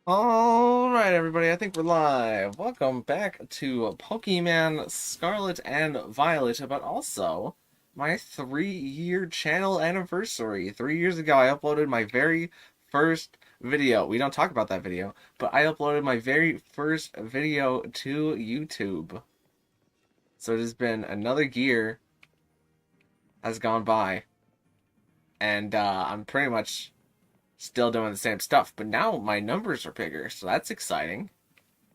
Alright, everybody, I think we're live. Welcome back to Pokemon Scarlet and Violet, but also my 3-year channel anniversary. 3 years ago, I uploaded my very first video. We don't talk about that video, but I uploaded my very first video to YouTube. So it has been another year has gone by, and I'm pretty much still doing the same stuff, but now my numbers are bigger, so that's exciting.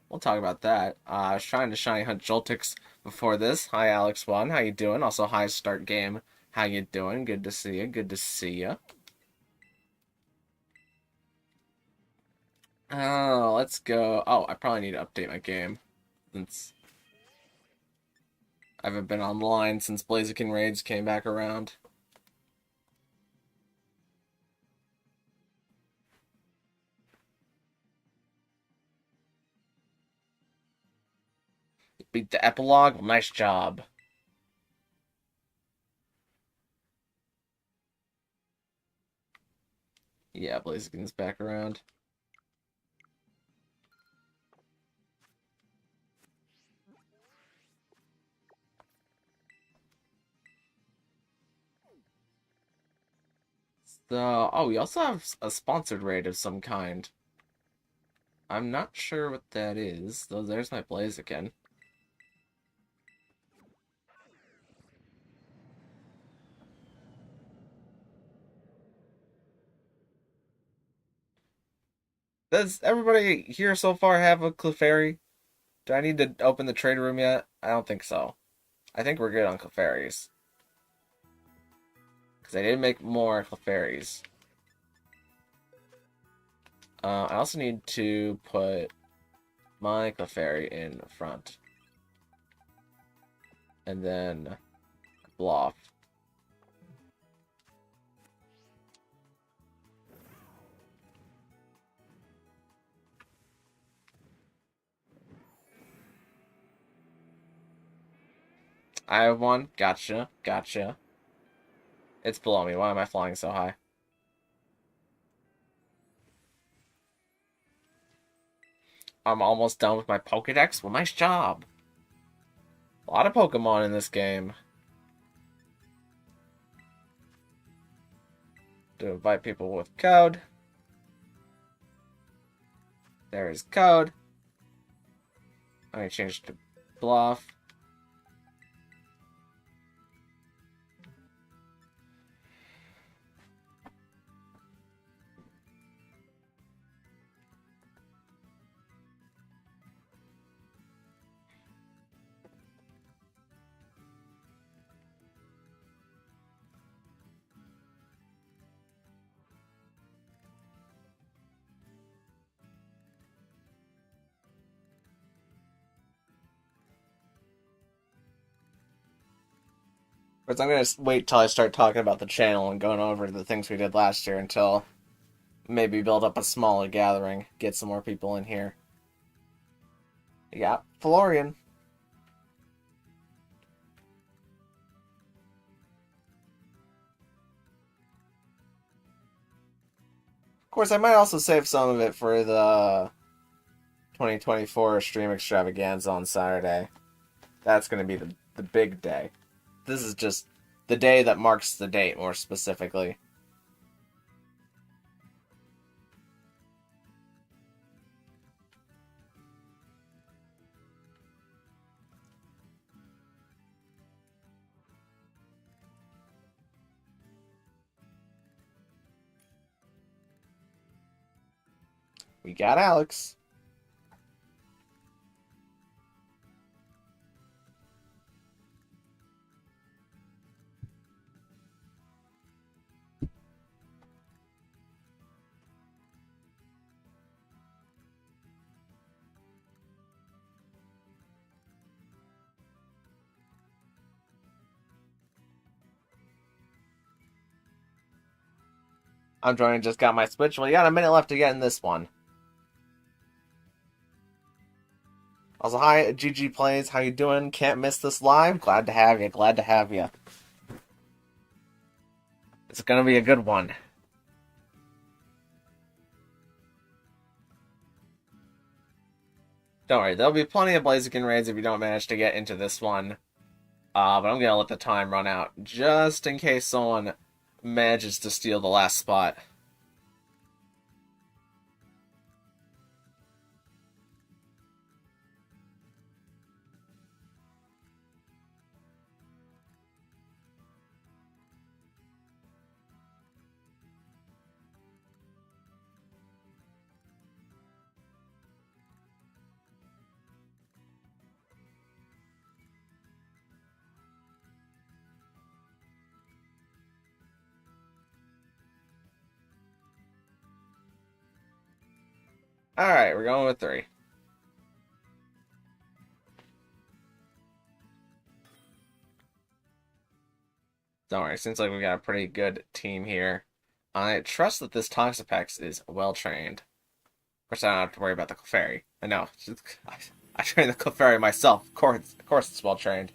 We'll talk about that. I was trying to shiny hunt Joltix before this. Hi, Alex1. How you doing? Also, hi, Start Game. How you doing? Good to see you. Good to see you. Oh, let's go. Oh, I probably need to update my game since I haven't been online since Blaziken raids came back around. Beat the epilogue. Well, nice job. Yeah, Blaziken's back around. So, oh, we also have a sponsored raid of some kind. I'm not sure what that is. Though there's my Blaziken. Does everybody here so far have a Clefairy? Do I need to open the trade room yet? I don't think so. I think we're good on Clefairies. Because I did make more Clefairies. I also need to put my Clefairy in front. And then Bloff. I have one. Gotcha. Gotcha. It's below me. Why am I flying so high? I'm almost done with my Pokedex. Well, nice job. A lot of Pokemon in this game. To invite people with code. There is code. I'm going to change it to Bluff. But I'm going to wait till I start talking about the channel and going over the things we did last year until maybe build up a smaller gathering, get some more people in here. Yeah, Florian. Of course, I might also save some of it for the 2024 stream extravaganza on Saturday. That's going to be the big day. This is just the day that marks the date, more specifically. We got Alex. I'm joining, just got my Switch. Well, you got a minute left to get in this one. Also, hi, GG Plays. How you doing? Can't miss this live. Glad to have you. Glad to have you. It's gonna be a good one. Don't worry, there'll be plenty of Blaziken raids if you don't manage to get into this one. But I'm gonna let the time run out, just in case someone manages to steal the last spot. Alright, we're going with 3. Don't worry, seems like we got a pretty good team here. I trust that this Toxapex is well trained. Of course, I don't have to worry about the Clefairy. I know. I trained the Clefairy myself. Of course it's well trained.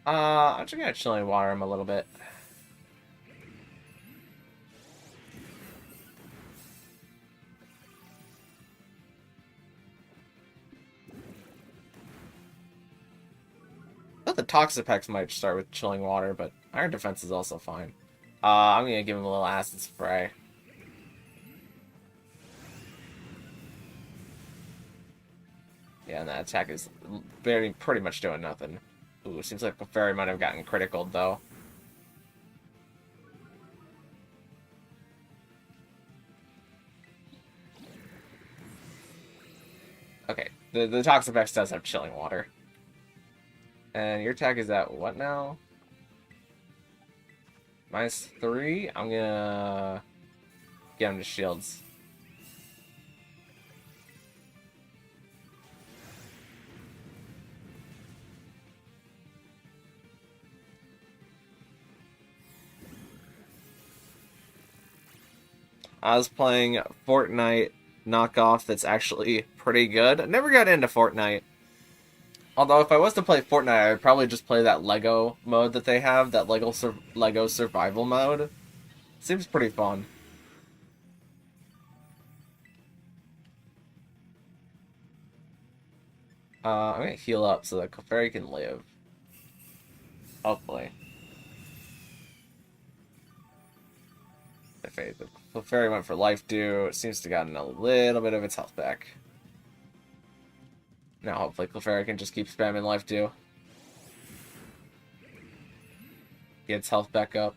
I'm just gonna chilling water him a little bit. I thought the Toxapex might start with chilling water, but Iron Defense is also fine. I'm gonna give him a little acid spray. Yeah, and that attack is pretty much doing nothing. Ooh, seems like the fairy might have gotten critical though. Okay, the Toxapex does have chilling water. And your attack is at what now? -3? I'm gonna get him to shields. I was playing Fortnite knockoff that's actually pretty good. I never got into Fortnite. Although if I was to play Fortnite, I would probably just play that Lego mode that they have, that Lego survival mode. Seems pretty fun. I'm gonna heal up so that Clefairy can live. Hopefully. The Clefairy went for life dew. It seems to have gotten a little bit of its health back. Now hopefully Clefairy can just keep spamming life dew. Get its health back up.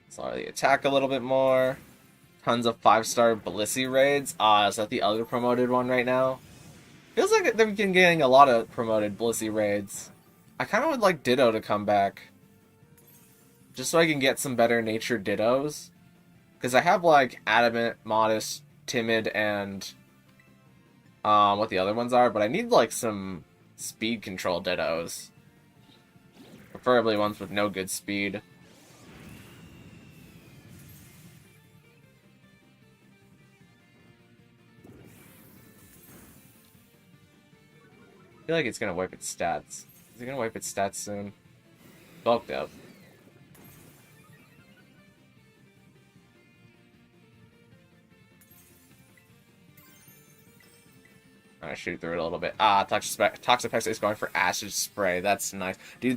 Sorry, the attack a little bit more. Tons of 5-star Blissey raids. Is that the other promoted one right now? Feels like they've been getting a lot of promoted Blissey raids. I kind of would like Ditto to come back. Just so I can get some better natured Dittos. Because I have like Adamant, Modest, Timid, and what the other ones are. But I need like some speed control Dittos. Preferably ones with no good speed. I feel like it's gonna wipe its stats. Is it gonna wipe its stats soon? Bulked up. I'm gonna shoot through it a little bit. Toxapex is going for acid spray. That's nice. Do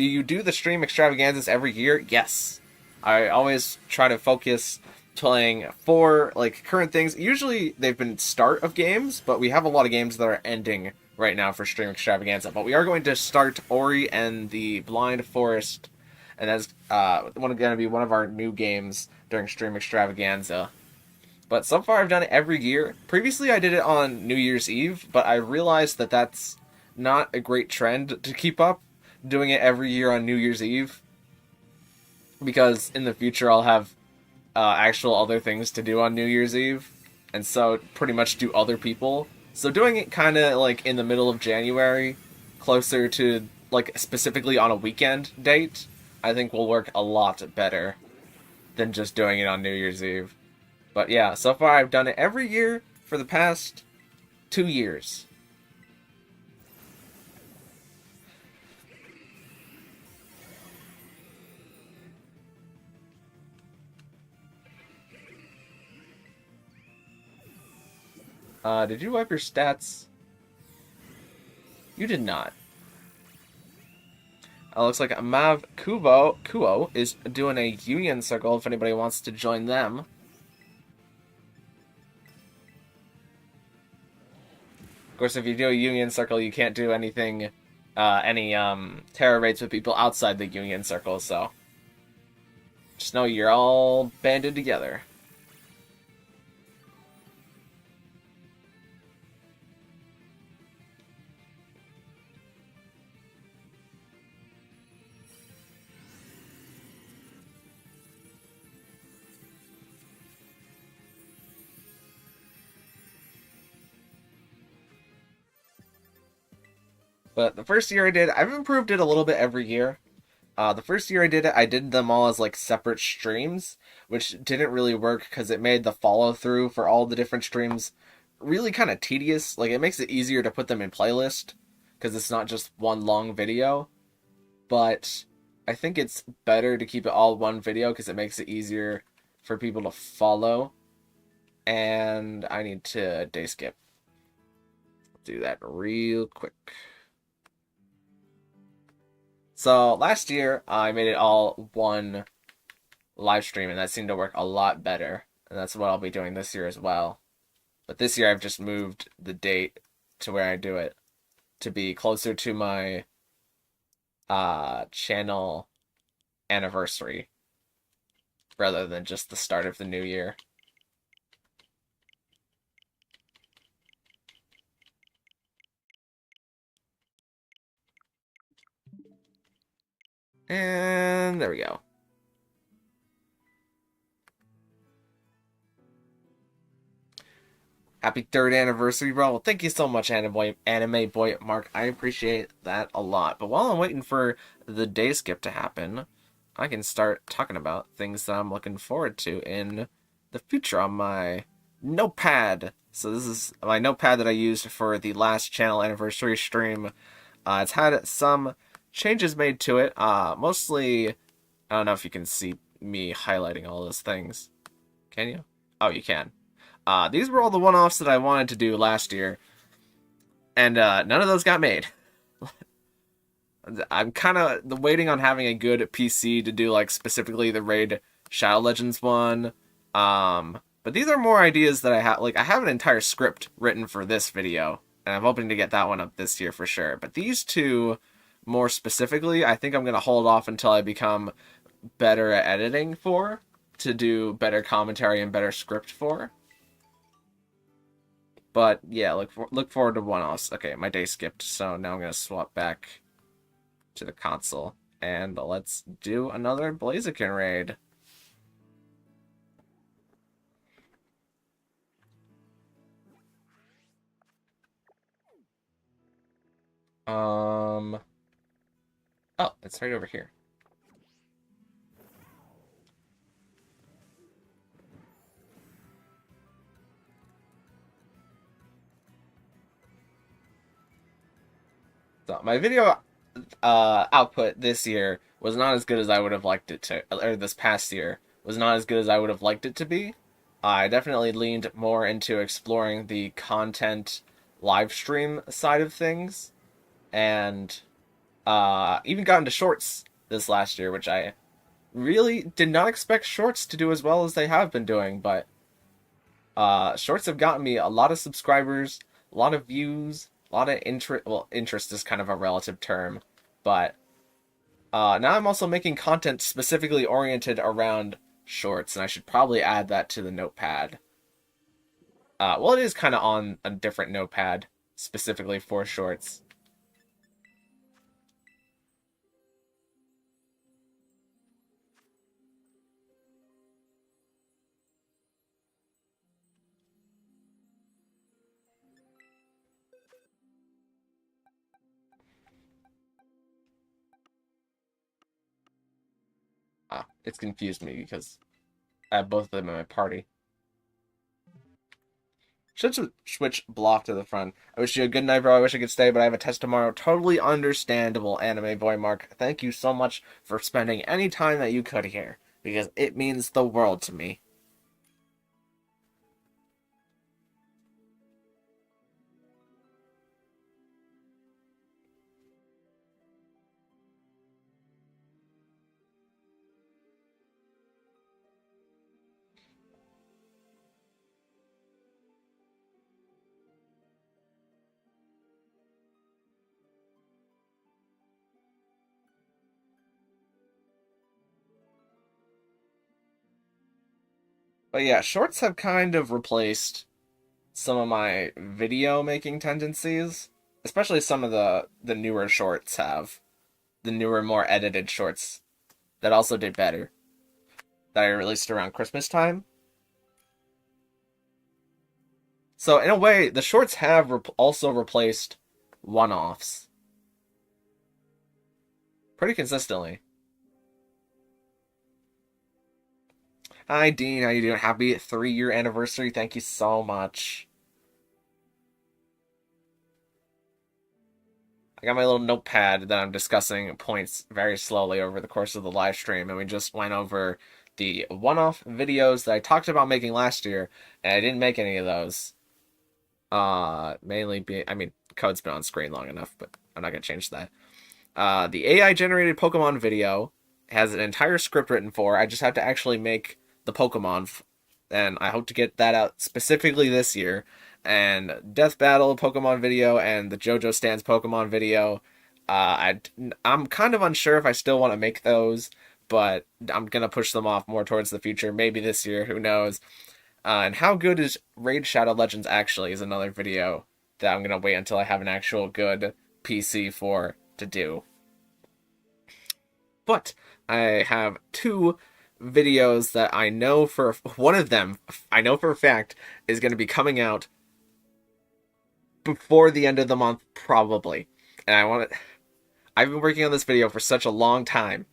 you do the stream extravaganzas every year? Yes. I always try to focus playing 4 like current things. Usually they've been start of games, but we have a lot of games that are ending right now for Stream Extravaganza. But we are going to start Ori and the Blind Forest, and that's going to be one of our new games during Stream Extravaganza. But so far I've done it every year. Previously I did it on New Year's Eve, but I realized that that's not a great trend to keep up, doing it every year on New Year's Eve. Because in the future I'll have actual other things to do on New Year's Eve. and so pretty much do other people. So doing it kind of like in the middle of January, closer to like specifically on a weekend date, I think will work a lot better than just doing it on New Year's Eve. But yeah, so far I've done it every year for the past 2 years. Did you wipe your stats? You did not. Looks like Mav Kuo is doing a union circle if anybody wants to join them. Of course, if you do a union circle, you can't do anything, any terror raids with people outside the union circle, so just know you're all banded together. But the first year I did, I've improved it a little bit every year. The first year I did it, I did them all as like separate streams, which didn't really work because it made the follow through for all the different streams really kind of tedious. Like it makes it easier to put them in playlist because it's not just one long video. But I think it's better to keep it all one video because it makes it easier for people to follow. And I need to day skip. Do that real quick. So last year I made it all one live stream, and that seemed to work a lot better. And that's what I'll be doing this year as well. But this year I've just moved the date to where I do it to be closer to my channel anniversary rather than just the start of the new year. And there we go. Happy 3rd anniversary, bro. Thank you so much, Anime Boy Mark. I appreciate that a lot. But while I'm waiting for the day skip to happen, I can start talking about things that I'm looking forward to in the future on my notepad. So this is my notepad that I used for the last channel anniversary stream. It's had some changes made to it. Mostly, I don't know if you can see me highlighting all those things. Can you? Oh, you can. These were all the one-offs that I wanted to do last year, and none of those got made. I'm kind of waiting on having a good PC to do, like, specifically the Raid Shadow Legends one. But these are more ideas that I have. Like, I have an entire script written for this video, and I'm hoping to get that one up this year for sure. But these two, more specifically, I think I'm going to hold off until I become better at editing for, to do better commentary and better script for. But yeah, look forward to one-offs. Okay, my day skipped, so now I'm gonna swap back to the console and let's do another Blaziken raid. Oh, it's right over here. So my video output this year was not as good as I would have liked it to, or this past year was not as good as I would have liked it to be. I definitely leaned more into exploring the content live stream side of things, and even got into shorts this last year, which I really did not expect shorts to do as well as they have been doing, but shorts have gotten me a lot of subscribers, a lot of views, a lot of interest. Well, interest is kind of a relative term, but now I'm also making content specifically oriented around shorts, and I should probably add that to the notepad. Well, it is kind of on a different notepad specifically for shorts. Ah, it's confused me because I have both of them in my party. Should switch block to the front. I wish you a good night, bro. I wish I could stay, but I have a test tomorrow. Totally understandable, Anime Boy Mark. Thank you so much for spending any time that you could here, because it means the world to me. But yeah, shorts have kind of replaced some of my video making tendencies, especially some of the newer shorts have. The newer, more edited shorts that also did better that I released around Christmas time. So in a way, the shorts have also replaced one-offs pretty consistently. Hi Dean, how you doing? Happy 3-year anniversary. Thank you so much. I got my little notepad that I'm discussing points very slowly over the course of the live stream, and we just went over the one-off videos that I talked about making last year, and I didn't make any of those. Mainly I mean, code's been on screen long enough, but I'm not gonna change that. The AI generated Pokemon video has an entire script written for. I just have to actually make the Pokemon, and I hope to get that out specifically this year. And Death Battle Pokemon video and the JoJo Stands Pokemon video. I'm kind of unsure if I still want to make those, but I'm gonna push them off more towards the future. Maybe this year, who knows? And how good is Raid Shadow Legends actually is another video that I'm gonna wait until I have an actual good PC for to do. But I have two videos that I know for one of them I know for a fact is going to be coming out before the end of the month probably. And I've been working on this video for such a long time.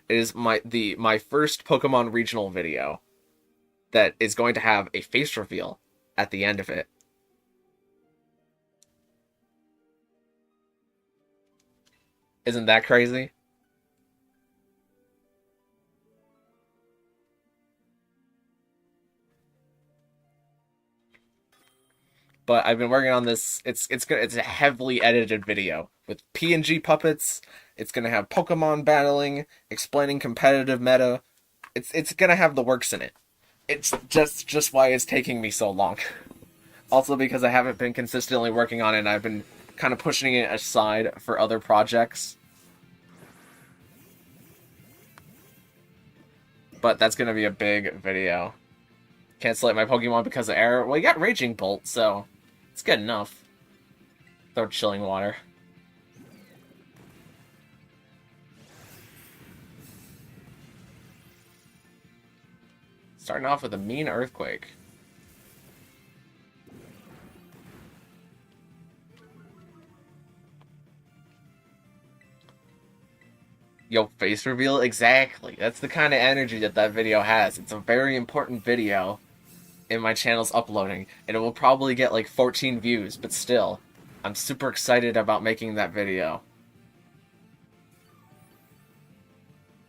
It is my first Pokemon regional video that is going to have a face reveal at the end of it. Isn't that crazy? But I've been working on this. It's a heavily edited video with PNG puppets. It's gonna have Pokemon battling, explaining competitive meta. It's gonna have the works in it. It's just why it's taking me so long. Also because I haven't been consistently working on it, and I've been kind of pushing it aside for other projects. But that's gonna be a big video. Can't select my Pokemon because of error. Well, you got Raging Bolt, so it's good enough. Throw Chilling Water. Starting off with a mean Earthquake. Yo, face reveal? Exactly. That's the kind of energy that video has. It's a very important video in my channel's uploading, and it will probably get like 14 views, but still, I'm super excited about making that video.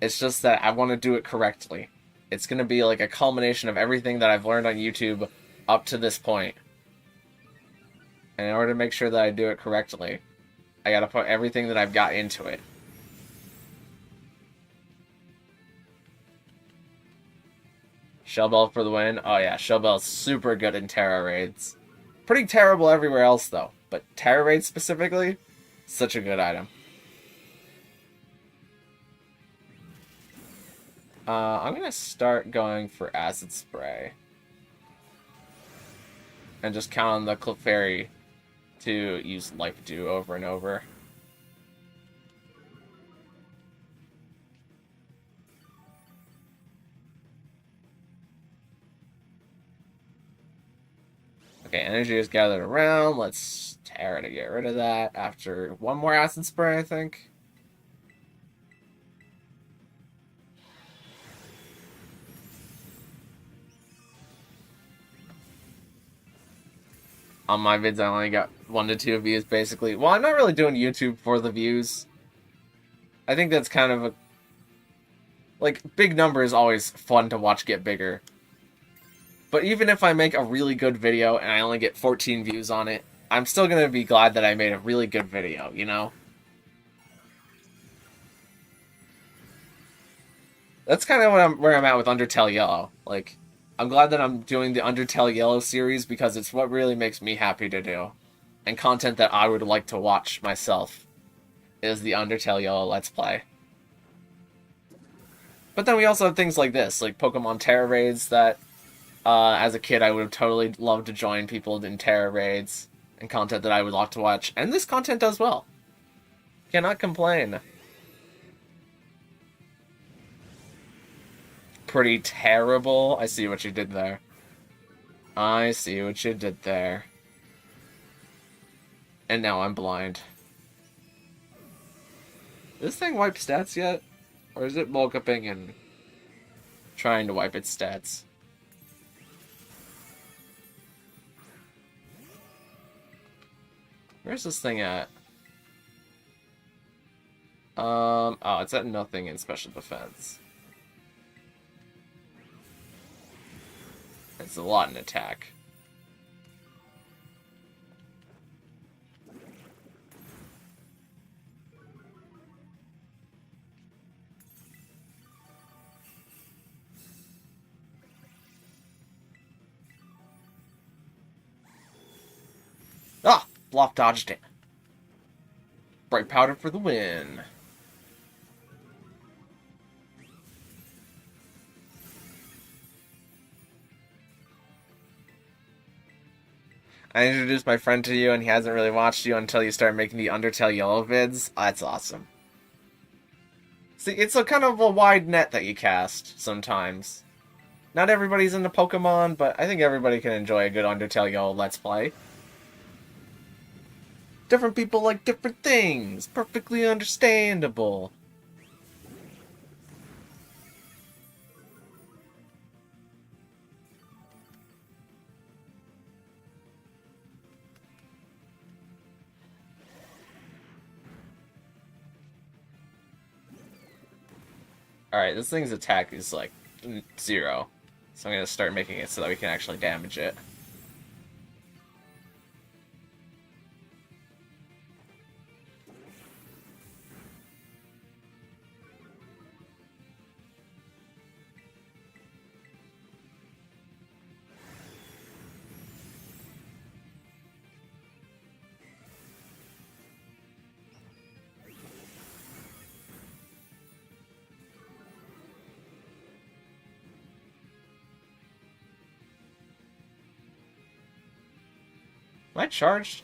It's just that I want to do it correctly. It's going to be like a culmination of everything that I've learned on YouTube up to this point. And in order to make sure that I do it correctly, I gotta put everything that I've got into it. Shellbell for the win. Oh yeah, Shellbell's super good in Tera raids. Pretty terrible everywhere else though, but Tera raids specifically, such a good item. I'm gonna start going for Acid Spray. And just count on the Clefairy to use Life Dew over and over. Okay, energy is gathered around. Let's Tera to get rid of that after one more Acid Spray, I think. On my vids, I only got 1 to 2 views, basically. Well, I'm not really doing YouTube for the views. I think that's kind of a... Like, big number is always fun to watch get bigger. But even if I make a really good video and I only get 14 views on it, I'm still gonna be glad that I made a really good video, you know? That's kind of where I'm at with Undertale Yellow. Like, I'm glad that I'm doing the Undertale Yellow series because it's what really makes me happy to do. And content that I would like to watch myself is the Undertale Yellow Let's Play. But then we also have things like this, like Pokemon Terra Raids that, as a kid, I would have totally loved to join people in Terra Raids, and content that I would like to watch. And this content as well. Cannot complain. Pretty terrible. I see what you did there. I see what you did there. And now I'm blind. This thing wipe stats yet? Or is it bulk upping and trying to wipe its stats? Where's this thing at? Oh, it's at nothing in special defense. It's a lot in attack. Ah! Block dodged it. Bright powder for the win. I introduced my friend to you and he hasn't really watched you until you start making the Undertale Yellow vids. That's awesome. See, it's a kind of a wide net that you cast sometimes. Not everybody's into Pokemon, but I think everybody can enjoy a good Undertale Yellow Let's Play. Different people like different things. Perfectly understandable. Alright, this thing's attack is like 0. So I'm going to start making it so that we can actually damage it. Am I charged?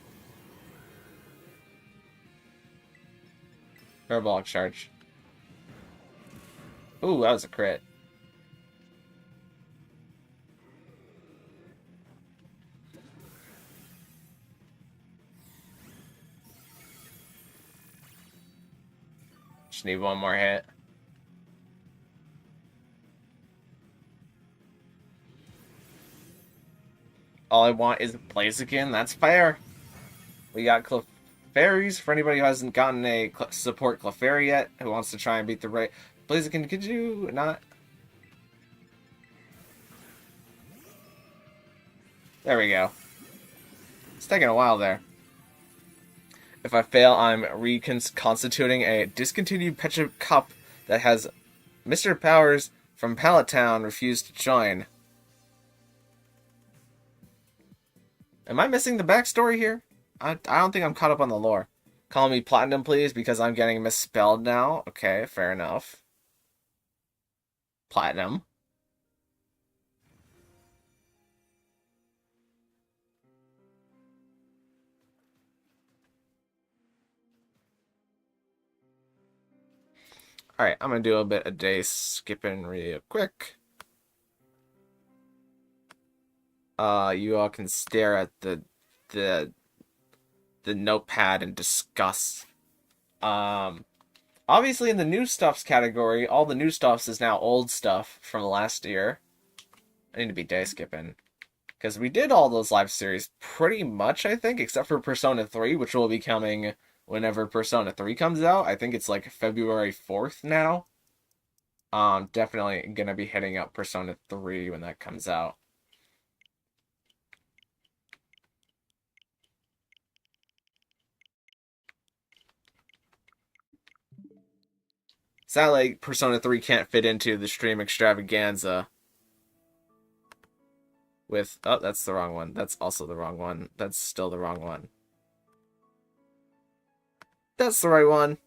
Parabolic charge. Ooh, that was a crit. Just need one more hit. All I want is Blaziken. That's fair. We got Clefairies for anybody who hasn't gotten a support Clefairy yet, who wants to try and beat the right. Blaziken, could you not? There we go. It's taking a while there. If I fail, I'm reconstituting a discontinued Pecha Cup that has Mr. Powers from Pallet Town refused to join. Am I missing the backstory here? I don't think I'm caught up on the lore. Call me Platinum, please, because I'm getting misspelled now. Okay, fair enough. Platinum. Alright, I'm gonna do a bit of day skipping real quick. You all can stare at the notepad in disgust. Obviously in the new stuffs category, all the new stuffs is now old stuff from last year. I need to be day skipping. Because we did all those live series pretty much, I think, except for Persona 3, which will be coming whenever Persona 3 comes out. I think it's like February 4th now. Definitely gonna be hitting up Persona 3 when that comes out. Sadly, Persona 3 can't fit into the stream extravaganza with... Oh, that's the wrong one. That's also the wrong one. That's still the wrong one. That's the right one.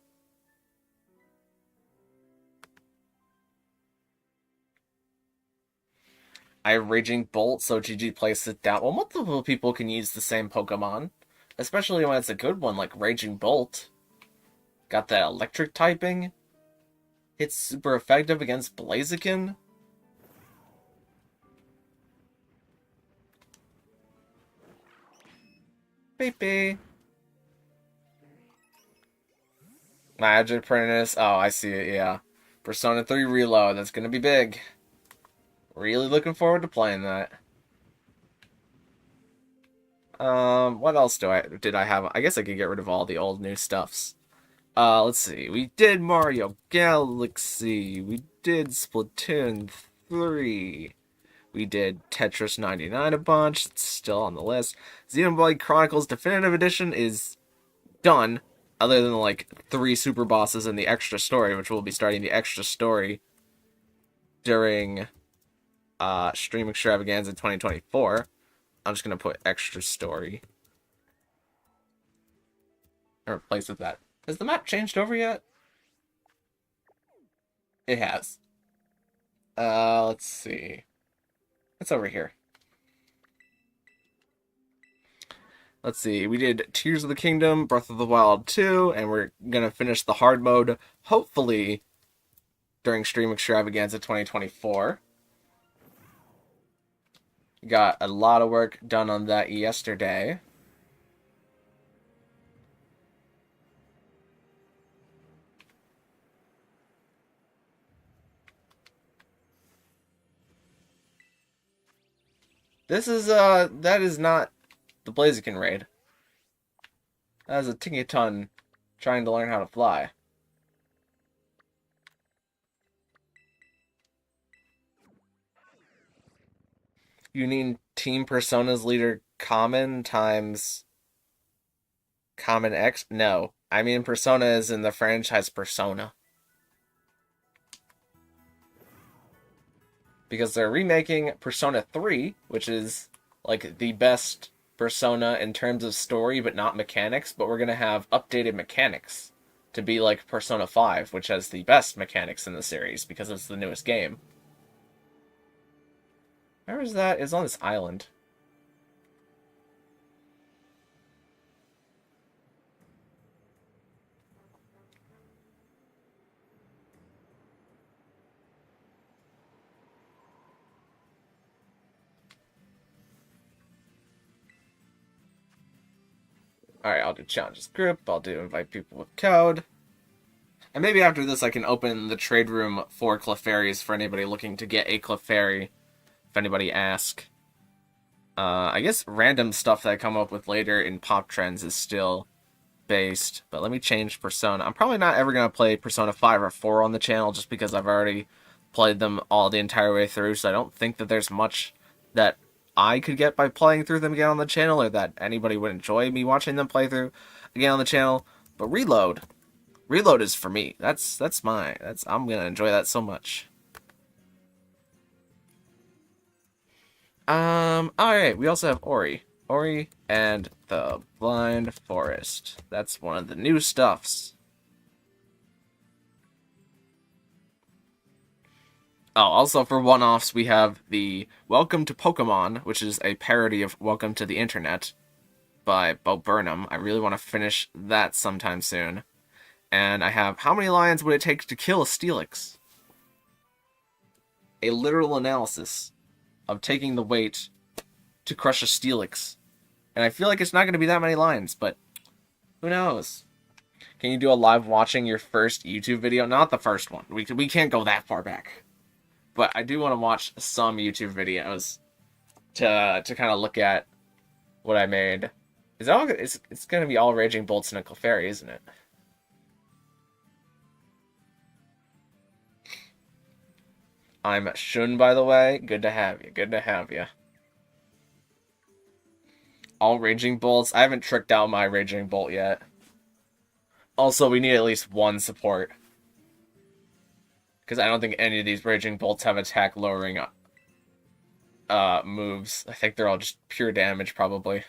I have Raging Bolt, so GG placed it down. Well, multiple people can use the same Pokemon, especially when it's a good one like Raging Bolt. Got that electric typing. It's super effective against Blaziken. Baby. Magic Apprentice. Oh, I see it, yeah. Persona 3 Reload. That's gonna be big. Really looking forward to playing that. What else did I have? I guess I could get rid of all the old new stuffs. Let's see. We did Mario Galaxy. We did Splatoon 3. We did Tetris 99 a bunch. It's still on the list. Xenoblade Chronicles Definitive Edition is done. Other than like 3 super bosses and the extra story, which we'll be starting the extra story during Stream Extravaganza 2024. I'm just gonna put extra story and replace with that. Has the map changed over yet? It has. Let's see. What's over here? Let's see. We did Tears of the Kingdom, Breath of the Wild 2, and we're gonna finish the hard mode, hopefully, during Stream Extravaganza 2024. Got a lot of work done on that yesterday. This is, that is not the Blaziken raid. That is a Tingyton trying to learn how to fly. You need Team Persona's leader Common times Common X? No. I mean Persona is in the franchise Persona. Because they're remaking Persona 3, which is like the best Persona in terms of story but not mechanics, but we're going to have updated mechanics to be like Persona 5, which has the best mechanics in the series because it's the newest game. Where is that? It's on this island. Alright, I'll do challenges group, I'll do invite people with code. And maybe after this I can open the trade room for Clefairies for anybody looking to get a Clefairy, if anybody asks. I guess random stuff that I come up with later in Pop Trends is still based, but let me change Persona. I'm probably not ever going to play Persona 5 or 4 on the channel just because I've already played them all the entire way through, so I don't think that there's much that I could get by playing through them again on the channel, or that anybody would enjoy me watching them play through again on the channel. But Reload is for me. I'm gonna enjoy that so much. Alright, we also have Ori and the Blind Forest. That's one of the new stuffs. Oh, also for one-offs, we have the Welcome to Pokemon, which is a parody of Welcome to the Internet by Bo Burnham. I really want to finish that sometime soon. And I have How Many Lions Would It Take to Kill a Steelix? A literal analysis of taking the weight to crush a Steelix. And I feel like it's not going to be that many lions, but who knows? Can you do a live watching your first YouTube video? Not the first one. We can't go that far back. But I do want to watch some YouTube videos. to kind of look at what I made. Is it all? It's gonna be all Raging Bolts and a Clefairy, isn't it? I'm Shun, by the way. Good to have you. Good to have you. All Raging Bolts. I haven't tricked out my Raging Bolt yet. Also, we need at least one support. Because I don't think any of these Raging Bolts have attack lowering moves. I think they're all just pure damage, probably.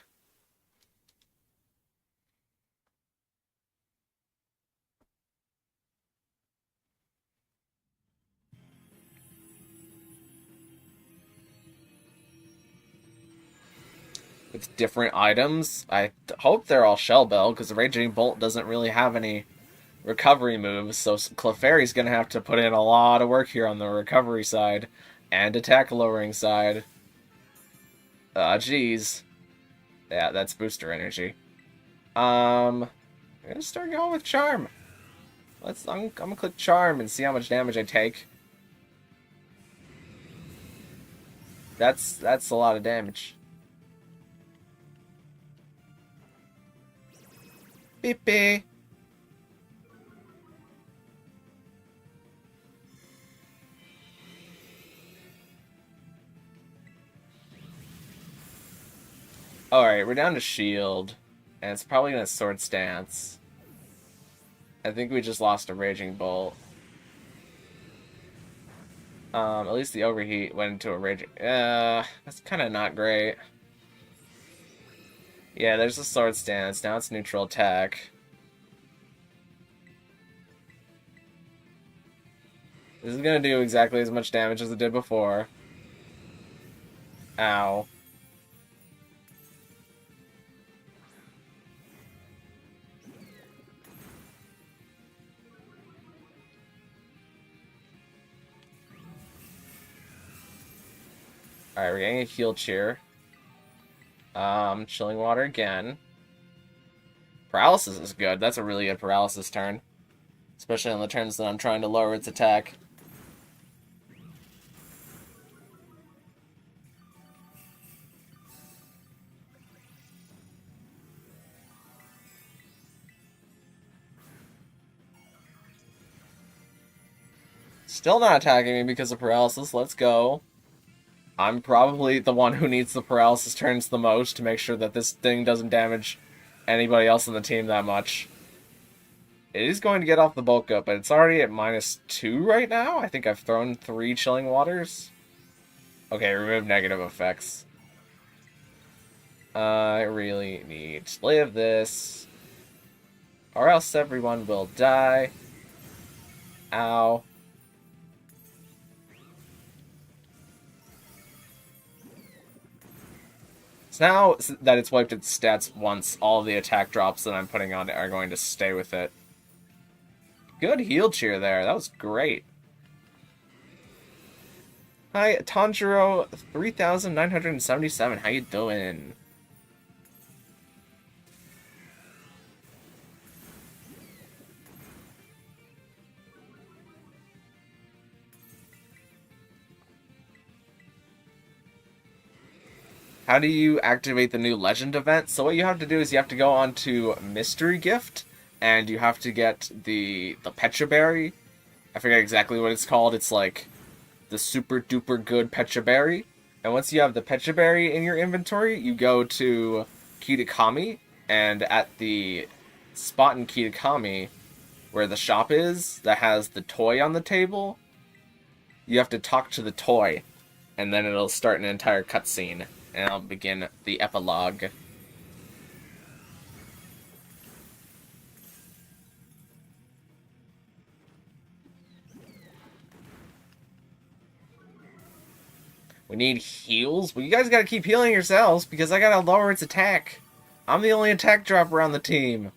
With different items. I hope they're all Shell Bell, because the Raging Bolt doesn't really have any recovery moves, so Clefairy's going to have to put in a lot of work here on the recovery side and attack lowering side. Geez. Yeah, that's booster energy. I'm gonna start going with Charm. I'm gonna click Charm and see how much damage I take. That's a lot of damage. Beep beep. Alright, we're down to shield. And it's probably gonna Sword Stance. I think we just lost a Raging Bolt. At least the overheat went into a Raging... that's kinda not great. Yeah, there's a Sword Stance. Now it's neutral attack. This is gonna do exactly as much damage as it did before. Ow. Alright, we're getting a heal cheer. Chilling water again. Paralysis is good. That's a really good paralysis turn. Especially on the turns that I'm trying to lower its attack. Still not attacking me because of paralysis. Let's go. I'm probably the one who needs the paralysis turns the most to make sure that this thing doesn't damage anybody else on the team that much. It is going to get off the bulk up, but it's already at -2 right now. I think I've thrown 3 chilling waters. Okay, remove negative effects. I really need to live this, or else everyone will die. Ow. So now that it's wiped its stats once, all of the attack drops that I'm putting on it are going to stay with it. Good heal cheer there. That was great. Hi, Tanjiro 3977. How you doing? How do you activate the new legend event? So what you have to do is you have to go on to Mystery Gift, and you have to get the Pecha Berry. I forget exactly what it's called. It's like the super duper good Pecha Berry. And once you have the Pecha Berry in your inventory, you go to Kitakami, and at the spot in Kitakami where the shop is that has the toy on the table, you have to talk to the toy, and then it'll start an entire cutscene. And I'll begin the epilogue. We need heals? Well, you guys gotta keep healing yourselves, because I gotta lower its attack. I'm the only attack dropper on the team.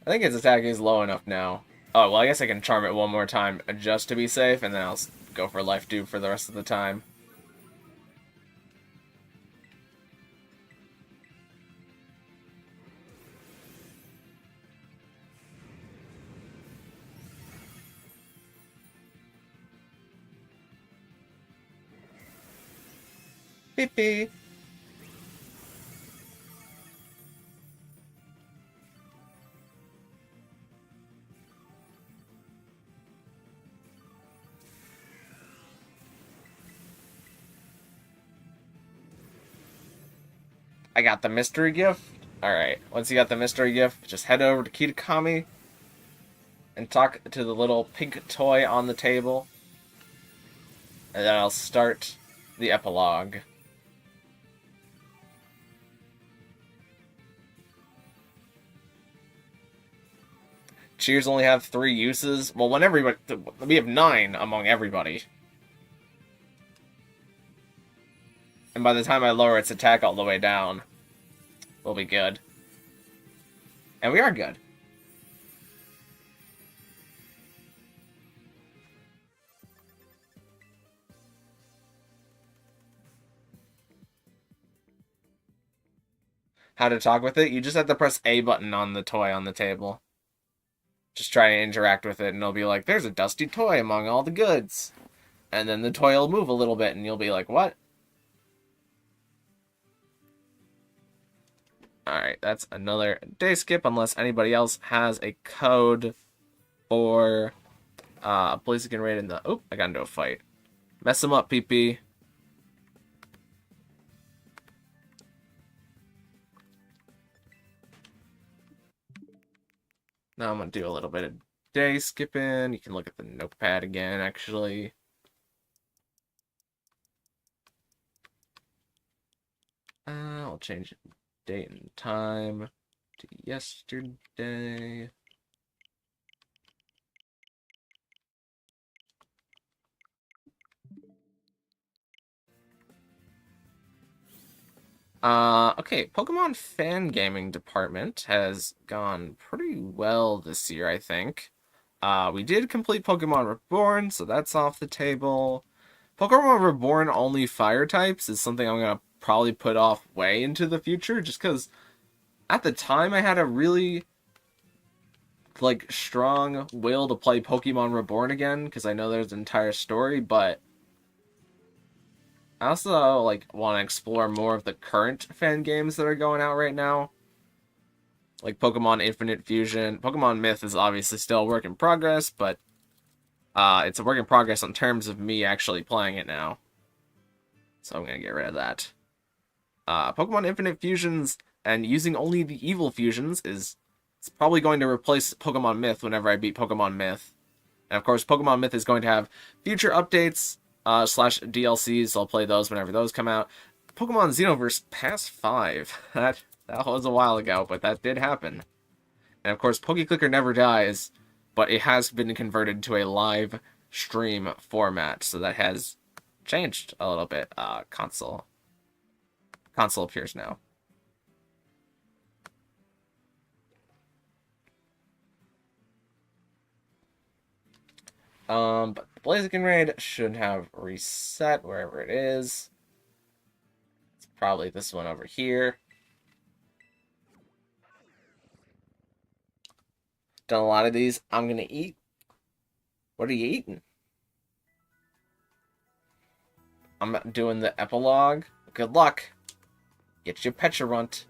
I think its attack is low enough now. Oh, well, I guess I can charm it one more time just to be safe, and then I'll go for life dupe for the rest of the time. beep beep. I got the mystery gift. Alright, once you got the mystery gift, just head over to Kitakami and talk to the little pink toy on the table. And then I'll start the epilogue. Cheers only have 3 uses. Well, when everybody... We have 9 among everybody. And by the time I lower its attack all the way down, we'll be good. And we are good. How to talk with it? You just have to press A button on the toy on the table. Just try to interact with it, and it'll be like, there's a dusty toy among all the goods. And then the toy will move a little bit, and you'll be like, what? Alright, that's another day skip, unless anybody else has a code for Blaziken raid in the... Oh, I got into a fight. Mess him up, PP. Now I'm going to do a little bit of day skipping. You can look at the notepad again, actually. I'll change date and time to yesterday. Okay, Pokemon fan gaming department has gone pretty well this year, I think. We did complete Pokemon Reborn, so that's off the table. Pokemon Reborn only fire types is something I'm gonna probably put off way into the future, just because at the time I had a really strong will to play Pokemon Reborn again, because I know there's an entire story, but I also want to explore more of the current fan games that are going out right now. Like Pokemon Infinite Fusion. Pokemon Myth is obviously still a work in progress, but it's a work in progress in terms of me actually playing it now. So I'm going to get rid of that. Pokemon Infinite Fusions and using only the evil fusions it's probably going to replace Pokemon Myth whenever I beat Pokemon Myth. And of course, Pokemon Myth is going to have future updates slash DLCs, so I'll play those whenever those come out. Pokemon Xenoverse Past 5. That was a while ago, but that did happen. And of course, PokeClicker never dies, but it has been converted to a live stream format, so that has changed a little bit. Console appears now. But the Blaziken raid should have reset wherever it is. It's probably this one over here. Done a lot of these. I'm gonna eat. What are you eating? I'm doing the epilogue. Good luck. Get your Pecharunt.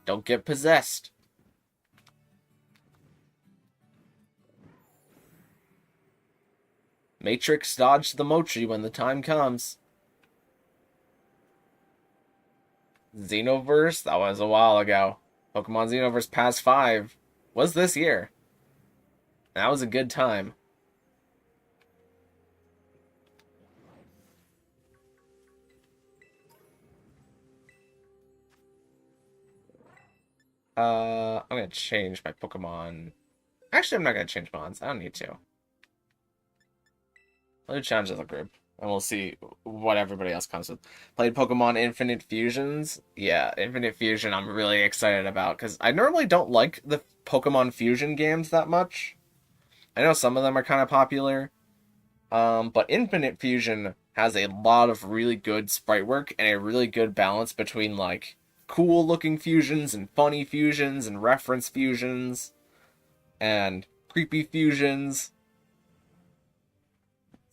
Don't get possessed. Matrix dodged the Mochi when the time comes. Xenoverse? That was a while ago. Pokemon Xenoverse Past 5 was this year. That was a good time. I'm gonna change my Pokemon. Actually, I'm not gonna change mons. I don't need to. Let me challenge the group, and we'll see what everybody else comes with. Played Pokemon Infinite Fusions. Yeah, Infinite Fusion I'm really excited about, because I normally don't like the Pokemon Fusion games that much. I know some of them are kind of popular, but Infinite Fusion has a lot of really good sprite work and a really good balance between, cool looking fusions and funny fusions and reference fusions and creepy fusions.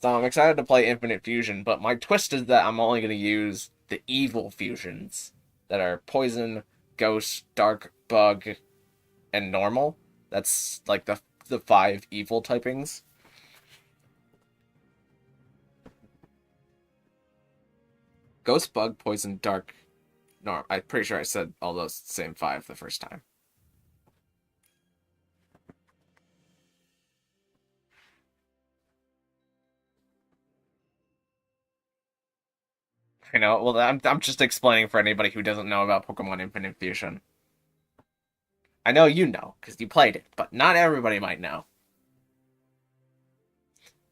So I'm excited to play Infinite Fusion, but my twist is that I'm only going to use the evil fusions that are poison, ghost, dark, bug, and normal. That's like the 5 evil typings. Ghost, bug, poison, dark, norm. I'm pretty sure I said all those same 5 the first time. You know, well, I'm just explaining for anybody who doesn't know about Pokemon Infinite Fusion. I know you know, because you played it, but not everybody might know.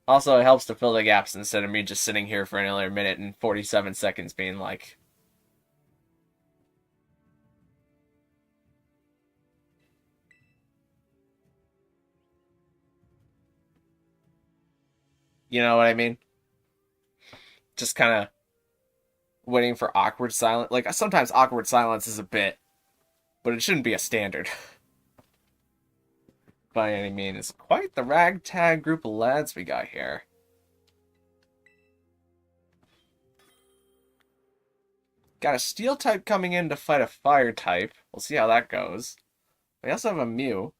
Also, it helps to fill the gaps instead of me just sitting here for another minute and 47 seconds being like... You know what I mean? Just kind of waiting for awkward silence. Like, sometimes awkward silence is a bit, but it shouldn't be a standard. By any means. Quite the ragtag group of lads we got here. Got a steel type coming in to fight a fire type. We'll see how that goes. We also have a Mew.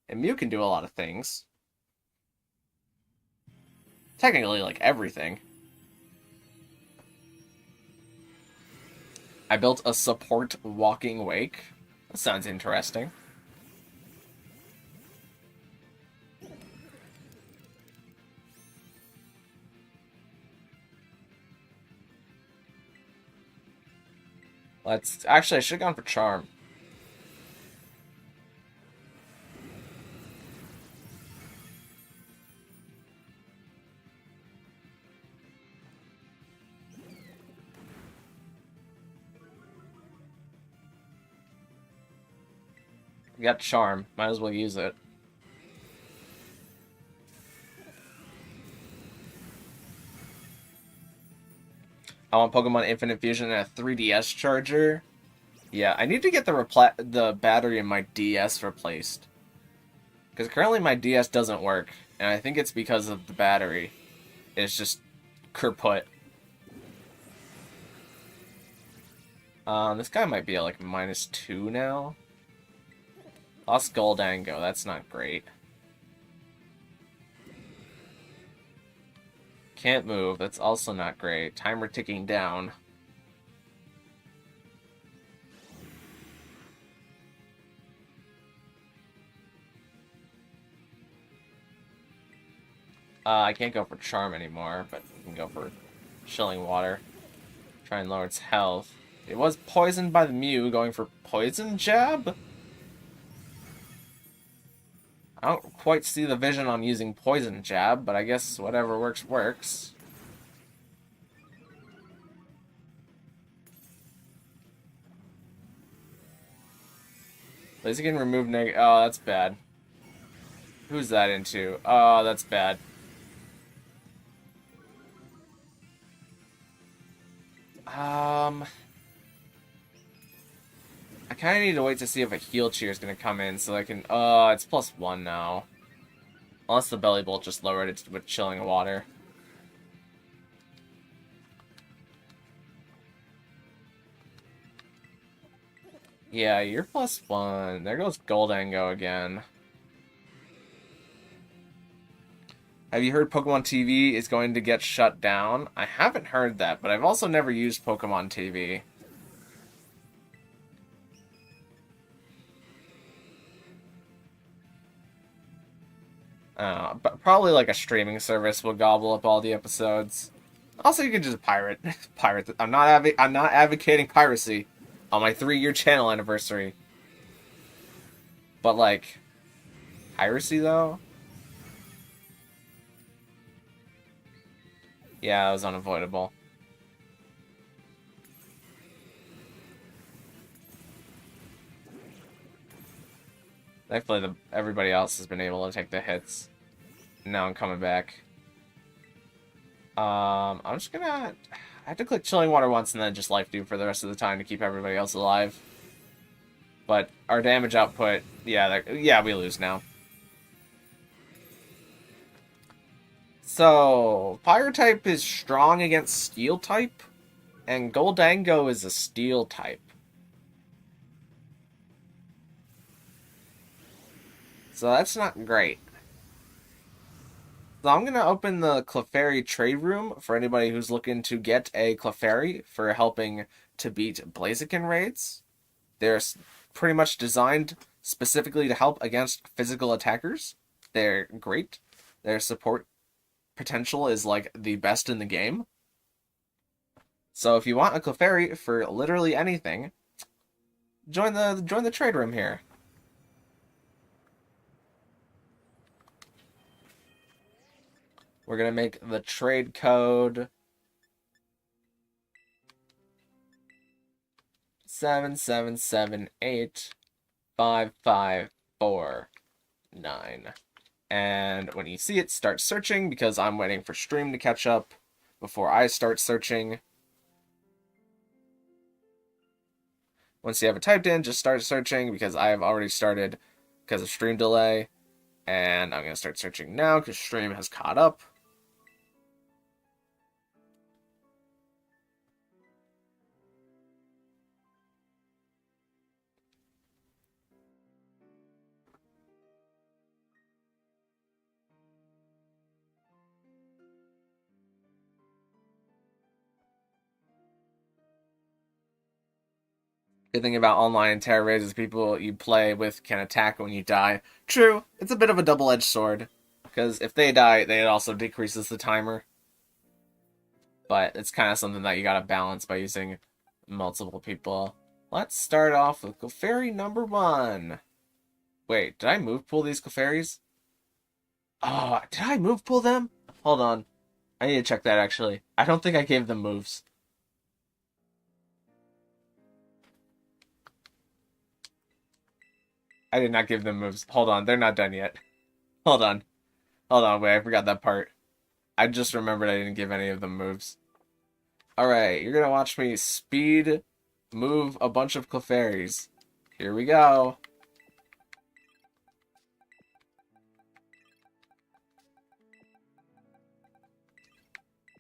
And Mew can do a lot of things. Technically, like, everything. I built a support walking wake. That sounds interesting. Let's... Actually, I should have gone for Charm. We got Charm. Might as well use it. I want Pokemon Infinite Fusion and a 3DS charger. Yeah, I need to get the battery in my DS replaced. Because currently my DS doesn't work. And I think it's because of the battery. It's just kaput. This guy might be at like -2 now. Lost Goldango, that's not great. Can't move, that's also not great. Timer ticking down. I can't go for Charm anymore, but we can go for Chilling Water. Try and lower its health. It was poisoned by the Mew, going for Poison Jab? I don't quite see the vision on using Poison Jab, but I guess whatever works, works. Blaziken remove negative... Oh, that's bad. Who's that into? Oh, that's bad. I kind of need to wait to see if a Heal Cheer is going to come in so I can... it's +1 now. Unless the Belly Bolt just lowered it with Chilling Water. Yeah, you're +1. There goes Goldango again. Have you heard Pokemon TV is going to get shut down? I haven't heard that, but I've also never used Pokemon TV. But probably like a streaming service will gobble up all the episodes. Also, you can just pirate. Pirate. I'm not advocating piracy on my 3-year channel anniversary. But like, piracy though? Yeah, it was unavoidable. Thankfully, everybody else has been able to take the hits. Now I'm coming back. I'm just gonna... I have to click Chilling Water once and then just Life Dew for the rest of the time to keep everybody else alive. But our damage output... Yeah, we lose now. So, Fire type is strong against Steel type. And Goldango is a steel type. So that's not great. So I'm going to open the Clefairy trade room for anybody who's looking to get a Clefairy for helping to beat Blaziken raids. They're pretty much designed specifically to help against physical attackers. They're great. Their support potential is like the best in the game. So if you want a Clefairy for literally anything, join the trade room here. We're gonna make the trade code 77785549. And when you see it, start searching, because I'm waiting for stream to catch up before I start searching. Once you have it typed in, just start searching, because I have already started because of stream delay. And I'm going to start searching now because stream has caught up. Good thing about online Terra raids is people you play with can attack when you die. True, it's a bit of a double-edged sword, because if they die, it also decreases the timer. But it's kind of something that you gotta balance by using multiple people. Let's start off with Clefairy number 1. Wait, did I move pool these Clefairies? Oh, did I move pool them? Hold on. I need to check that, actually. I don't think I gave them moves. I did not give them moves. Hold on, they're not done yet. Hold on. Hold on, wait, I forgot that part. I just remembered I didn't give any of them moves. Alright, you're gonna watch me speed move a bunch of Clefairies. Here we go.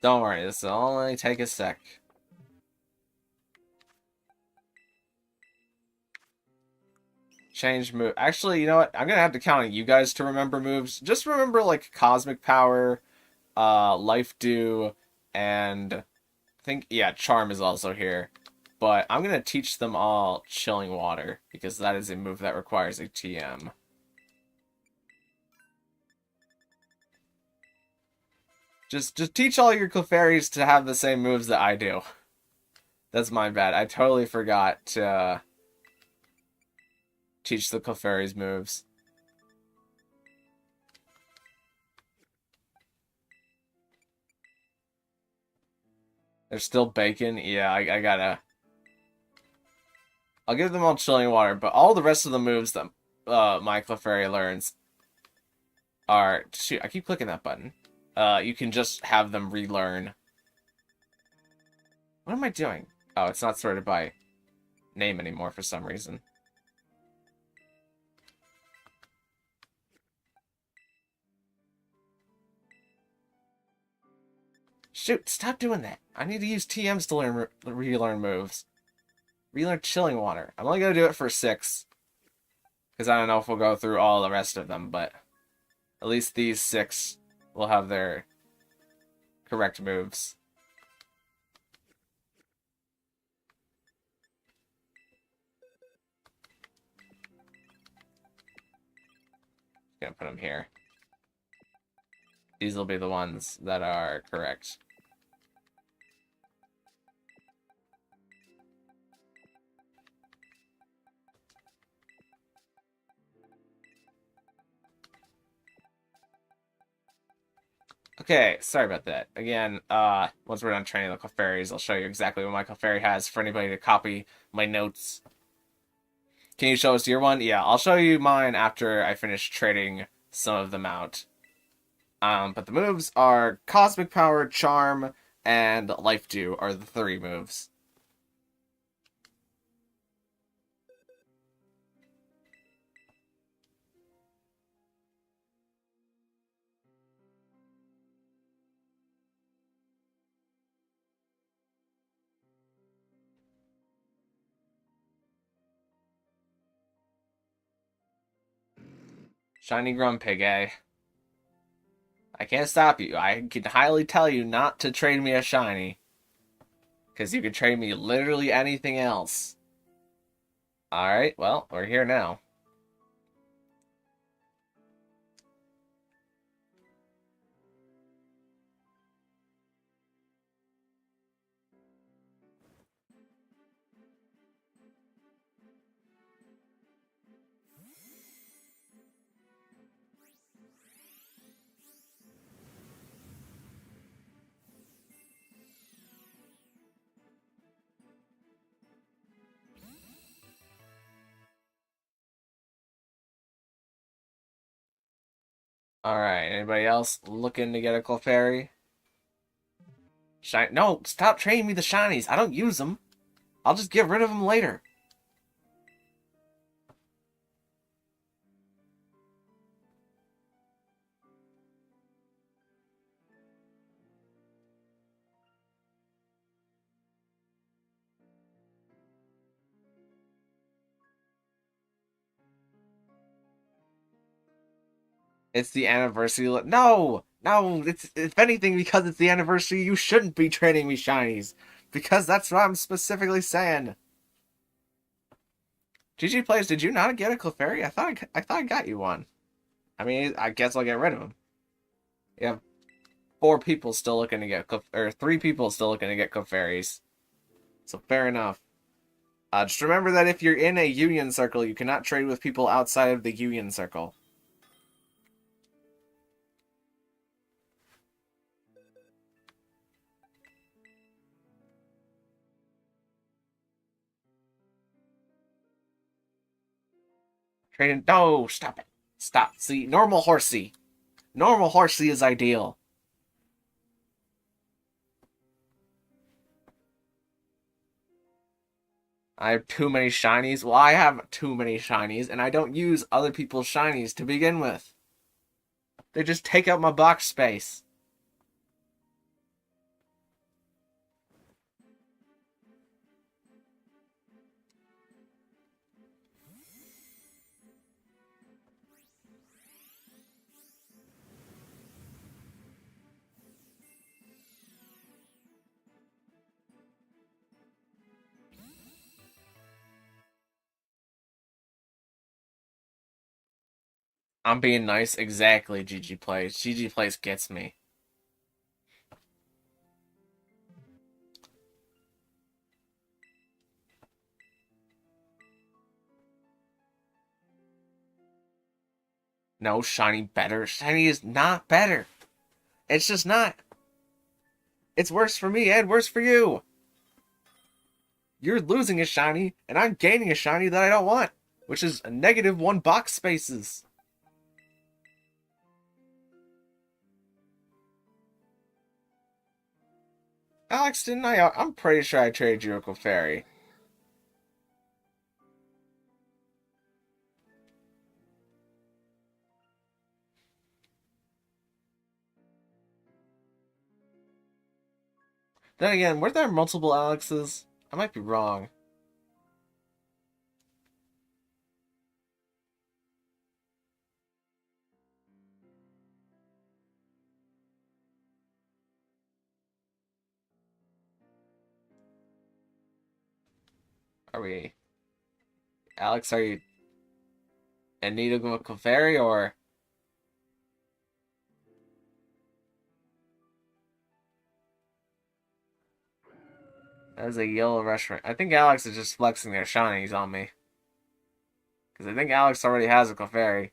Don't worry, this will only take a sec. Change move. Actually, you know what? I'm gonna have to count on you guys to remember moves. Just remember, like, Cosmic Power, Life Dew, and I think, yeah, Charm is also here. But I'm gonna teach them all Chilling Water, because that is a move that requires a TM. Just teach all your Clefairies to have the same moves that I do. That's my bad. I totally forgot to teach the Clefairies moves. They're still bacon? Yeah, I gotta... I'll give them all Chilling Water, but all the rest of the moves that my Clefairy learns are... Shoot, I keep clicking that button. You can just have them relearn. What am I doing? Oh, it's not sorted by name anymore for some reason. Shoot, stop doing that. I need to use TMs to relearn moves. Relearn Chilling Water. I'm only going to do it for 6. Because I don't know if we'll go through all the rest of them, but at least these 6 will have their correct moves. Gonna put them here. These will be the ones that are correct. Okay, sorry about that. Again, once we're done training the Clefairies, I'll show you exactly what my Clefairy has for anybody to copy my notes. Can you show us your one? Yeah, I'll show you mine after I finish trading some of them out. But the moves are Cosmic Power, Charm, and Life Dew are the 3 moves. Shiny Grumpig, eh? I can't stop you. I can highly tell you not to trade me a shiny. Because you could trade me literally anything else. Alright, well, we're here now. Alright, anybody else looking to get a Clefairy? No, stop trading me the shinies. I don't use them. I'll just get rid of them later. It's the anniversary. No! No! It's, if anything, because it's the anniversary, you shouldn't be trading me shinies. Because that's what I'm specifically saying. GG Plays, did you not get a Clefairy? I thought I got you one. I mean, I guess I'll get rid of him. You have 4 people still looking to get or 3 people still looking to get Clefairies. So fair enough. Just remember that if you're in a union circle, you cannot trade with people outside of the union circle. Trading. No, stop it. Stop. See, normal Horsey. Normal Horsey is ideal. I have too many shinies. Well, I have too many shinies, and I don't use other people's shinies to begin with. They just take up my box space. I'm being nice. Exactly, GG Plays. GG Plays gets me. No, shiny better. Shiny is not better. It's just not. It's worse for me and worse for you. You're losing a shiny, and I'm gaining a shiny that I don't want, which is a -1 box spaces. Alex, didn't I? I'm pretty sure I traded you a Clefairy. Then again, were there multiple Alexes? I might be wrong. Are we... Alex, are you in need of a Clefairy, or... That is a yellow restaurant. I think Alex is just flexing their shinies on me. Because I think Alex already has a Clefairy.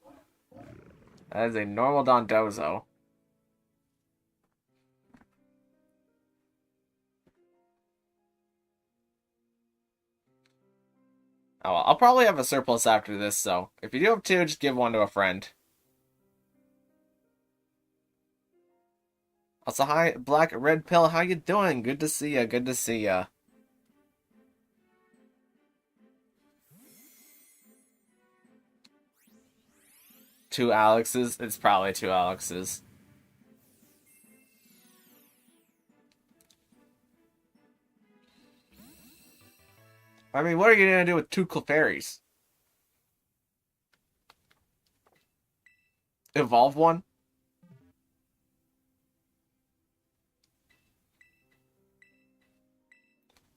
That is a normal Dondozo. Oh, well, I'll probably have a surplus after this, so if you do have 2, just give 1 to a friend. Also, hi, Black Red Pill, how you doing? Good to see ya, good to see ya. Two Alexes? It's probably 2 Alexes. I mean, what are you gonna do with 2 Clefairies? evolve one.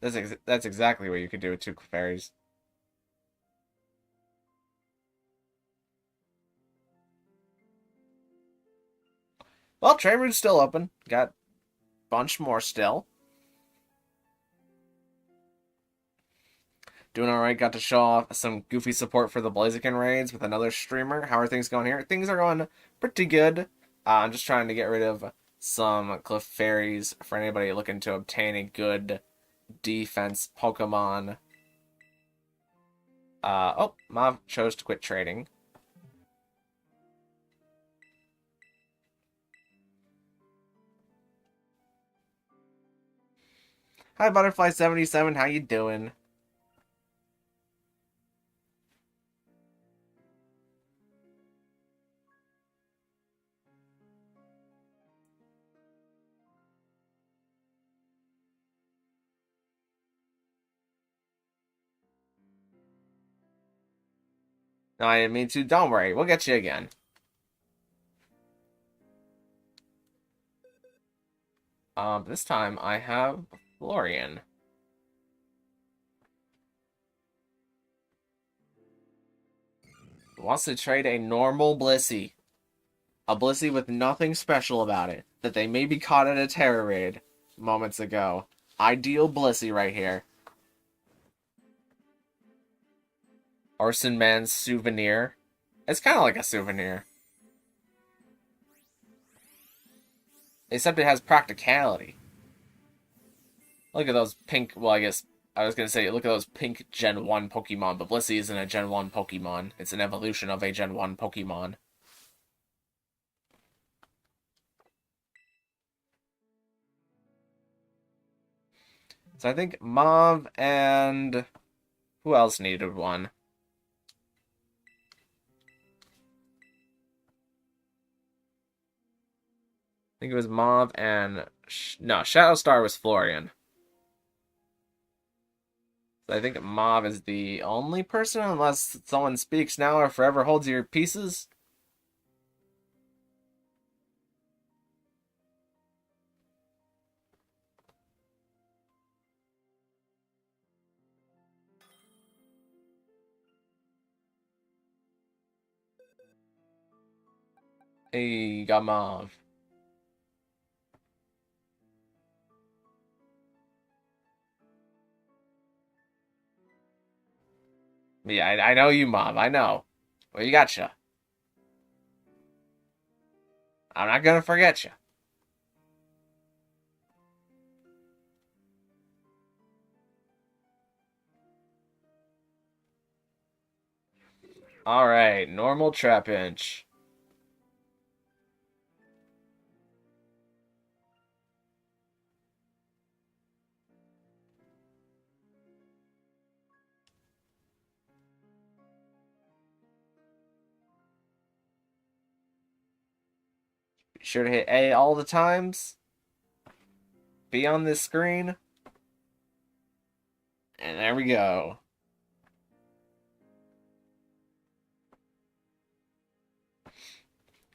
That's exactly what you could do with 2 Clefairies. Well, trade route's still open. Got a bunch more still. Doing alright, got to show off some goofy support for the Blaziken raids with another streamer. How are things going here? Things are going pretty good. I'm just trying to get rid of some Clefairies for anybody looking to obtain a good defense Pokemon. Oh, Mom chose to quit trading. Hi, Butterfly77, how you doing? No, I didn't mean to. Don't worry, we'll get you again. This time I have Florian. Wants to trade a normal Blissey. A Blissey with nothing special about it. That they maybe caught at a Terra raid moments ago. Ideal Blissey right here. Arson Man's souvenir. It's kind of like a souvenir. Except it has practicality. Look at those pink, well, I guess I was going to say, look at those pink Gen 1 Pokemon, but Blissey isn't a Gen 1 Pokemon. It's an evolution of a Gen 1 Pokemon. So I think Mauve and... who else needed one? I think it was Mauve and... no, Shadow Star was Florian. So I think Mauve is the only person, unless someone speaks now or forever holds your pieces. Hey, got Mauve. Yeah, I know you, Mauve. I know. Well, you gotcha. I'm not gonna forget you. Alright, normal Trapinch. Be sure to hit A all the times. Be on this screen. And there we go.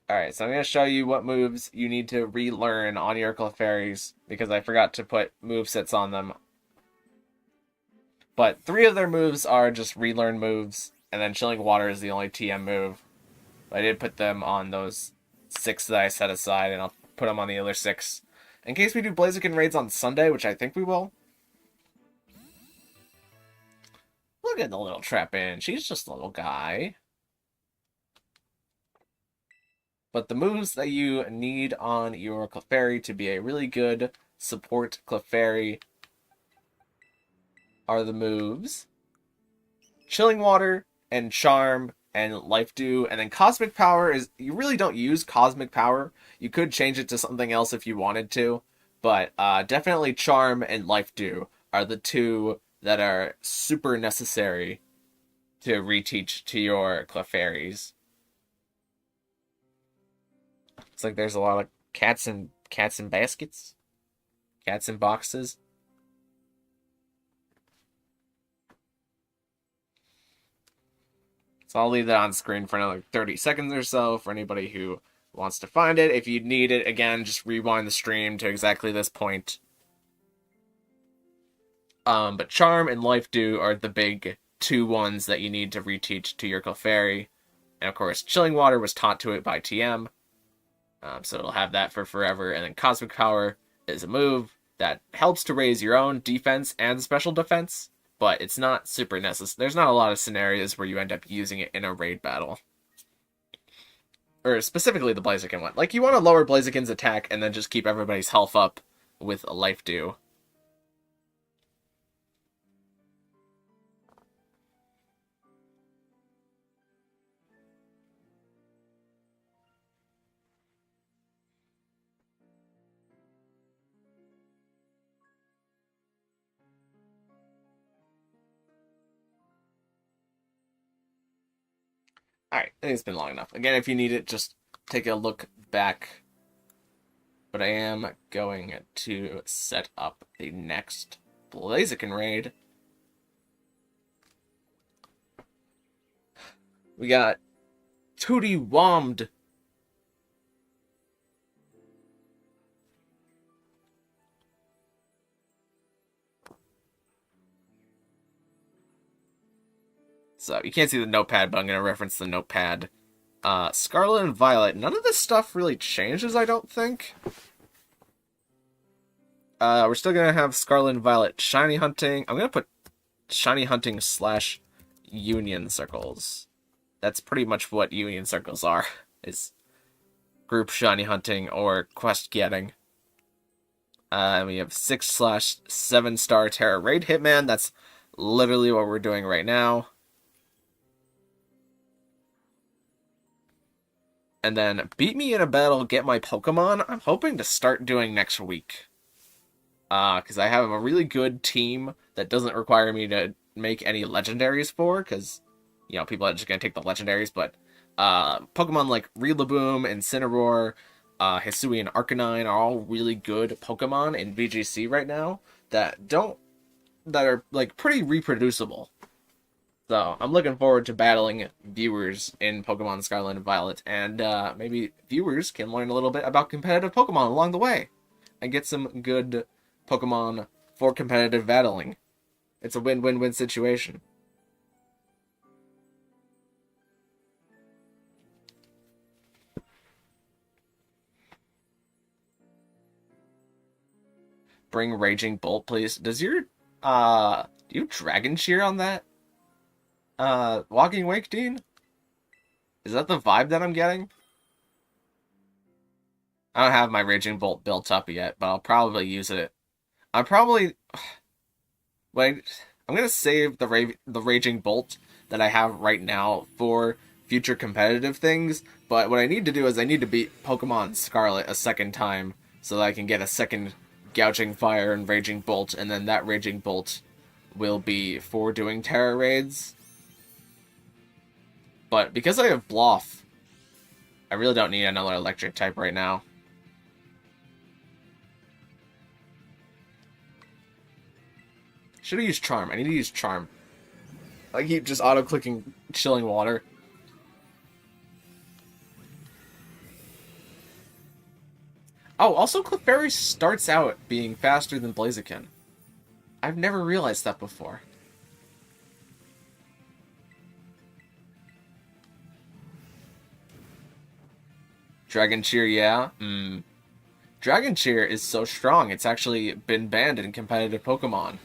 Alright, so I'm going to show you what moves you need to relearn on your Clefairies, because I forgot to put movesets on them. But 3 of their moves are just relearn moves, and then Chilling Water is the only TM move. But I did put them on those 6 that I set aside, and I'll put them on the other 6. In case we do Blaziken raids on Sunday, which I think we will. Look at the little Trapinch, she's just a little guy. But the moves that you need on your Clefairy to be a really good support Clefairy are the moves Chilling Water and Charm and Life Dew, and then Cosmic Power is, you really don't use Cosmic Power. You could change it to something else if you wanted to, but definitely Charm and Life Dew are the 2 that are super necessary to reteach to your Clefairies. It's like there's a lot of cats in baskets, cats in boxes. It's So I'll leave that on screen for another 30 seconds or so for anybody who wants to find it. If you need it, again, just rewind the stream to exactly this point. But Charm and Life Dew are the big two ones that you need to reteach to your Clefairy. And of course, Chilling Water was taught to it by TM. So it'll have that for forever. And then Cosmic Power is a move that helps to raise your own defense and special defense, but it's not super necessary. There's not a lot of scenarios where you end up using it in a raid battle. Or specifically the Blaziken one. Like, you want to lower Blaziken's attack and then just keep everybody's health up with a Life Dew. Alright, I think it's been long enough. Again, if you need it, just take a look back. But I am going to set up the next Blaziken raid. We got Tooty Wommed. So you can't see the notepad, but I'm going to reference the notepad. Scarlet and Violet. None of this stuff really changes, I don't think. We're still going to have Scarlet and Violet Shiny Hunting. I'm going to put Shiny Hunting / Union Circles. That's pretty much what Union Circles are. Is group Shiny Hunting or quest getting. We have 6/7-star Terra Raid Hitman. That's literally what we're doing right now. And then beat me in a battle, get my Pokemon. I'm hoping to start doing next week. Because I have a really good team that doesn't require me to make any legendaries for, because, you know, people are just going to take the legendaries, but Pokemon like Rillaboom, Incineroar, Hisui, and Arcanine are all really good Pokemon in VGC right now that are, like, pretty reproducible. So, I'm looking forward to battling viewers in Pokemon Scarlet and Violet, and maybe viewers can learn a little bit about competitive Pokemon along the way, and get some good Pokemon for competitive battling. It's a win-win-win situation. Bring Raging Bolt, please. Does your, do you Dragon Cheer on that? Walking Wake, Dean? Is that the vibe that I'm getting? I don't have my Raging Bolt built up yet, but I'll probably use it. I'm probably... Wait, I'm gonna save the Raging Bolt that I have right now for future competitive things, but what I need to do is I need to beat Pokemon Scarlet a second time so that I can get a second Gouging Fire and Raging Bolt, and then that Raging Bolt will be for doing Terra raids. But because I have Bluff, I really don't need another electric type right now. Should have used Charm. I need to use Charm. I keep just auto-clicking Chilling Water. Oh, also Clefairy starts out being faster than Blaziken. I've never realized that before. Dragon Cheer, yeah. Dragon Cheer is so strong, it's actually been banned in competitive Pokemon.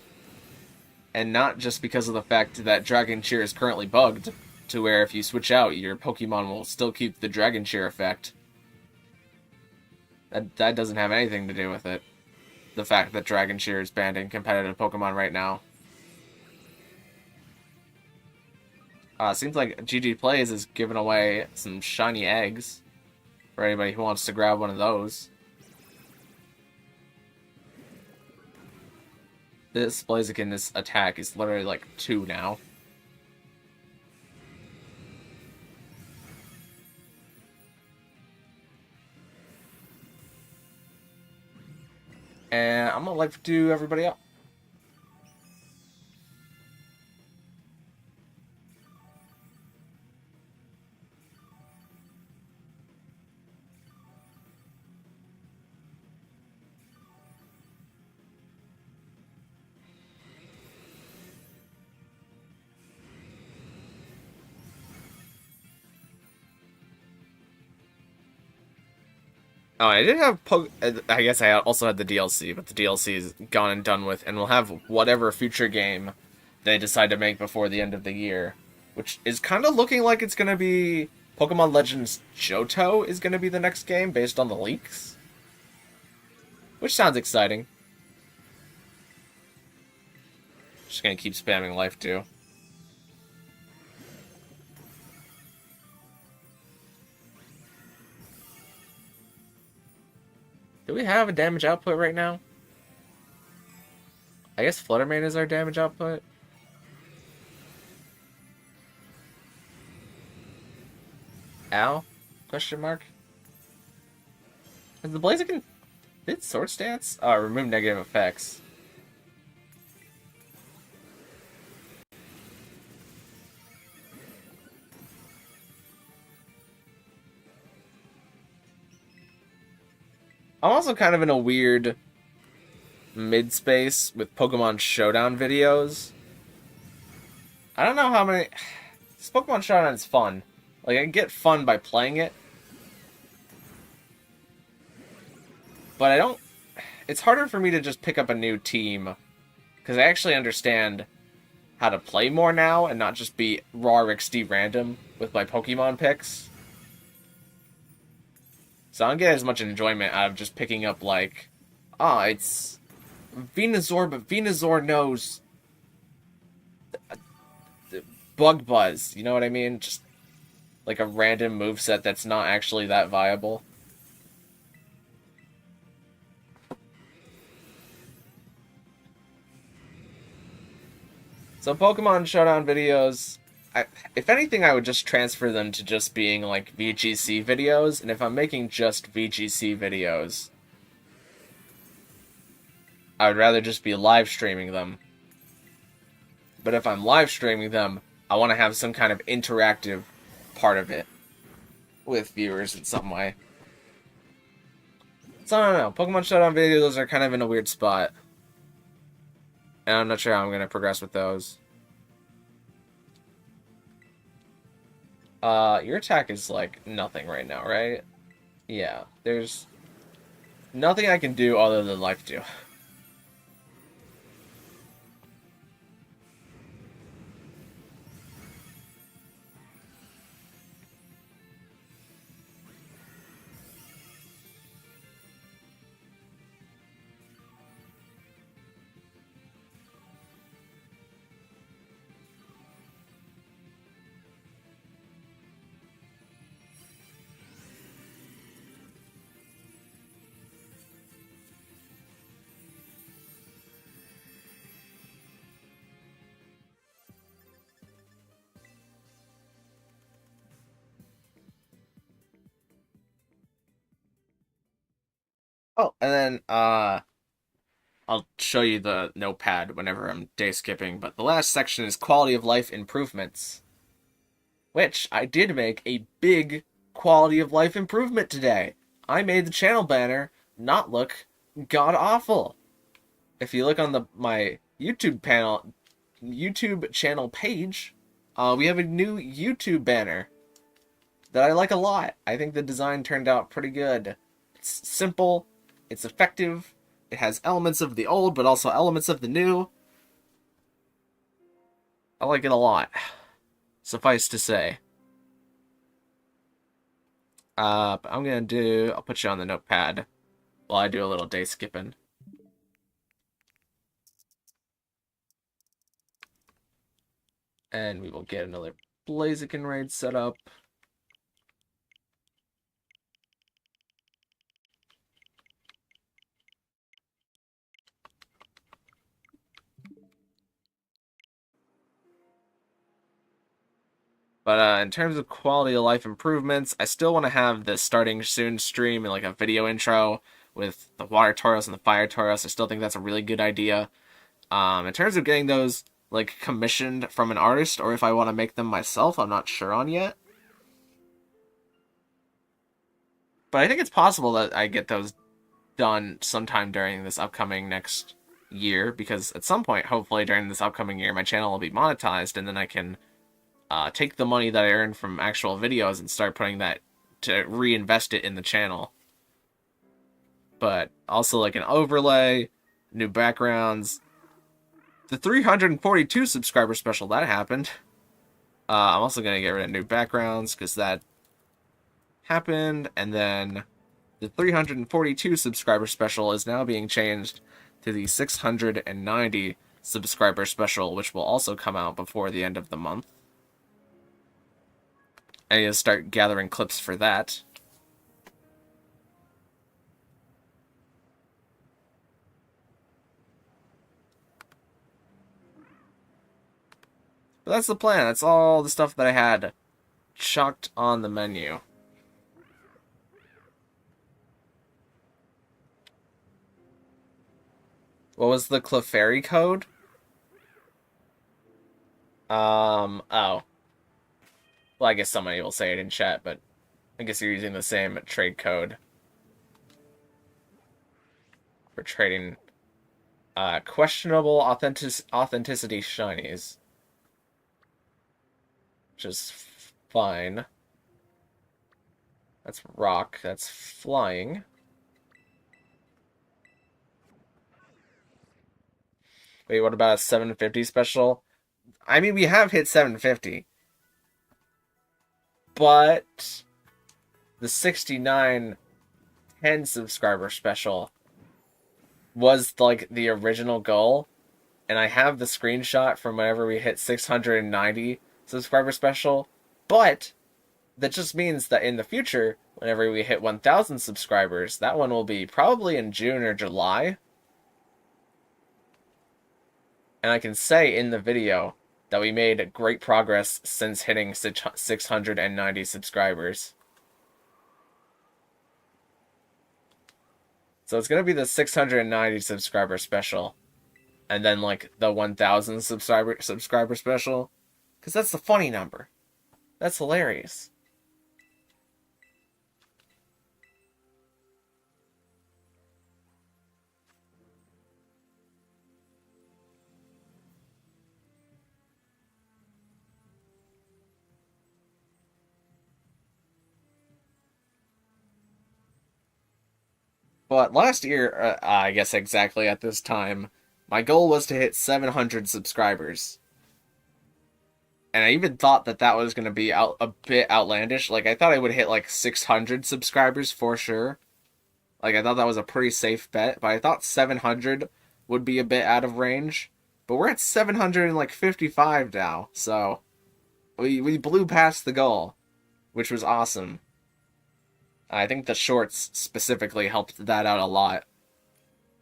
And not just because of the fact that Dragon Cheer is currently bugged, to where if you switch out, your Pokemon will still keep the Dragon Cheer effect. That doesn't have anything to do with it. The fact that Dragon Cheer is banned in competitive Pokemon right now. Seems like GG Plays is giving away some shiny eggs for anybody who wants to grab one of those. This Blaziken, this attack is literally like 2 now. And I'm gonna Life Dew everybody up. Oh, I did have I guess I also had the DLC, but the DLC is gone and done with, and we'll have whatever future game they decide to make before the end of the year, which is kind of looking like it's going to be Pokemon Legends Johto is going to be the next game based on the leaks, which sounds exciting. Just going to keep spamming life too. Do we have a damage output right now? I guess Fluttermane is our damage output. Ow? Question mark? Has the Blaziken did Sword Stance? Oh, remove negative effects. I'm also kind of in a weird mid-space with Pokemon Showdown videos. I don't know how many... This Pokemon Showdown is fun. Like, I get fun by playing it. But I don't... It's harder for me to just pick up a new team. Because I actually understand how to play more now and not just be raw XD random with my Pokemon picks. So I don't get as much enjoyment out of just picking up, like, it's Venusaur, but Venusaur knows Bug Buzz. You know what I mean? Just like a random moveset that's not actually that viable. So Pokemon Showdown videos, if anything, I would just transfer them to just being like VGC videos, and if I'm making just VGC videos, I would rather just be live streaming them. But if I'm live streaming them, I want to have some kind of interactive part of it with viewers in some way. So I don't know, Pokemon Showdown videos are kind of in a weird spot. And I'm not sure how I'm going to progress with those. Your attack is, like, nothing right now, right? Yeah, there's nothing I can do other than Life Dew. Oh, and then, I'll show you the notepad whenever I'm day skipping, but the last section is quality of life improvements. Which, I did make a big quality of life improvement today. I made the channel banner not look god-awful. If you look on my YouTube channel page, we have a new YouTube banner that I like a lot. I think the design turned out pretty good. It's simple, it's effective, it has elements of the old, but also elements of the new. I like it a lot. Suffice to say. But I'll put you on the notepad while I do a little day skipping. And we will get another Blaziken raid set up. But in terms of quality of life improvements, I still want to have the starting soon stream and like a video intro with the water Tauros and the fire Tauros. I still think that's a really good idea. In terms of getting those like commissioned from an artist, or if I want to make them myself, I'm not sure on yet. But I think it's possible that I get those done sometime during this upcoming next year, because at some point, hopefully during this upcoming year, my channel will be monetized, and then I can take the money that I earn from actual videos and start putting that to reinvest it in the channel. but also like an overlay, new backgrounds. The 342 subscriber special, that happened. I'm also going to get rid of new backgrounds because that happened. And then the 342 subscriber special is now being changed to the 690 subscriber special, which will also come out before the end of the month. I need to start gathering clips for that. But that's the plan. That's all the stuff that I had chucked on the menu. What was the Clefairy code? Oh. Well, I guess somebody will say it in chat, but I guess you're using the same trade code for trading questionable authenticity shinies. Which is fine. That's rock. That's flying. Wait, what about a 750 special? I mean, we have hit 750. But the 6910 subscriber special was like the original goal. And I have the screenshot from whenever we hit 690 subscriber special. But that just means that in the future, whenever we hit 1,000 subscribers, that one will be probably in June or July. And I can say in the video that we made great progress since hitting 690 subscribers. So it's going to be the 690 subscriber special. And then like the 1,000 subscriber special. Because that's the funny number. That's hilarious. But last year, I guess exactly at this time, my goal was to hit 700 subscribers. And I even thought that that was going to be a bit outlandish. Like, I thought I would hit like 600 subscribers for sure. Like, I thought that was a pretty safe bet. But I thought 700 would be a bit out of range. But we're at 755 now. So, we blew past the goal, which was awesome. I think the shorts specifically helped that out a lot.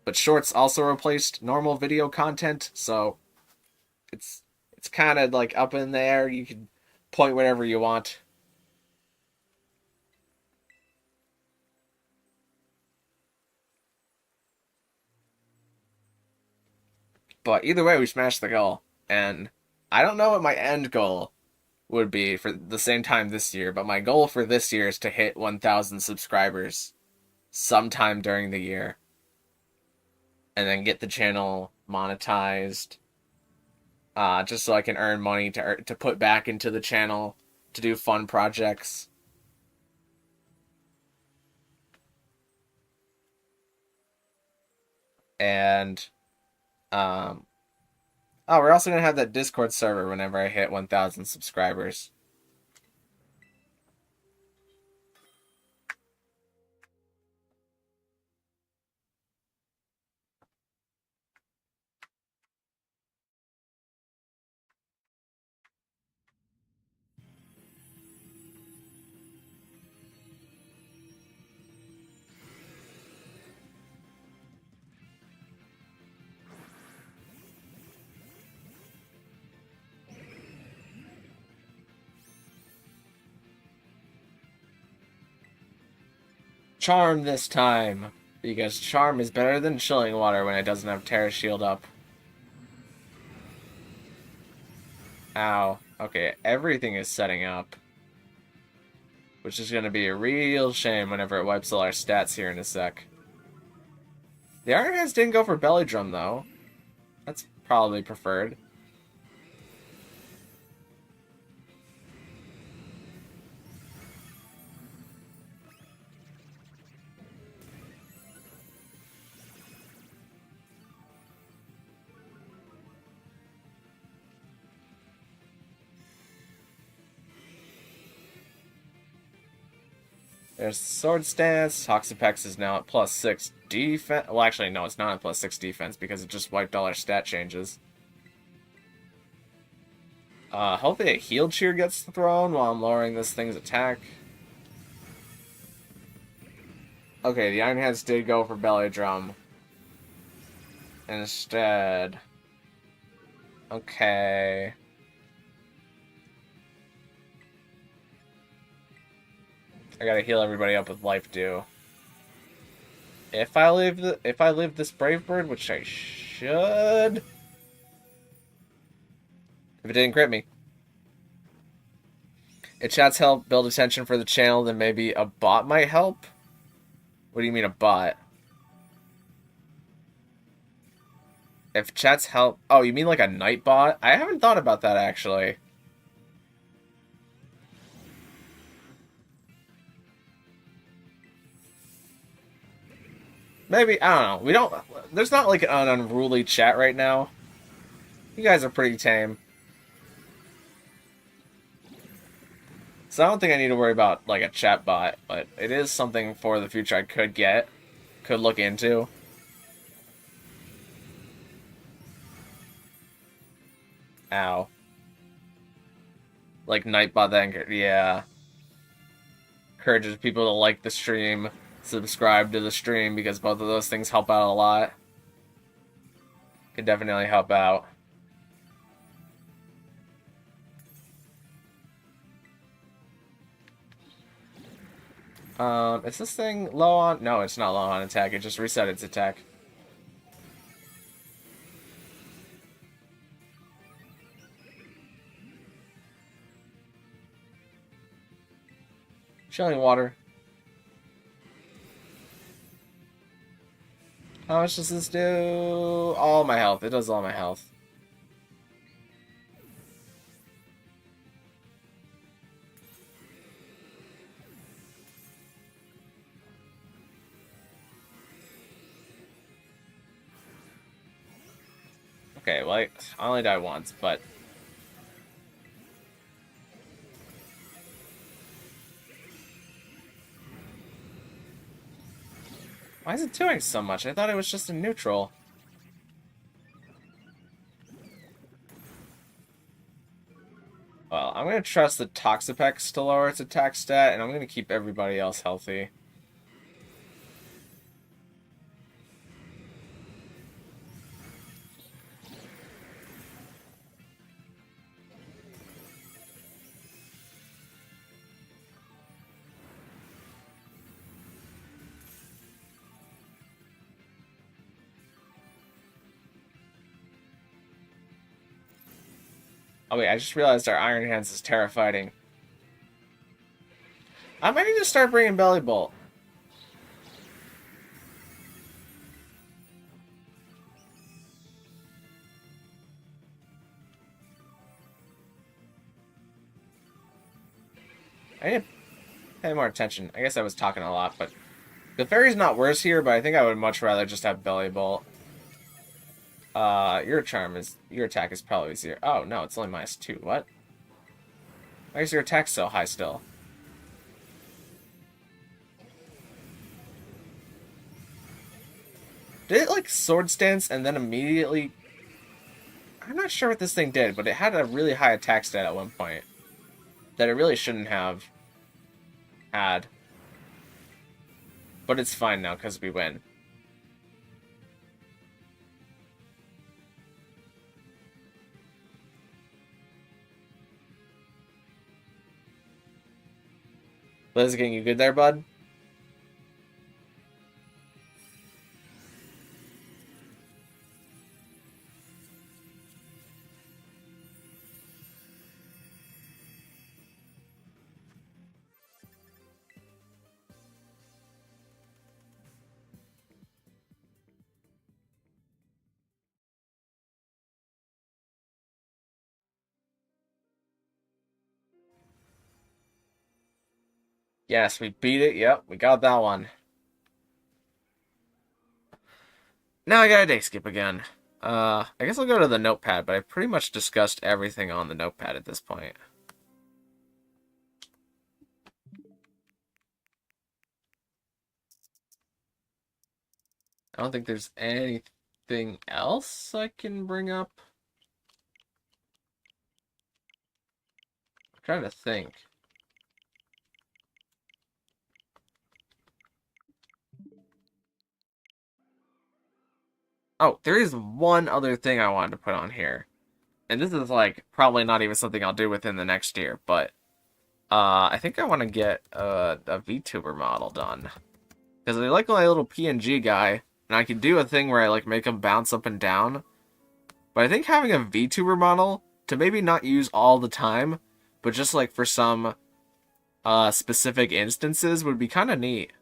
But shorts also replaced normal video content, so it's kind of like up in there. You can point whatever you want. But either way, we smashed the goal. And I don't know what my end goal would be for the same time this year, but my goal for this year is to hit 1,000 subscribers sometime during the year. And then get the channel monetized. Just so I can earn money to put back into the channel to do fun projects. And we're also gonna have that Discord server whenever I hit 1,000 subscribers. Charm this time, because Charm is better than Chilling Water when it doesn't have Terra Shield up. Ow. Okay, everything is setting up. Which is going to be a real shame whenever it wipes all our stats here in a sec. The Iron Hands didn't go for Belly Drum, though. That's probably preferred. There's Sword Stance. Toxapex is now at +6 defense. Well, actually, no, it's not at +6 defense because it just wiped all our stat changes. Hopefully a Heal Cheer gets thrown while I'm lowering this thing's attack. Okay, the Iron Hands did go for Belly Drum. Instead. Okay. I gotta heal everybody up with Life Dew. If I leave this Brave Bird, which I should. If it didn't crit me. If chat's help build attention for the channel, then maybe a bot might help? What do you mean a bot? If chat's help... Oh, you mean like a night bot? I haven't thought about that, actually. Maybe, I don't know. We don't... There's not like an unruly chat right now. You guys are pretty tame. So I don't think I need to worry about like a chat bot, but it is something for the future I could look into. Ow. Like Nightbot then, yeah. Encourages people to like the stream, subscribe to the stream, because both of those things help out a lot. Could definitely help out. Is this thing low on... No, it's not low on attack. It just reset its attack. Chilling water. How much does this do? All my health. It does all my health. Okay, well, I only died once, but... Why is it doing so much? I thought it was just a neutral. Well, I'm going to trust the Toxapex to lower its attack stat, and I'm going to keep everybody else healthy. Oh wait, I just realized our Iron Hands is Terra fighting. I might need to start bringing Belly Bolt. I need to pay more attention. I guess I was talking a lot, but... Clefairy's not worse here, but I think I would much rather just have Belly Bolt. Your attack is probably 0. Oh, no, it's only -2. What? Why is your attack so high still? Did it, like, Sword Stance and then immediately... I'm not sure what this thing did, but it had a really high attack stat at one point. That it really shouldn't have had. But it's fine now, because we win. Blaziken, you good there, bud? Yes, we beat it. Yep, we got that one. Now I got a day skip again. I guess I'll go to the notepad, but I pretty much discussed everything on the notepad at this point. I don't think there's anything else I can bring up. I'm trying to think. Oh, there is one other thing I wanted to put on here. And this is like probably not even something I'll do within the next year, but I think I want to get a VTuber model done. Because I like my little PNG guy, and I can do a thing where I like make him bounce up and down. But I think having a VTuber model to maybe not use all the time, but just like for some specific instances would be kind of neat.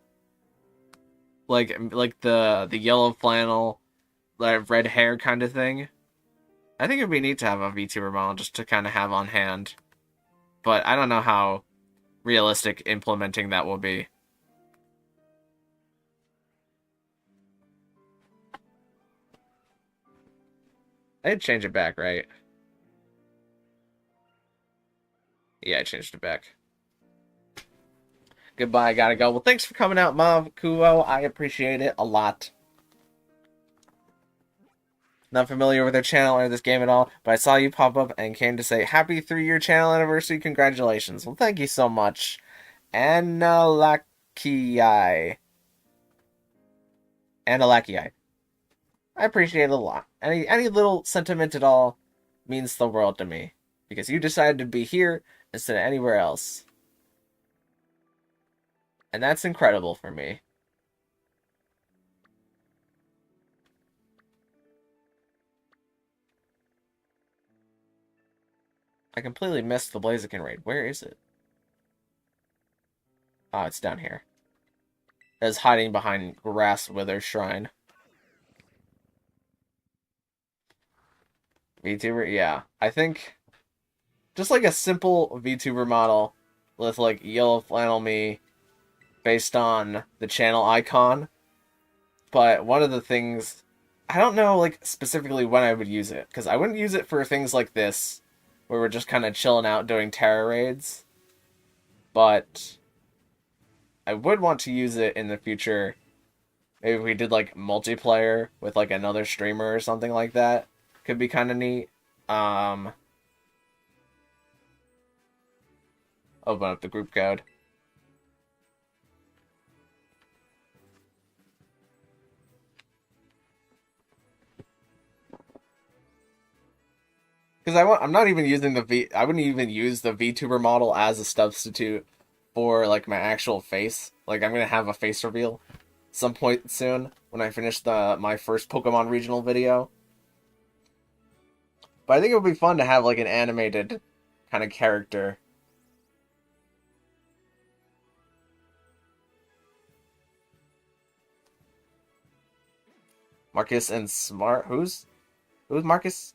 Like the yellow flannel, like red hair kind of thing. I think it'd be neat to have a VTuber model just to kind of have on hand. But I don't know how realistic implementing that will be. I did change it back, right? Yeah, I changed it back. Goodbye, gotta go. Well, thanks for coming out, Mav Kuo. I appreciate it a lot. Not familiar with their channel or this game at all, but I saw you pop up and came to say happy 3-year channel anniversary. Congratulations. Well, thank you so much. Analakii. Analakii. I appreciate it a lot. Any little sentiment at all means the world to me. Because you decided to be here instead of anywhere else. And that's incredible for me. I completely missed the Blaziken raid. Where is it? Oh, it's down here. It's hiding behind Grass Wither Shrine. VTuber? Yeah. I think just like a simple VTuber model with like yellow flannel me based on the channel icon. But one of the things, I don't know like specifically when I would use it, because I wouldn't use it for things like this where we're just kind of chilling out doing Terra raids. But I would want to use it in the future. Maybe if we did like multiplayer with like another streamer or something like that. Could be kind of neat. Open up the group code. Because I'm not even using I wouldn't even use the VTuber model as a substitute for like my actual face. Like I'm gonna have a face reveal some point soon when I finish my first Pokemon regional video. But I think it would be fun to have like an animated kind of character. Marcus and Smart. Who's Marcus?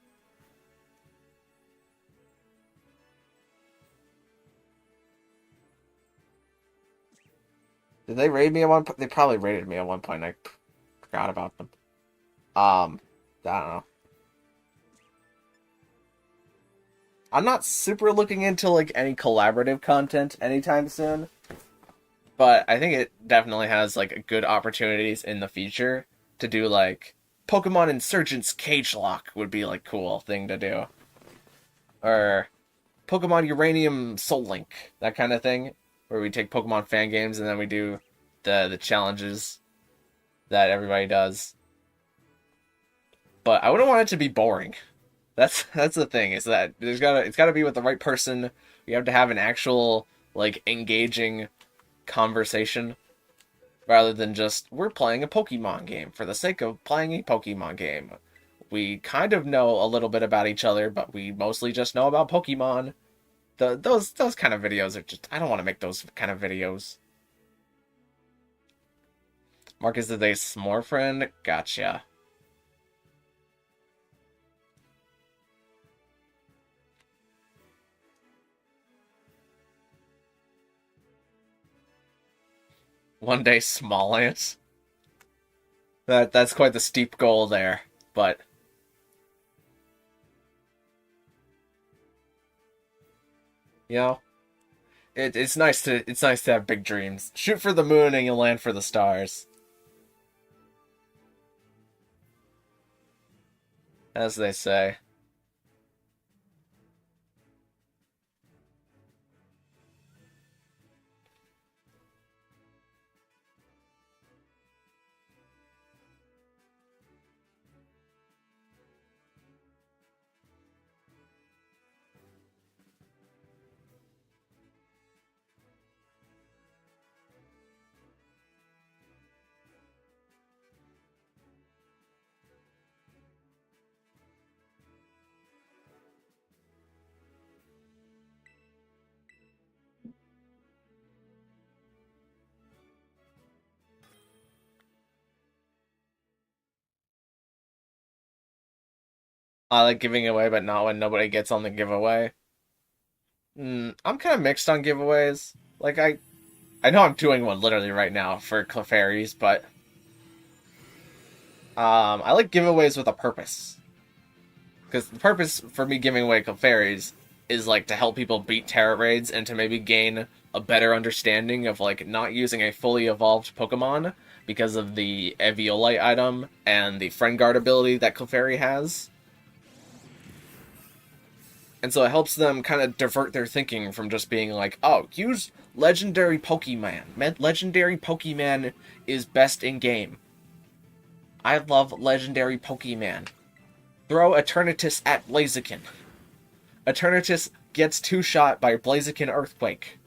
Did they raid me at one point? They probably raided me at one point. I forgot about them. I don't know. I'm not super looking into like any collaborative content anytime soon, but I think it definitely has like good opportunities in the future to do like Pokemon Insurgents Cage Lock would be like cool thing to do, or Pokemon Uranium Soul Link, that kind of thing, where we take Pokemon fan games and then we do the challenges that everybody does. But I wouldn't want it to be boring. That's the thing, is that it's gotta be with the right person. You have to have an actual like engaging conversation rather than just we're playing a Pokemon game for the sake of playing a Pokemon game. We kind of know a little bit about each other, but we mostly just know about Pokemon. Those kind of videos are just, I don't want to make those kind of videos. Marcus is a s'more friend? Gotcha. One day small ants. That's quite the steep goal there, but you know, it's nice to have big dreams. Shoot for the moon and you'll land for the stars. as they say. I like giving away, but not when nobody gets on the giveaway. I'm kind of mixed on giveaways. Like, I know I'm doing one literally right now for Clefairies, but I like giveaways with a purpose. Because the purpose for me giving away Clefairies is like to help people beat Terra raids and to maybe gain a better understanding of like not using a fully evolved Pokemon because of the Eviolite item and the Friend Guard ability that Clefairy has. And so it helps them kind of divert their thinking from just being like, oh, use legendary Pokemon. Legendary Pokemon is best in game. I love legendary Pokemon. Throw Eternatus at Blaziken. Eternatus gets two-shot by Blaziken Earthquake.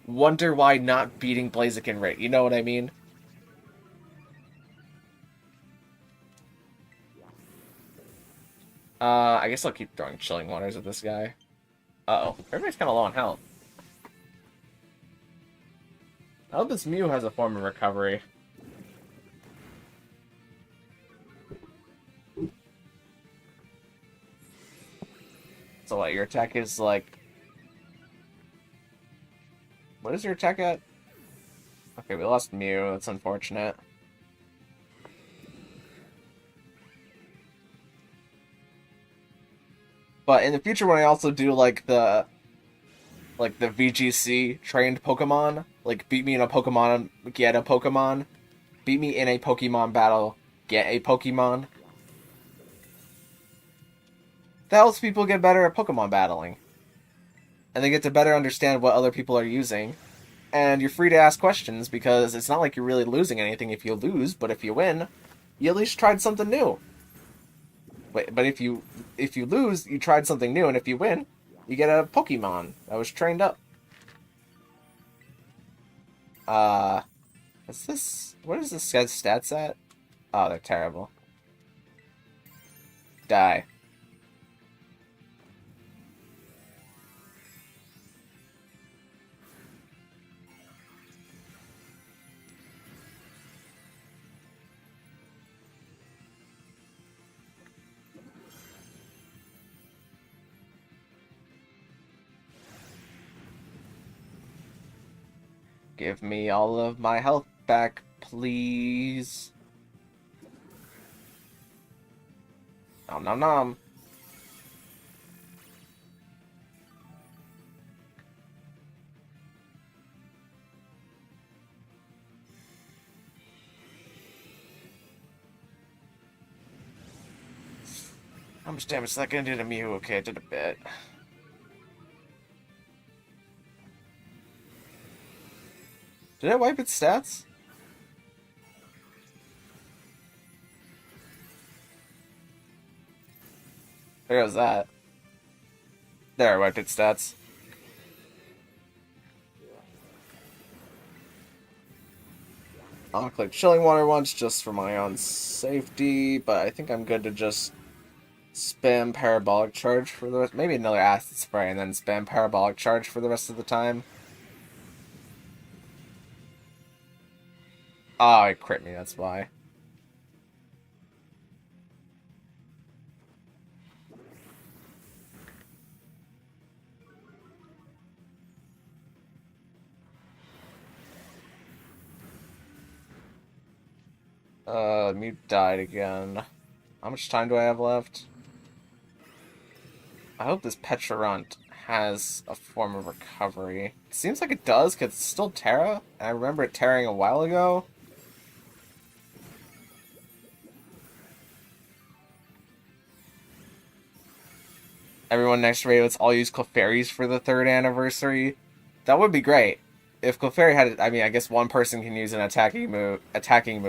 Wonder why not beating Blaziken right. You know what I mean? I guess I'll keep throwing Chilling Waters at this guy. Uh-oh. Everybody's kind of low on health. I hope this Mew has a form of recovery. So what, your attack is like... What is your attack at? Okay, we lost Mew. That's unfortunate. But in the future, when I also do like the VGC trained Pokemon, like beat me in a Pokemon, get a Pokemon, beat me in a Pokemon battle, get a Pokemon. That helps people get better at Pokemon battling. And they get to better understand what other people are using. And you're free to ask questions because it's not like you're really losing anything if you lose, but if you win, you at least tried something new. But if you lose, you tried something new, and if you win, you get a Pokemon that was trained up. Is this... What is this guy's stats at? Oh, they're terrible. Die. Give me all of my health back, please. Nom nom nom. How much damage is that gonna do to Mew? Okay, it did a bit. Did I wipe its stats? There goes that. There, I wiped its stats. I'll click Chilling Water once just for my own safety, but I think I'm good to just spam Parabolic Charge for the rest. Maybe another Acid Spray and then spam Parabolic Charge for the rest of the time. Oh, it crit me, that's why. Mew died again. How much time do I have left? I hope this Petrarunt has a form of recovery. It seems like it does, because it's still Tera. I remember it tearing a while ago. everyone next raid, let's all use Clefairies for the 3rd anniversary. That would be great. If Clefairy had, I mean, I guess one person can use an attacking move, attacking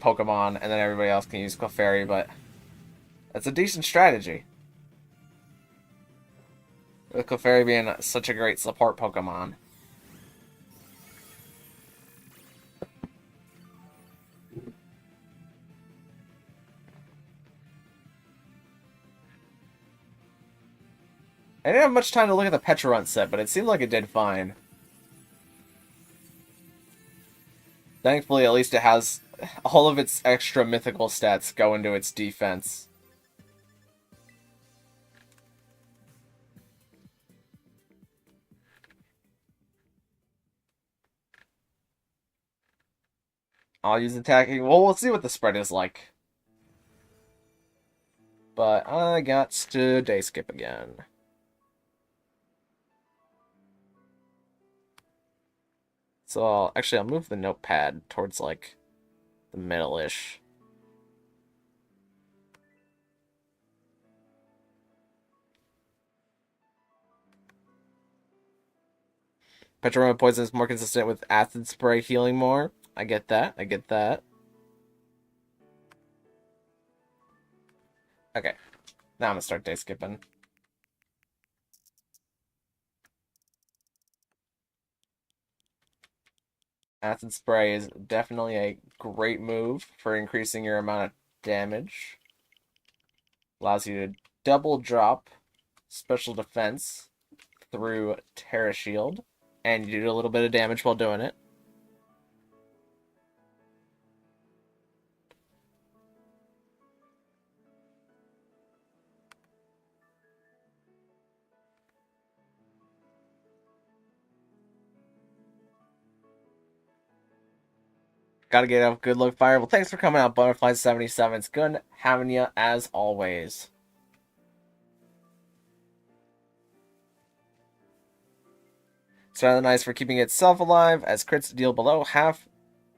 Pokemon, and then everybody else can use Clefairy, but that's a decent strategy. With Clefairy being such a great support Pokemon. I didn't have much time to look at the Pecharunt set, but it seemed like it did fine. Thankfully, at least it has all of its extra mythical stats go into its defense. I'll use attacking. Well, we'll see what the spread is like. But I got to day skip again. So I'll move the notepad towards like the middle-ish. Petroma poison is more consistent with acid spray healing more. I get that. I get that. Okay. Now I'm gonna start day skipping. Acid spray is definitely a great move for increasing your amount of damage. Allows you to double drop special defense through Terra Shield, and you do a little bit of damage while doing it. Gotta get up. Good luck, Fire. Well, thanks for coming out, Butterfly77. It's good having you as always. It's rather nice for keeping itself alive, as crits deal below half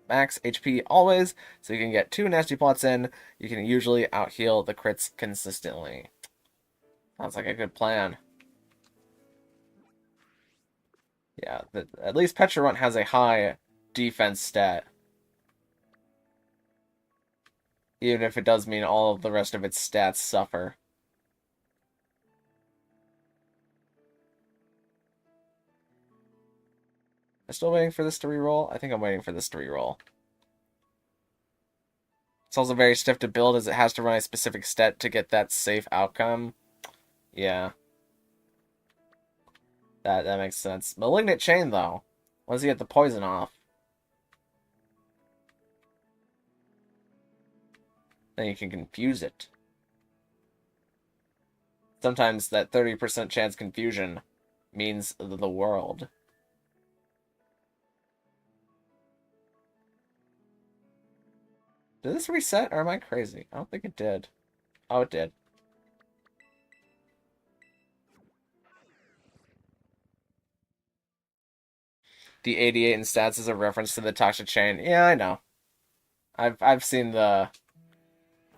max HP always, so you can get 2 nasty plots in. You can usually out-heal the crits consistently. Sounds like a good plan. Yeah, at least Pecharunt has a high defense stat. Even if it does mean all of the rest of its stats suffer. I'm still waiting for this to reroll? I think I'm waiting for this to reroll. It's also very stiff to build as it has to run a specific stat to get that safe outcome. Yeah. That makes sense. Malignant Chain, though. Once you get the poison off, then you can confuse it. Sometimes that 30% chance confusion means the world. Did this reset, or am I crazy? I don't think it did. Oh, it did. The 88 in stats is a reference to the Toxic Chain. Yeah, I know. I've seen the...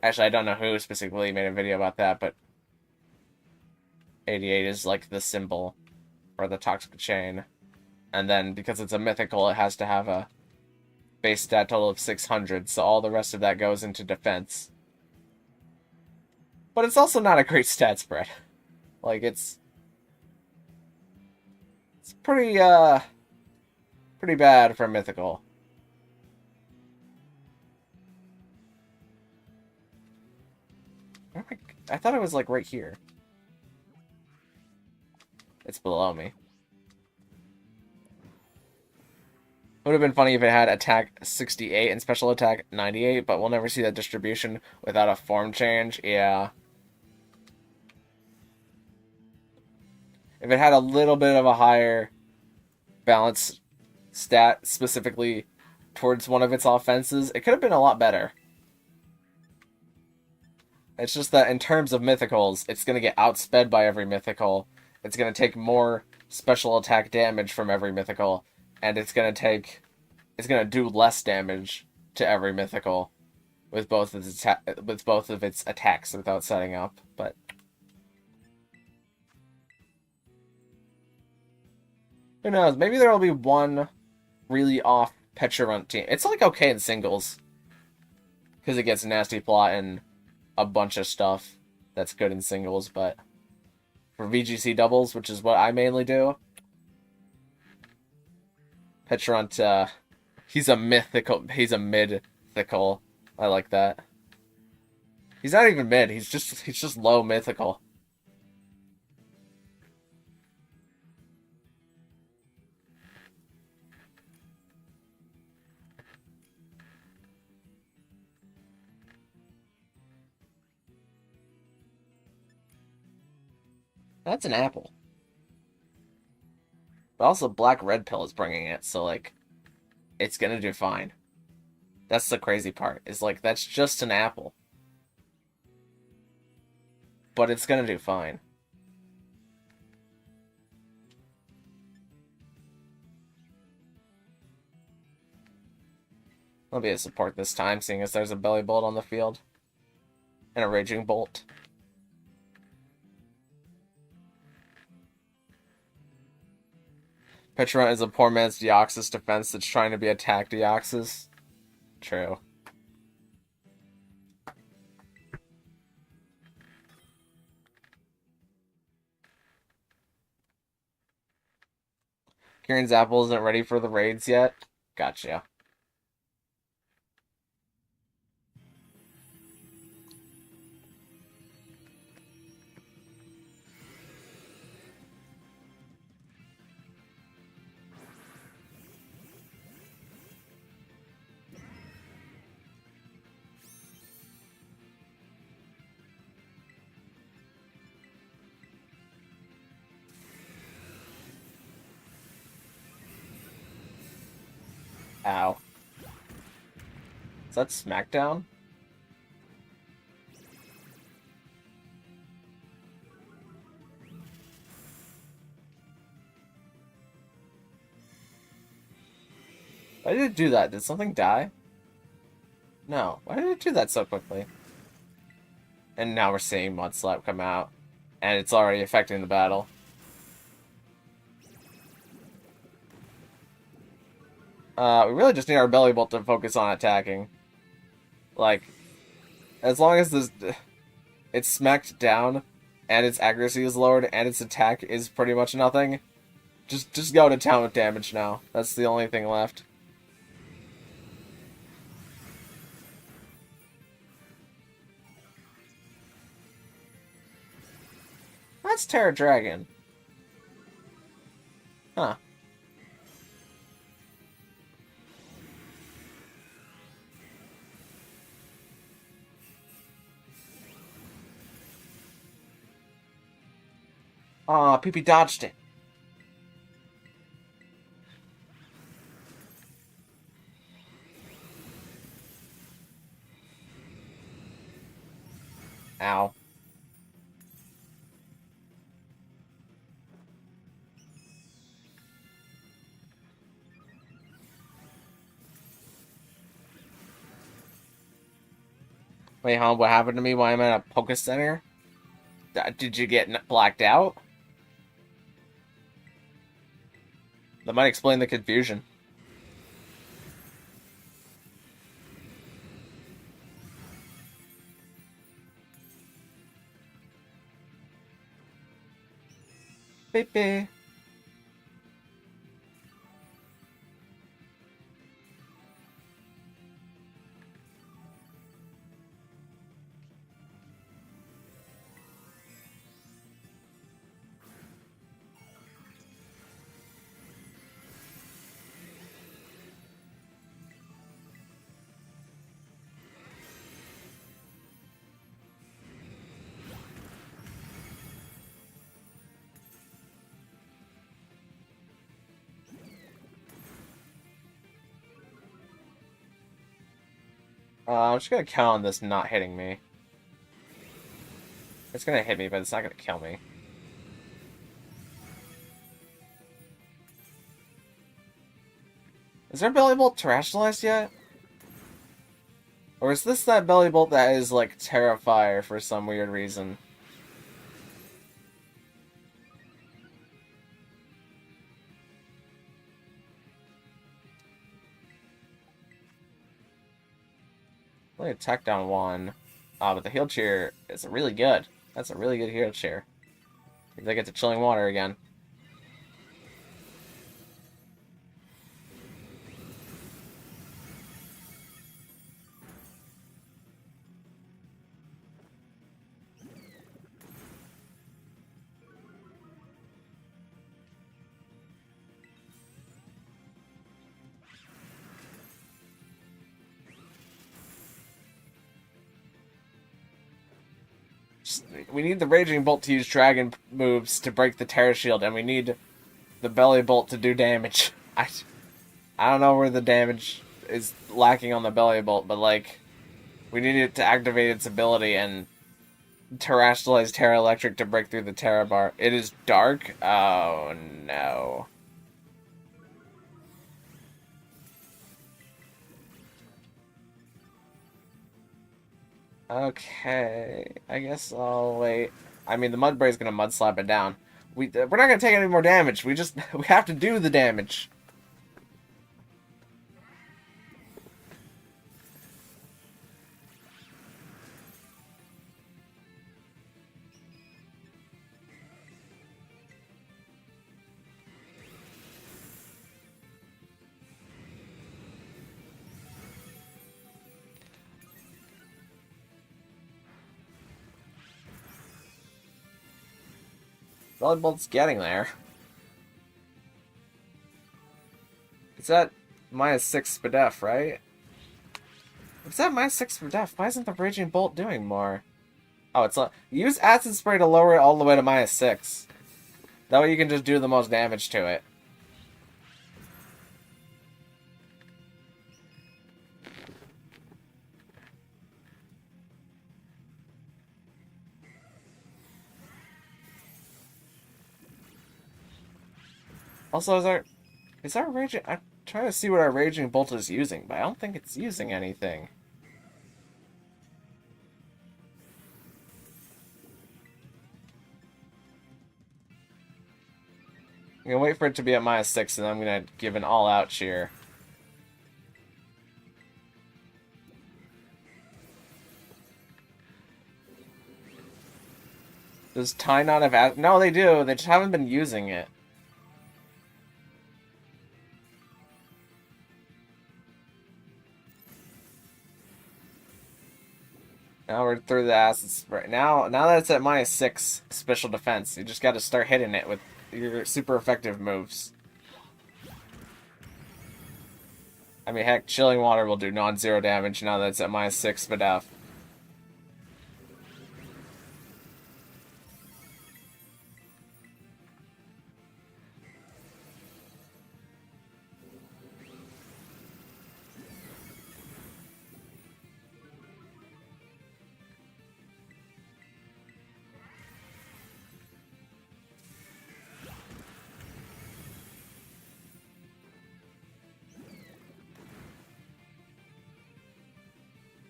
Actually, I don't know who specifically made a video about that, but 88 is like the symbol for the Toxic Chain. And then, because it's a mythical, it has to have a base stat total of 600, so all the rest of that goes into defense. But it's also not a great stat spread. Like, it's pretty, pretty bad for mythical. I thought it was, like, right here. It's below me. Would have been funny if it had attack 68 and special attack 98, but we'll never see that distribution without a form change. Yeah. If it had a little bit of a higher balance stat specifically towards one of its offenses, it could have been a lot better. It's just that in terms of mythicals, it's going to get outsped by every mythical. It's going to take more special attack damage from every mythical. And it's going to do less damage to every mythical with both of its attacks without setting up. But Who knows? Maybe there will be one really off Pecharunt team. It's like okay in singles. Because it gets nasty plot and a bunch of stuff that's good in singles, but for VGC doubles, which is what I mainly do, Pecharunt, he's a mid-mythical. I like that. He's not even mid, he's just low mythical. That's an apple. But also Black Red Pill is bringing it, so like it's gonna do fine. That's the crazy part. Is like that's just an apple. But it's gonna do fine. I'll be a support this time, seeing as there's a Belly Bolt on the field. And a Raging Bolt. Pecharunt is a poor man's Deoxys defense that's trying to be attack Deoxys. True. Kieran's apple isn't ready for the raids yet. Gotcha. Ow. Is that Smackdown? Why did it do that? Did something die? No. Why did it do that so quickly? And now we're seeing Mudslap come out. And it's already affecting the battle. We really just need our Belly Bolt to focus on attacking. Like, as long as this, it's smacked down, and its accuracy is lowered, and its attack is pretty much nothing, just go to town with damage now. That's the only thing left. That's Terra Dragon. Huh. Aw, PP dodged it. Ow. Wait, huh? What happened to me while I'm at a Poké Center? Did you get blacked out? That might explain the confusion. Baby. I'm just gonna count on this not hitting me. It's gonna hit me, but it's not gonna kill me. Is there Belly Bolt terrestrialized yet? Or is this that Belly Bolt that is, like, Terrifier for some weird reason? only attack down 1. But the heal cheer is really good. That's a really good heal cheer. They get to chilling water again. We need the Raging Bolt to use Dragon moves to break the Terra Shield, and we need the Belly Bolt to do damage. I don't know where the damage is lacking on the Belly Bolt, but, like, we need it to activate its ability and terrestrialize Terra Electric to break through the Terra Bar. It is dark? Oh, no. Okay, I guess I'll wait. I mean, the Mudbray's gonna Mud Slap it down. We're not gonna take any more damage. We have to do the damage. Volleybolt's getting there. It's at -6 for def, right? It's at -6 for def. Why isn't the Raging Bolt doing more? Oh, it's like use Acid Spray to lower it all the way to -6. That way you can just do the most damage to it. Also, is our Raging... I'm trying to see what our Raging Bolt is using, but I don't think it's using anything. I'm gonna wait for it to be at -6, and then I'm gonna give an all-out cheer. Does Ty not have... No, they do. They just haven't been using it. Now we're through the acid spray. Now that it's at -6 special defense, you just got to start hitting it with your super effective moves. I mean, heck, Chilling Water will do non-zero damage now that it's at -6 Badaf.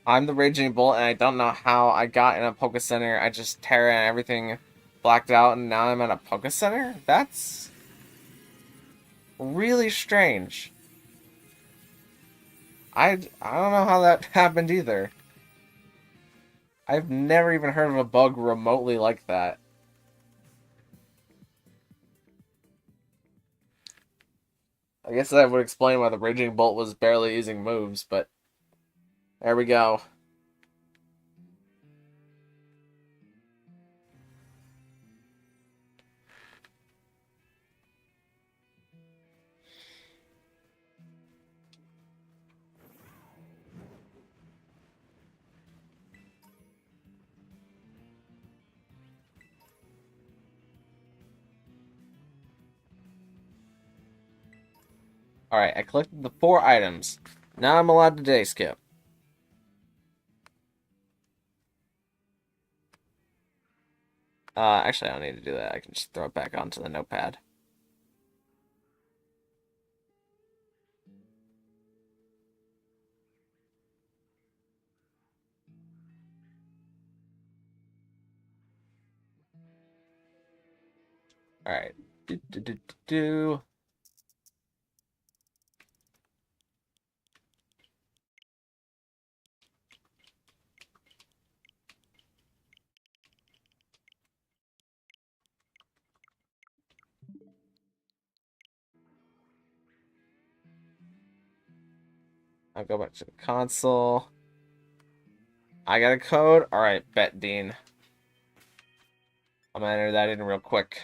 I'm the Raging Bolt, and I don't know how I got in a Poké Center. I just Terra and everything blacked out, and now I'm at a Poké Center? That's really strange. I don't know how that happened either. I've never even heard of a bug remotely like that. I guess that would explain why the Raging Bolt was barely using moves, but there we go. Alright, I collected the 4 items. Now I'm allowed to day skip. Actually, I don't need to do that. I can just throw it back onto the notepad. Alright. Do. I'll go back to the console. I got a code. All right, bet Dean. I'm gonna enter that in real quick.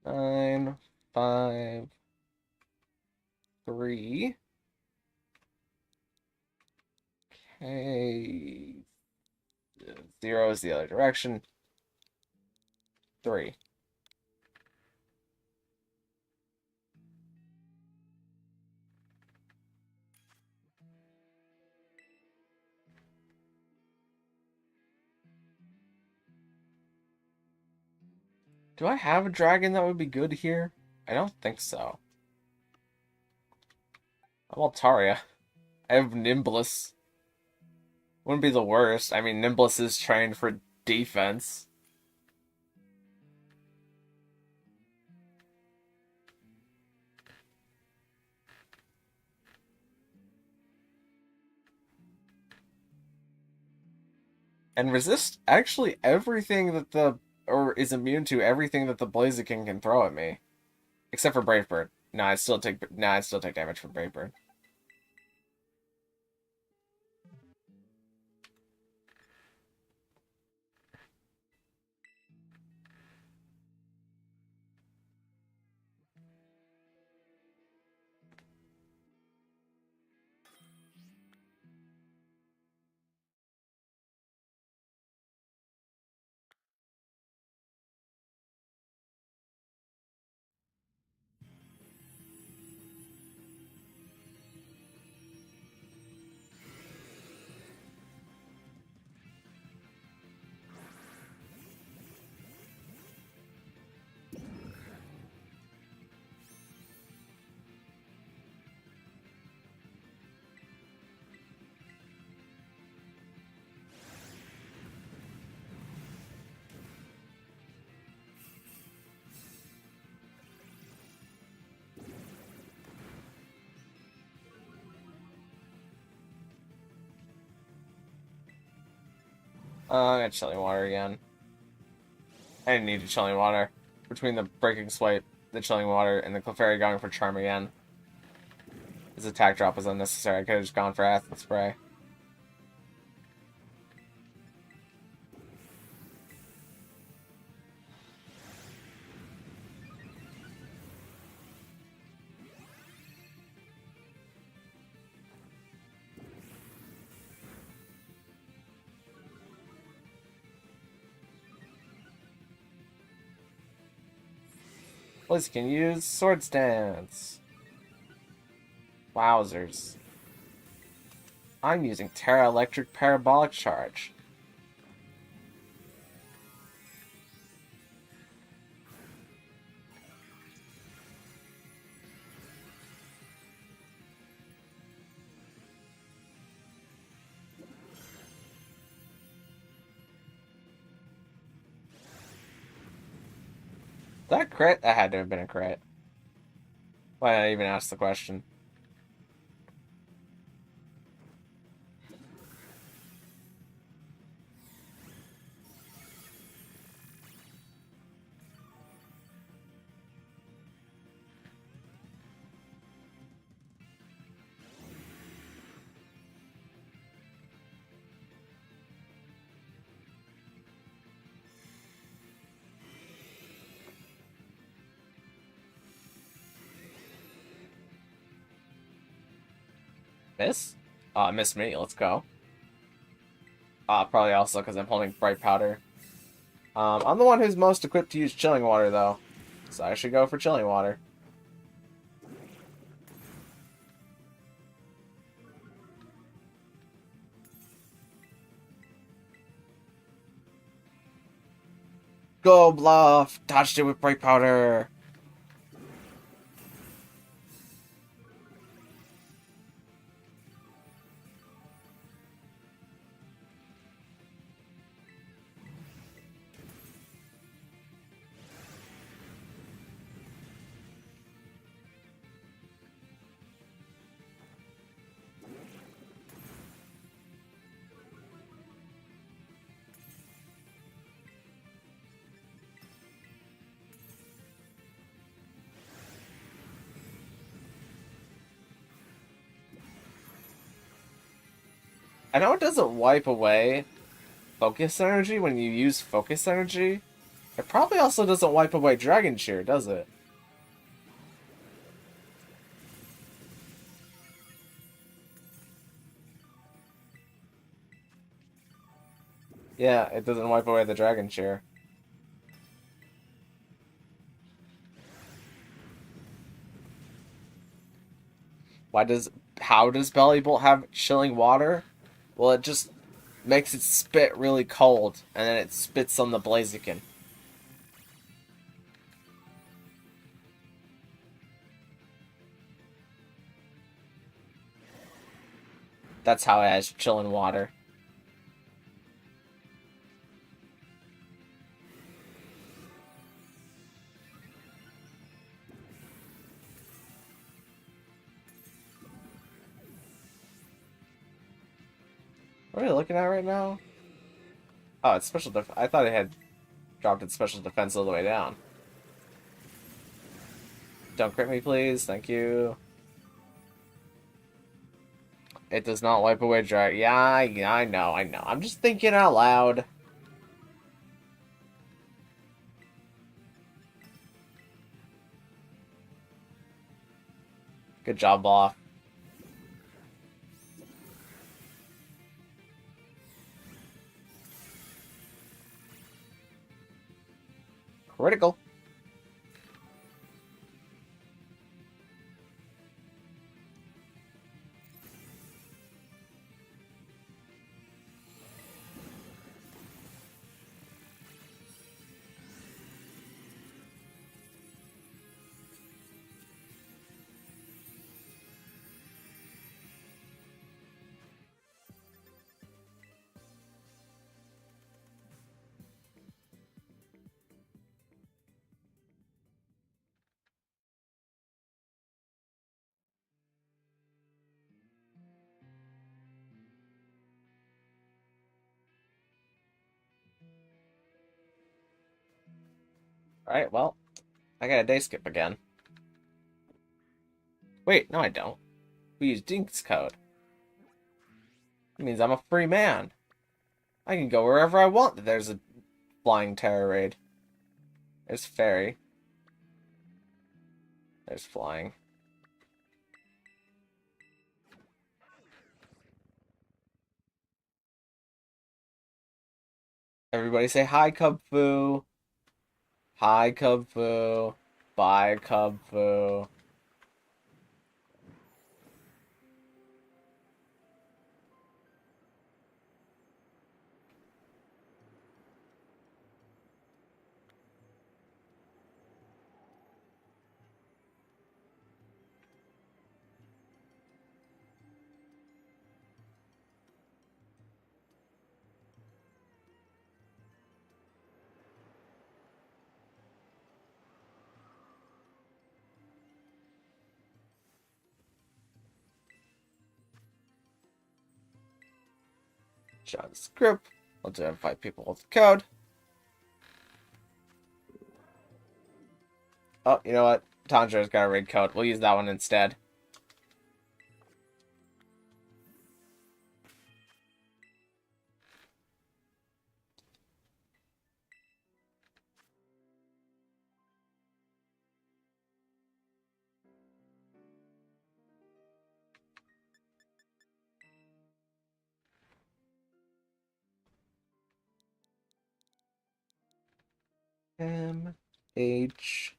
Nine, 5, 3. Okay. 0 is the other direction. 3. Do I have a dragon that would be good here? I don't think so. I'm Altaria. I have Nimblus. Wouldn't be the worst. I mean, Nimblus is trained for defense. And resist actually everything that or is immune to everything that the Blaziken can throw at me. Except for Brave Bird. No, I'd still take damage from Brave Bird. I got Chilling Water again. I didn't need a Chilling Water. Between the Breaking Swipe, the Chilling Water, and the Clefairy going for Charm again. His attack drop was unnecessary. I could have just gone for Acid Spray. Blaziken use Sword Stance. Wowzers. I'm using Tera Electric Parabolic Charge. That crit? That had to have been a crit. Why not even ask the question? Miss? Miss me. Let's go. Probably also because I'm holding Bright Powder. I'm the one who's most equipped to use Chilling Water, though. So I should go for Chilling Water. Go, Bluff! Dodged it with Bright Powder! I know it doesn't wipe away focus energy when you use focus energy. It probably also doesn't wipe away Dragon Cheer, does it? Yeah, it doesn't wipe away the Dragon Cheer. Why does how does Belly Bolt have chilling water? Well, it just makes it spit really cold, and then it spits on the Blaziken. That's how it has chilling water. What are you looking at right now? Oh, it's special def- I thought it had dropped its special defense all the way down. Don't crit me, please. Thank you. It does not wipe away drag. Yeah, I know, I know. I'm just thinking out loud. Good job, Law. Critical. Alright, well, I got a day skip again. Wait, no I don't. We use Dink's code. It means I'm a free man. I can go wherever I want. There's a flying terror raid. There's fairy. There's flying. Everybody say hi, Cub Fu. Hi, Cub Fu. Bye, Cub Fu. John's group. We'll do invite people with the code. Oh, you know what? Tanjiro's got a raid code. We'll use that one instead. MHKDYD.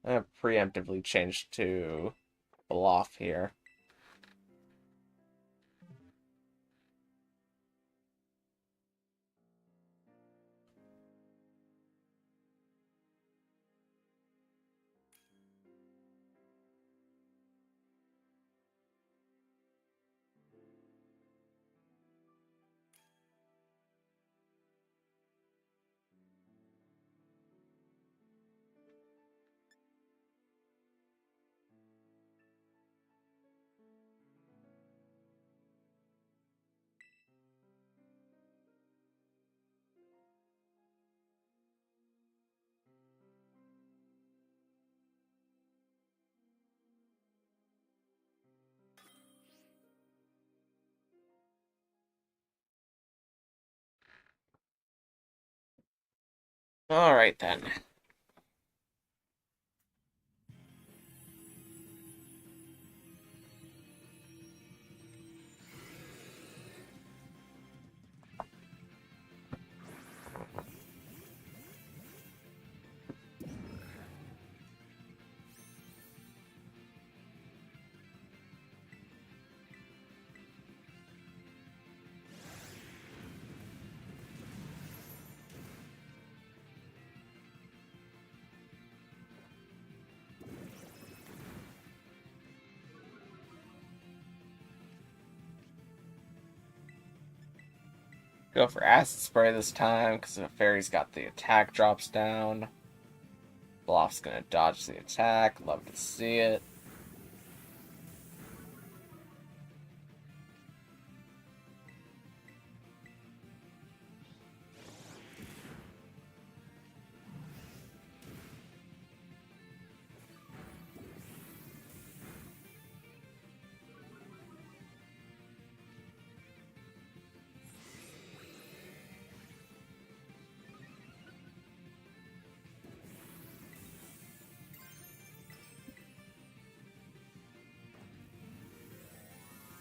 I have preemptively changed to Bluff here. Alright then. Go for Acid Spray this time, because the Fairy's got the attack drops down. Bluff's gonna dodge the attack. Love to see it.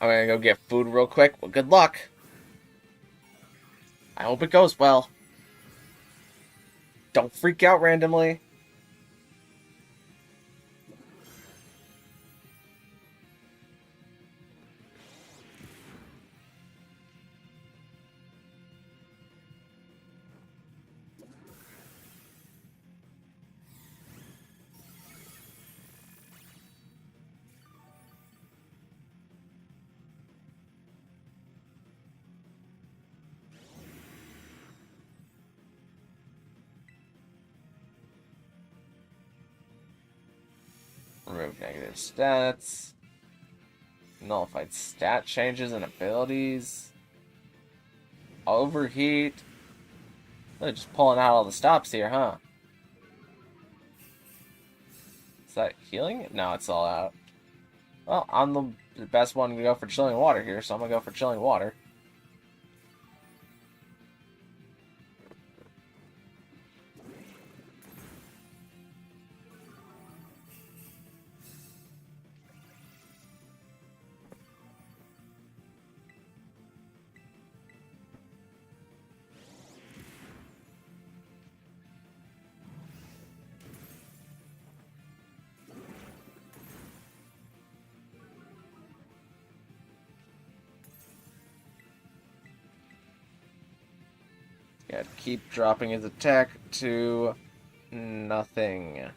I'm gonna go get food real quick. Well, good luck. I hope it goes well. Don't freak out randomly. Remove negative stats. Nullified stat changes and abilities. Overheat. They're just pulling out all the stops here, huh? Is that healing? No, it's all out. Well, I'm the best one to go for chilling water here, so I'm gonna go for chilling water. Yeah, keep dropping his attack to nothing.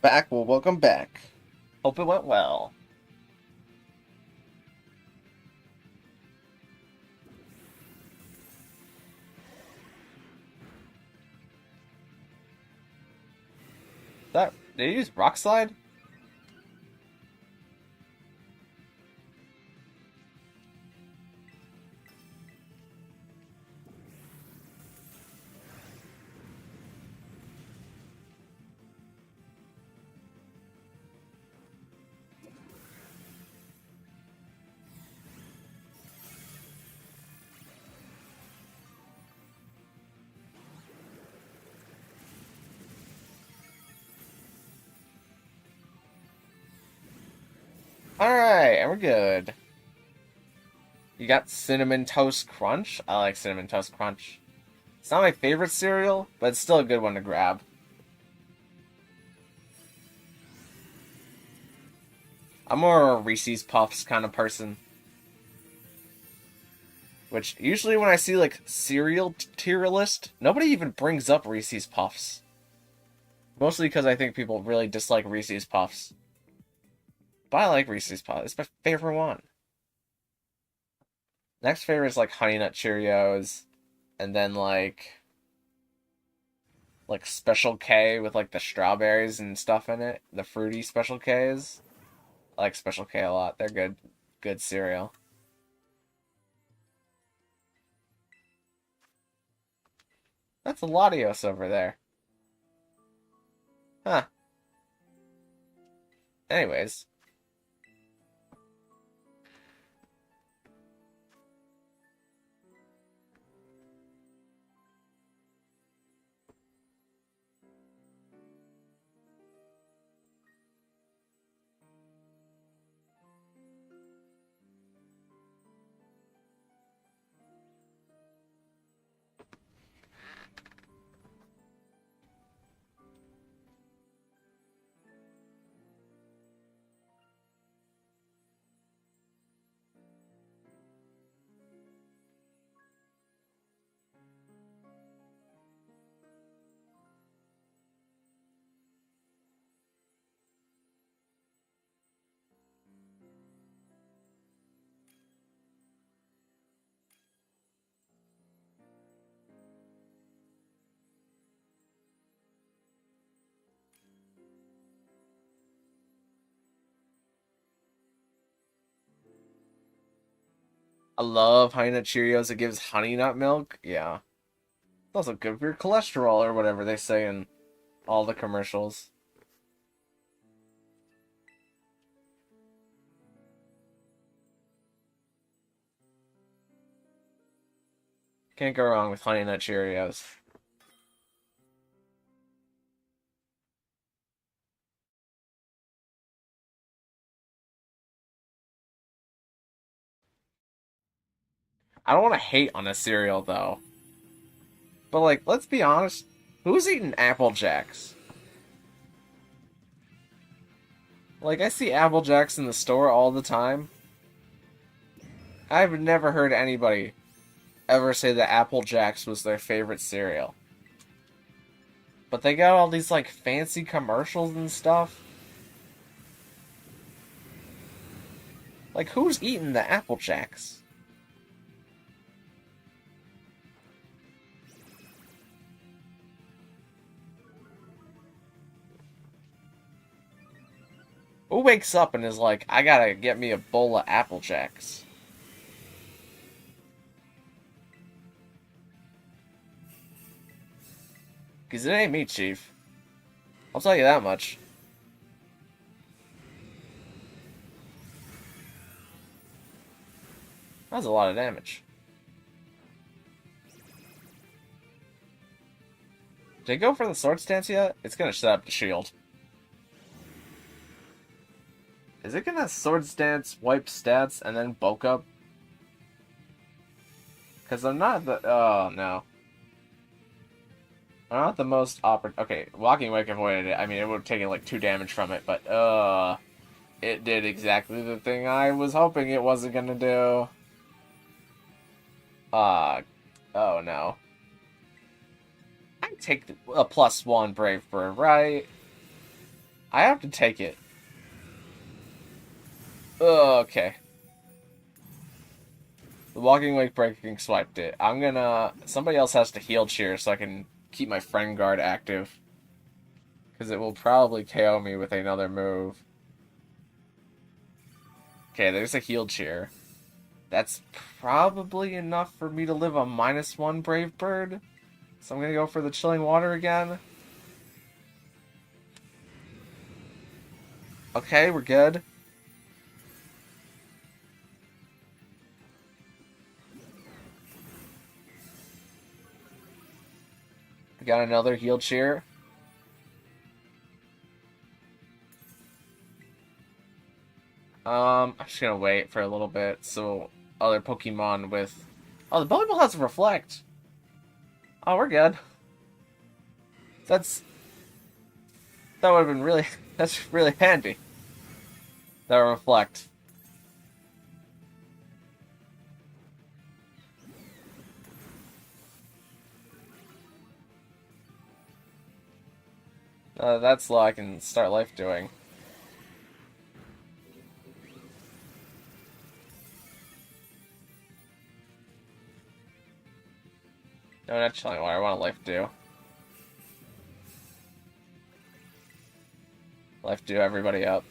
Back, well, welcome back. Hope it went well. Did you use Rock Slide? Alright, and we're good. You got Cinnamon Toast Crunch? I like Cinnamon Toast Crunch. It's not my favorite cereal, but it's still a good one to grab. I'm more a Reese's Puffs kind of person. Which, usually when I see, like, cereal tier list, nobody even brings up Reese's Puffs. Mostly because I think people really dislike Reese's Puffs. But I like Reese's Puffs. It's my favorite one. Next favorite is, like, Honey Nut Cheerios. And then, like Special K with, like, the strawberries and stuff in it. The fruity Special Ks. I like Special K a lot. They're good. Good cereal. That's a Latios over there. Huh. Anyways. I love Honey Nut Cheerios. It gives honey nut milk. Yeah. It's also good for your cholesterol or whatever they say in all the commercials. Can't go wrong with Honey Nut Cheerios. I don't want to hate on a cereal, though. But, like, let's be honest. Who's eating Apple Jacks? Like, I see Apple Jacks in the store all the time. I've never heard anybody ever say that Apple Jacks was their favorite cereal. But they got all these, like, fancy commercials and stuff. Like, who's eating the Apple Jacks? Who wakes up and is like, I gotta get me a bowl of Apple Jacks? Because it ain't me, Chief. I'll tell you that much. That's a lot of damage. Did I go for the sword stance yet? It's gonna set up the shield. Is it gonna sword stance, wipe stats, and then bulk up? Because I'm not the... Oh, no. I'm not the most Okay, Walking Wake avoided it. I mean, it would have taken like 2 damage from it, but, it did exactly the thing I was hoping it wasn't gonna do. Oh no. I take a +1 Brave Bird, right? I have to take it. Okay. The Walking Wake Breaking swiped it. I'm gonna... Somebody else has to heal cheer so I can keep my friend guard active. Because it will probably KO me with another move. Okay, there's a heal cheer. That's probably enough for me to live a -1 Brave Bird. So I'm gonna go for the Chilling Water again. Okay, we're good. We got another heal cheer. I'm just gonna wait for a little bit so other Pokemon with... Oh, the Pokeball has a Reflect. Oh, we're good. That would have been really... That's really handy. That reflect. That's all I can start life doing. No, not chilling what I want life do. Life do everybody up.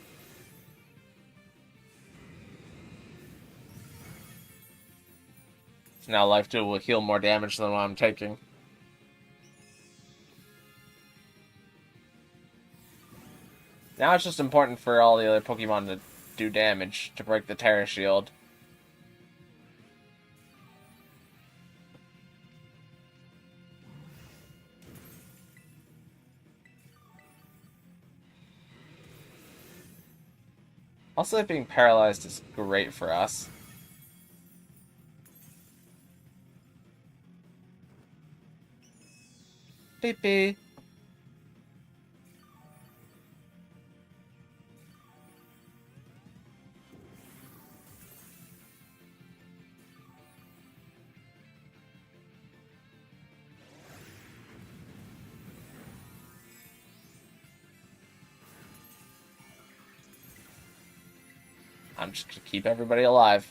So now life do will heal more damage than what I'm taking. Now it's just important for all the other Pokemon to do damage to break the Terra Shield. Also, being paralyzed is great for us. Beep beep. I'm just gonna keep everybody alive.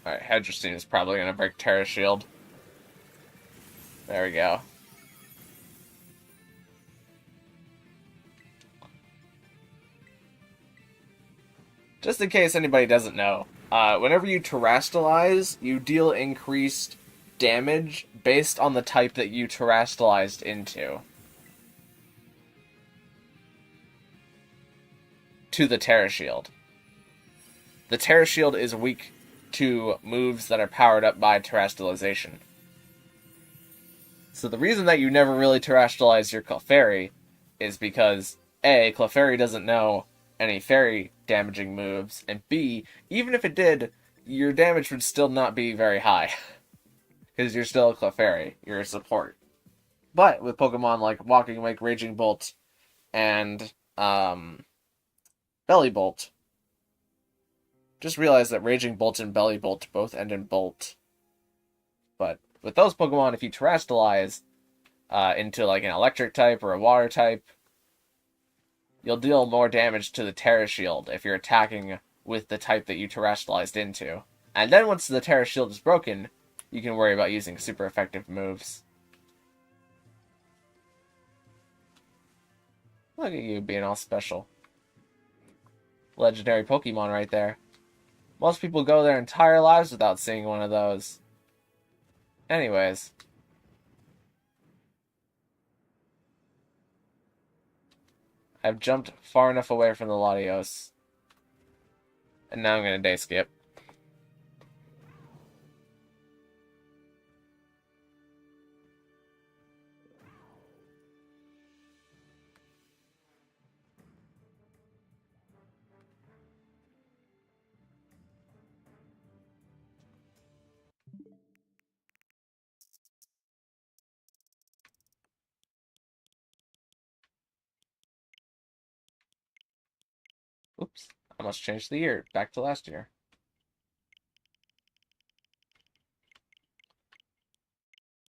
Alright, Hedrestine is probably gonna break Terra Shield. There we go. Just in case anybody doesn't know, whenever you terastalize, you deal increased damage based on the type that you terastalized into. To the Terra Shield. The Terra Shield is weak to moves that are powered up by terastalization. So the reason that you never really terastalize your Clefairy is because A, Clefairy doesn't know any fairy damaging moves, and B, even if it did, your damage would still not be very high. Because you're still a Clefairy, you're a support. But with Pokemon like Walking Wake, Raging Bolt, and Belly Bolt, just realize that Raging Bolt and Belly Bolt both end in Bolt. But with those Pokemon, if you terastalize into like an electric type or a water type, you'll deal more damage to the Terra Shield if you're attacking with the type that you terastalized into. And then once the Terra Shield is broken, you can worry about using super effective moves. Look at you being all special. Legendary Pokemon right there. Most people go their entire lives without seeing one of those. Anyways. I've jumped far enough away from the Latios. And now I'm going to day skip. Oops, I must change the year. Back to last year.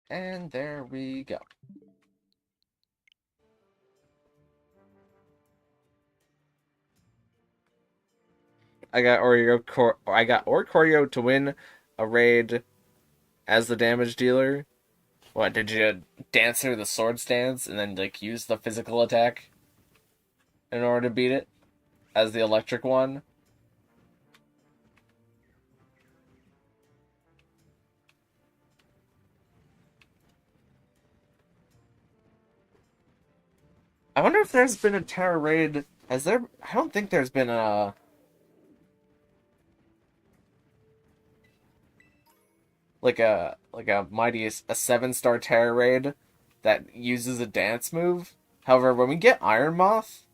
And there we go. I got Oricorio to win a raid as the damage dealer. What, did you dance through the sword stance and then like use the physical attack? in order to beat it as the electric one. I wonder if there's been a Terra raid. Has there? I don't think there's been a mighty a 7-star Terra raid that uses a dance move. However, when we get Iron Moth,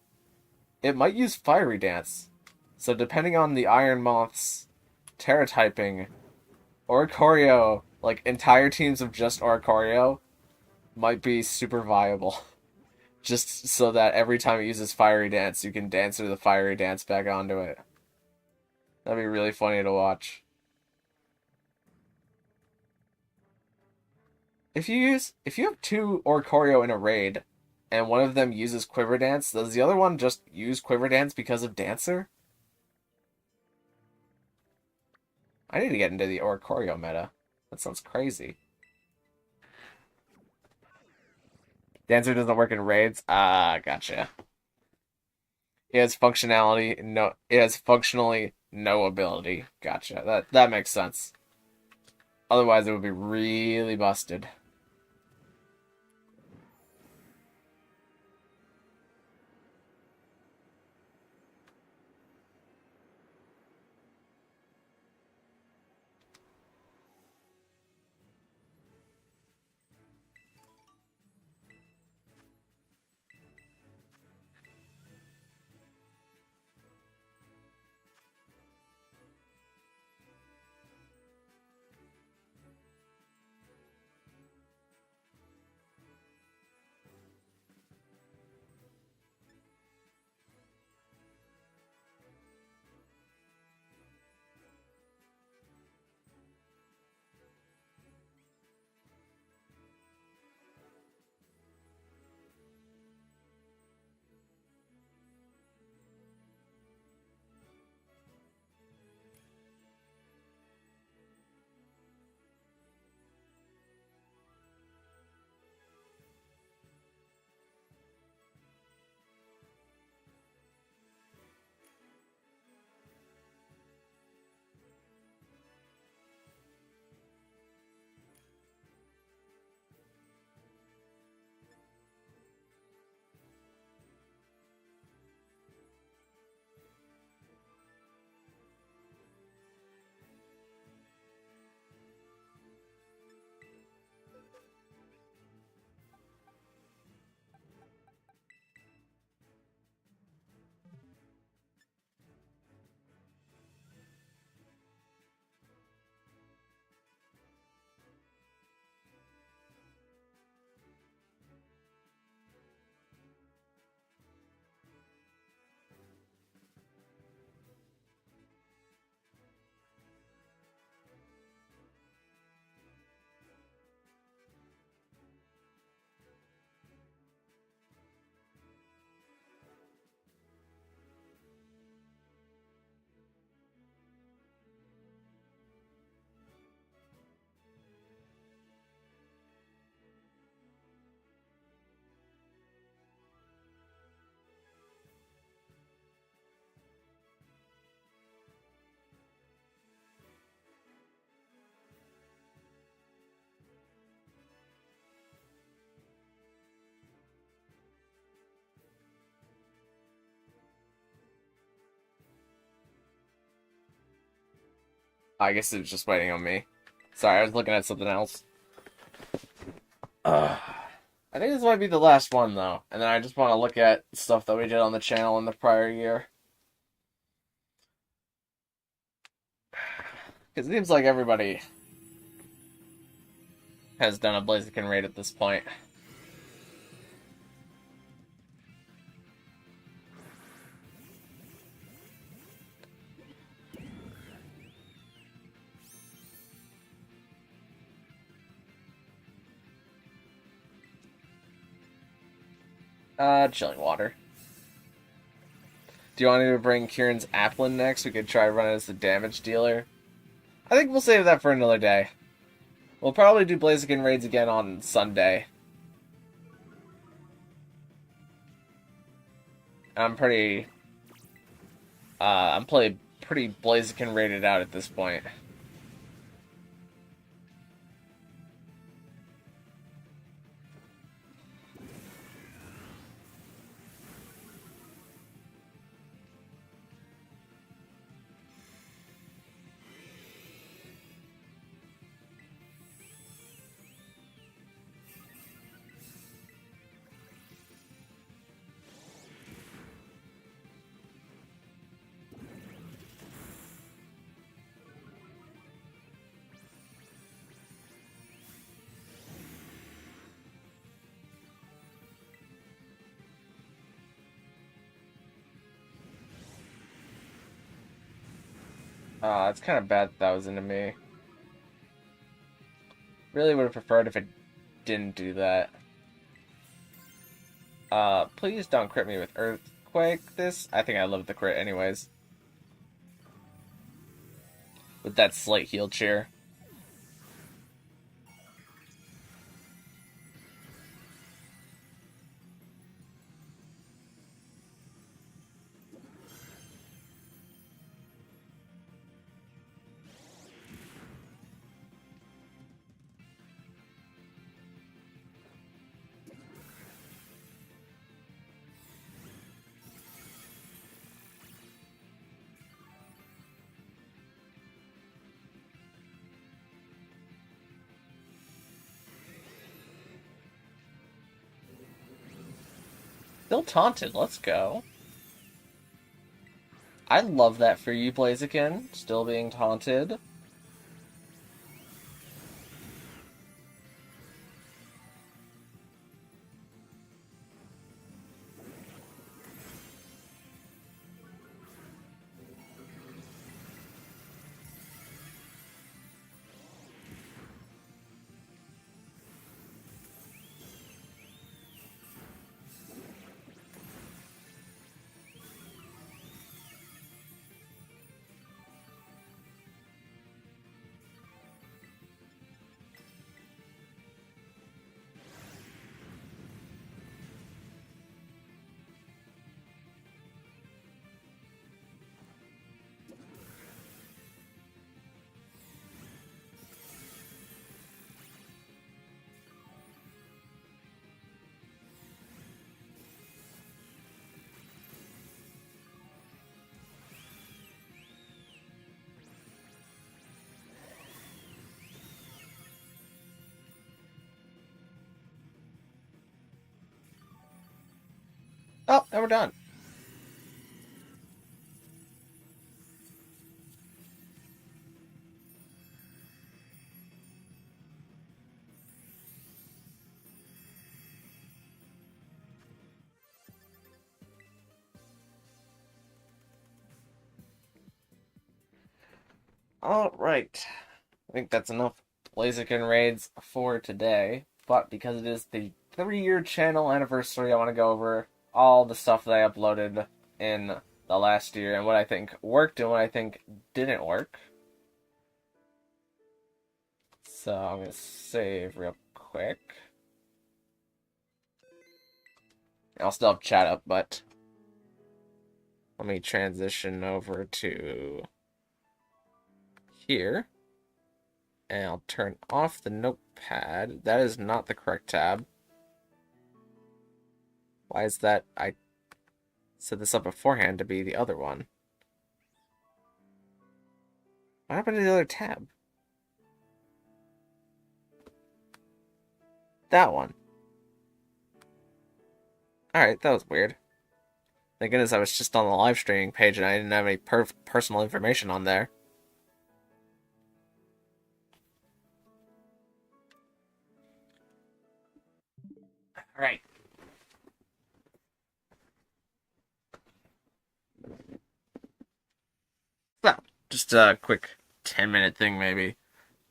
it might use Fiery Dance. So depending on the Iron Moth's Terra typing, Oricorio, like entire teams of just Oricorio, might be super viable. Just so that every time it uses Fiery Dance, you can dance the Fiery Dance back onto it. That'd be really funny to watch. If you have two Oricorio in a raid, and one of them uses Quiver Dance, does the other one just use Quiver Dance because of Dancer? I need to get into the Oricorio meta. That sounds crazy. Dancer doesn't work in raids? Ah, gotcha. It has functionality, no, it has functionally no ability. Gotcha. That makes sense. Otherwise, it would be really busted. I guess it was just waiting on me. Sorry, I was looking at something else. I think this might be the last one, though. And then I just want to look at stuff that we did on the channel in the prior year. Because it seems like everybody has done a Blaziken raid at this point. Chilling water. Do you want to bring Kieran's Applin next? We could try running as the damage dealer. I think we'll save that for another day. We'll probably do Blaziken raids again on Sunday. I'm pretty, I'm pretty Blaziken rated out at this point. It's kind of bad that was into me. Really would have preferred if it didn't do that. Please don't crit me with Earthquake this. I think I love the crit anyways. With that slight heal cheer. Still taunted, let's go. I love that for you, Blaziken. Still being taunted. Oh, and we're done. Alright. I think that's enough Blaziken raids for today. But because it is the 3-year channel anniversary, I want to go over all the stuff that I uploaded in the last year and what I think worked and what I think didn't work. So I'm going to save real quick. I'll still have chat up, but let me transition over to here. And I'll turn off the notepad. That is not the correct tab. Why is that? I set this up beforehand to be the other one. What happened to the other tab? That one. Alright, that was weird. Thank goodness I was just on the live streaming page and I didn't have any personal information on there. Alright. So, just a quick 10-minute thing maybe.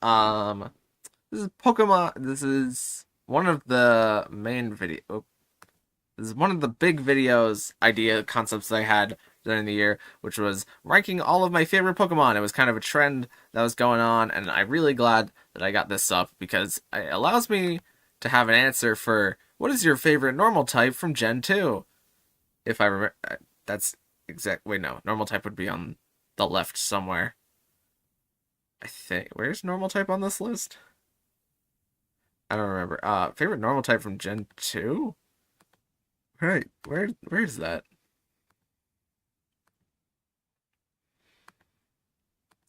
This is Pokemon. This is one of the main video. This is one of the big videos idea concepts that I had during the year, which was ranking all of my favorite Pokemon. It was kind of a trend that was going on, and I'm really glad that I got this up because it allows me to have an answer for what is your favorite normal type from Gen 2? If I remember, that's exact. Wait, no, normal type would be on the left somewhere. I think. Where's normal type on this list? I don't remember. Favorite normal type from Gen 2? Right, where's that?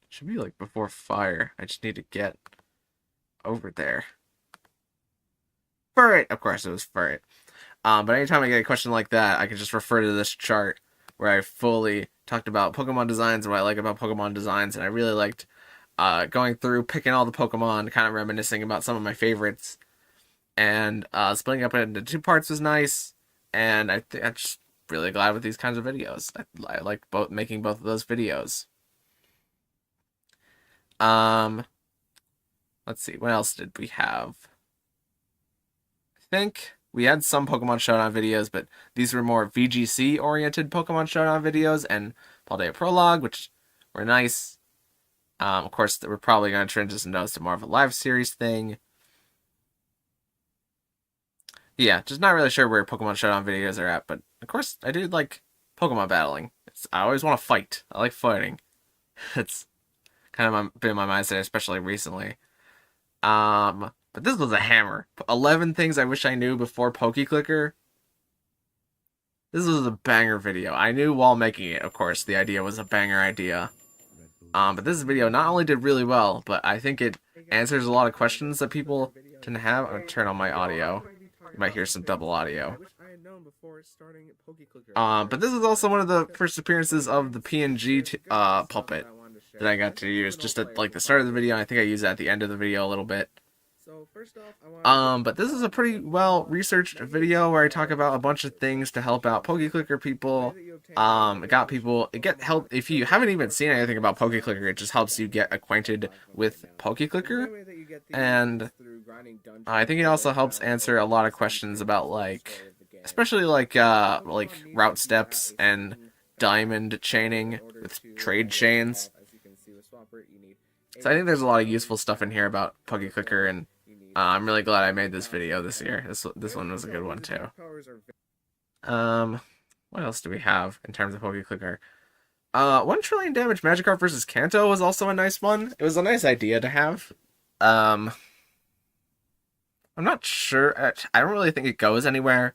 Should be like before fire. I just need to get over there. Furret! Of course it was Furret. But anytime I get a question like that, I can just refer to this chart where I fully talked about Pokemon designs and what I like about Pokemon designs, and I really liked going through, picking all the Pokemon, kind of reminiscing about some of my favorites, and splitting up it into two parts was nice, and I'm just really glad with these kinds of videos. I like making both of those videos. Let's see, what else did we have? I think we had some Pokemon Showdown videos, but these were more VGC-oriented Pokemon Showdown videos, and Paldea Prologue, which were nice. Of course, we're probably going to transition those to more of a live series thing. Yeah, just not really sure where Pokemon Showdown videos are at, but of course, I do like Pokemon battling. I always want to fight. I like fighting. It's kind of been my mindset, especially recently. But this was a hammer. 11 things I wish I knew before PokeClicker. This was a banger video. I knew while making it, of course, the idea was a banger idea. But this video not only did really well, but I think it answers a lot of questions that people tend to have. I'm gonna turn on my audio. You might hear some double audio. But this is also one of the first appearances of the PNG puppet that I got to use just at like the start of the video. I think I used it at the end of the video a little bit. But this is a pretty well researched video where I talk about a bunch of things to help out PokeClicker people. It get help if you haven't even seen anything about PokeClicker. It just helps you get acquainted with PokeClicker, and I think it also helps answer a lot of questions about especially like route steps and diamond chaining with trade chains. So I think there's a lot of useful stuff in here about PokeClicker, and I'm really glad I made this video this year. This one was a good one too. What else do we have in terms of PokeClicker? 1 trillion damage Magikarp versus Kanto was also a nice one. It was a nice idea to have. I'm not sure. I don't really think it goes anywhere.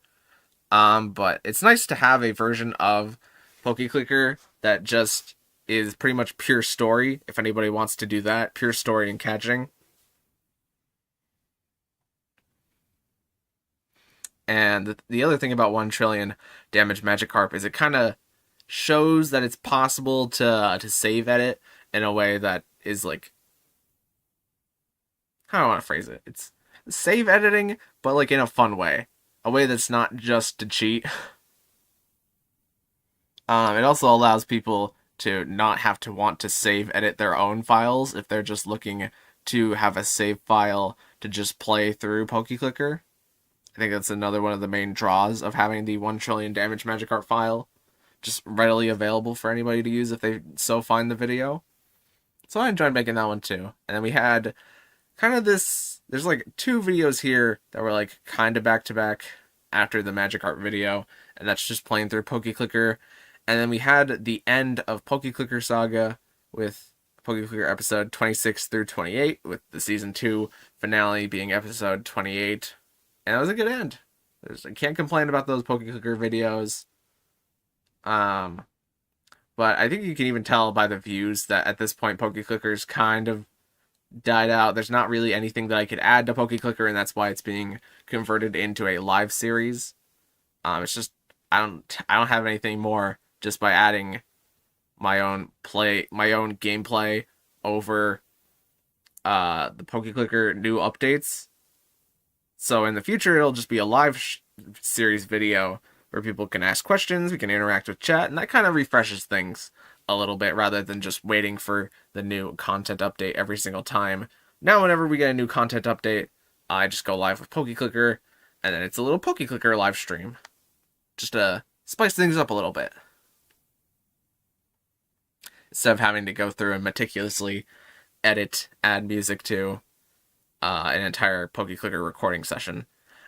But it's nice to have a version of PokeClicker that just is pretty much pure story, if anybody wants to do that. Pure story and catching. And the other thing about 1 trillion damage Magikarp is it kind of shows that it's possible to save edit in a way that is like... How do I want to phrase it? It's save editing, but like in a fun way. A way that's not just to cheat. It also allows people to not have to want to save edit their own files if they're just looking to have a save file to just play through PokeClicker. I think that's another one of the main draws of having the 1 trillion damage Magikarp file just readily available for anybody to use if they so find the video. So I enjoyed making that one too. And then we had kind of this, there's like 2 videos here that were like kind of back to back after the Magikarp video, and that's just playing through PokeClicker. And then we had the end of PokeClicker Saga with PokeClicker episode 26 through 28, with the season 2 finale being episode 28. And it was a good end. I can't complain about those PokeClicker videos. But I think you can even tell by the views that at this point PokeClicker's kind of died out. There's not really anything that I could add to PokeClicker, and that's why it's being converted into a live series. It's just I don't have anything more just by adding my own gameplay over the PokeClicker new updates. So in the future, it'll just be a live series video where people can ask questions, we can interact with chat, and that kind of refreshes things a little bit rather than just waiting for the new content update every single time. Now, whenever we get a new content update, I just go live with PokeClicker, and then it's a little PokeClicker live stream. Just to spice things up a little bit. Instead of having to go through and meticulously add music to an entire PokeClicker recording session.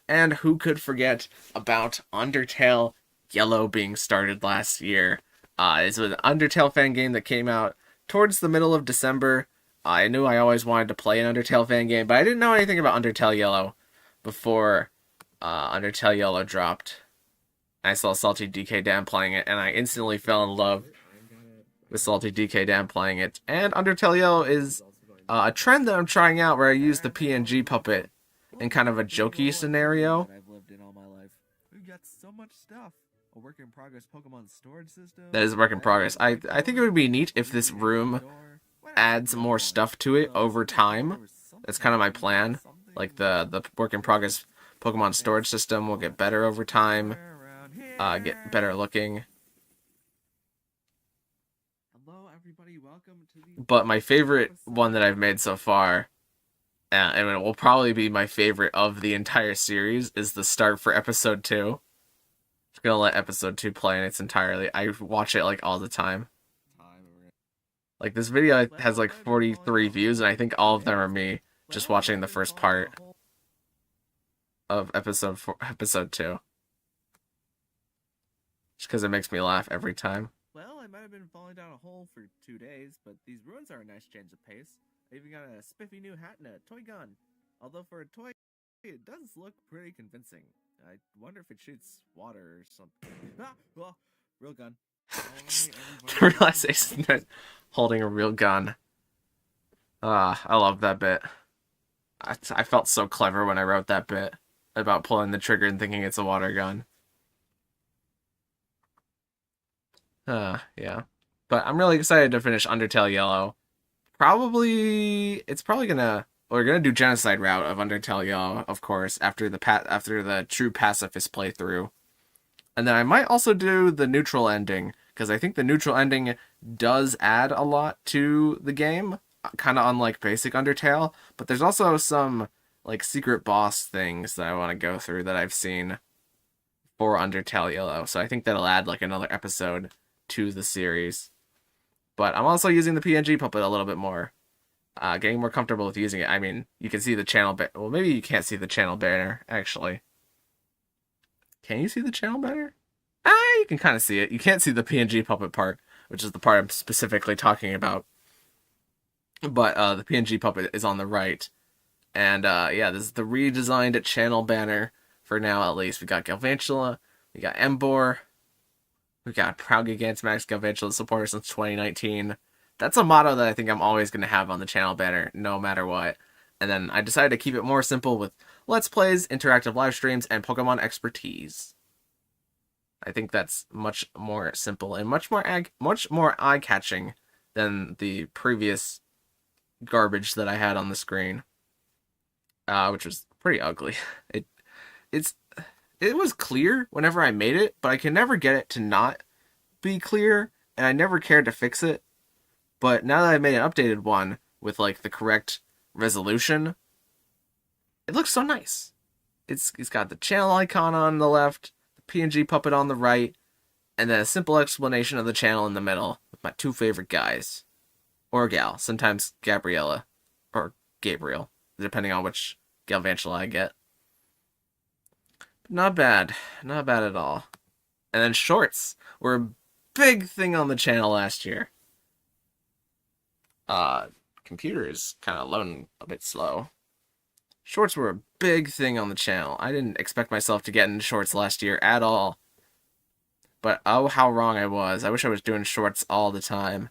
And who could forget about Undertale Yellow being started last year. It's an Undertale fan game that came out towards the middle of December. I knew I always wanted to play an Undertale fan game, but I didn't know anything about Undertale Yellow before Undertale Yellow dropped. I saw Salty DK Dan playing it, and I instantly fell in love with Salty DK Dan playing it. And Undertale Yellow is a trend that I'm trying out where I use the PNG puppet in kind of a jokey scenario. I've lived in all my life. We've got so much stuff. A work in progress Pokemon storage system. That is a work in progress. I think it would be neat if this room adds more stuff to it over time. That's kind of my plan. Like the work in progress Pokemon storage system will get better over time. Get better looking. Hello, everybody. Welcome to the. But my favorite one that I've made so far, and it will probably be my favorite of the entire series, is the start for episode 2. I'm gonna let episode 2 play in its entirety. I watch it like all the time. Like this video has like 43 views, and I think all of them are me just watching the first part of episode 2. Just because it makes me laugh every time. Well, I might have been falling down a hole for 2 days, but these ruins are a nice change of pace. I even got a spiffy new hat and a toy gun. Although for a toy, it does look pretty convincing. I wonder if it shoots water or something. Ah, well, real gun. The realization that holding a real gun. I love that bit. I felt so clever when I wrote that bit about pulling the trigger and thinking it's a water gun. Yeah. But I'm really excited to finish Undertale Yellow. We're gonna do Genocide route of Undertale Yellow, of course, after the true pacifist playthrough. And then I might also do the neutral ending, because I think the neutral ending does add a lot to the game, kind of unlike basic Undertale, but there's also some like secret boss things that I want to go through that I've seen for Undertale Yellow, so I think that'll add like another episode to the series. But I'm also using the PNG puppet a little bit more, getting more comfortable with using it. I mean, you can see the channel well, maybe you can't see the channel banner, actually. Can you see the channel banner? You can kind of see it. You can't see the PNG puppet part, which is the part I'm specifically talking about. But the PNG puppet is on the right. And yeah, this is the redesigned channel banner for now, at least. We got Galvantula, we got Embor, we got Proud Gigantamax Galvantula supporter since 2019. That's a motto that I think I'm always going to have on the channel banner, no matter what. And then I decided to keep it more simple with Let's Plays, interactive live streams, and Pokemon expertise. I think that's much more simple and much more eye-catching than the previous garbage that I had on the screen, which was pretty ugly. It was clear whenever I made it, but I could never get it to not be clear, and I never cared to fix it. But now that I've made an updated one with like the correct resolution, it looks so nice. It's got the channel icon on the left, the PNG puppet on the right, and then a simple explanation of the channel in the middle with my 2 favorite guys. Or gal, sometimes Gabriella, or Gabriel, depending on which Galvantula I get. Not bad. Not bad at all. And then shorts were a big thing on the channel last year. Computer is kind of loading a bit slow. Shorts were a big thing on the channel. I didn't expect myself to get into shorts last year at all. But oh, how wrong I was. I wish I was doing shorts all the time.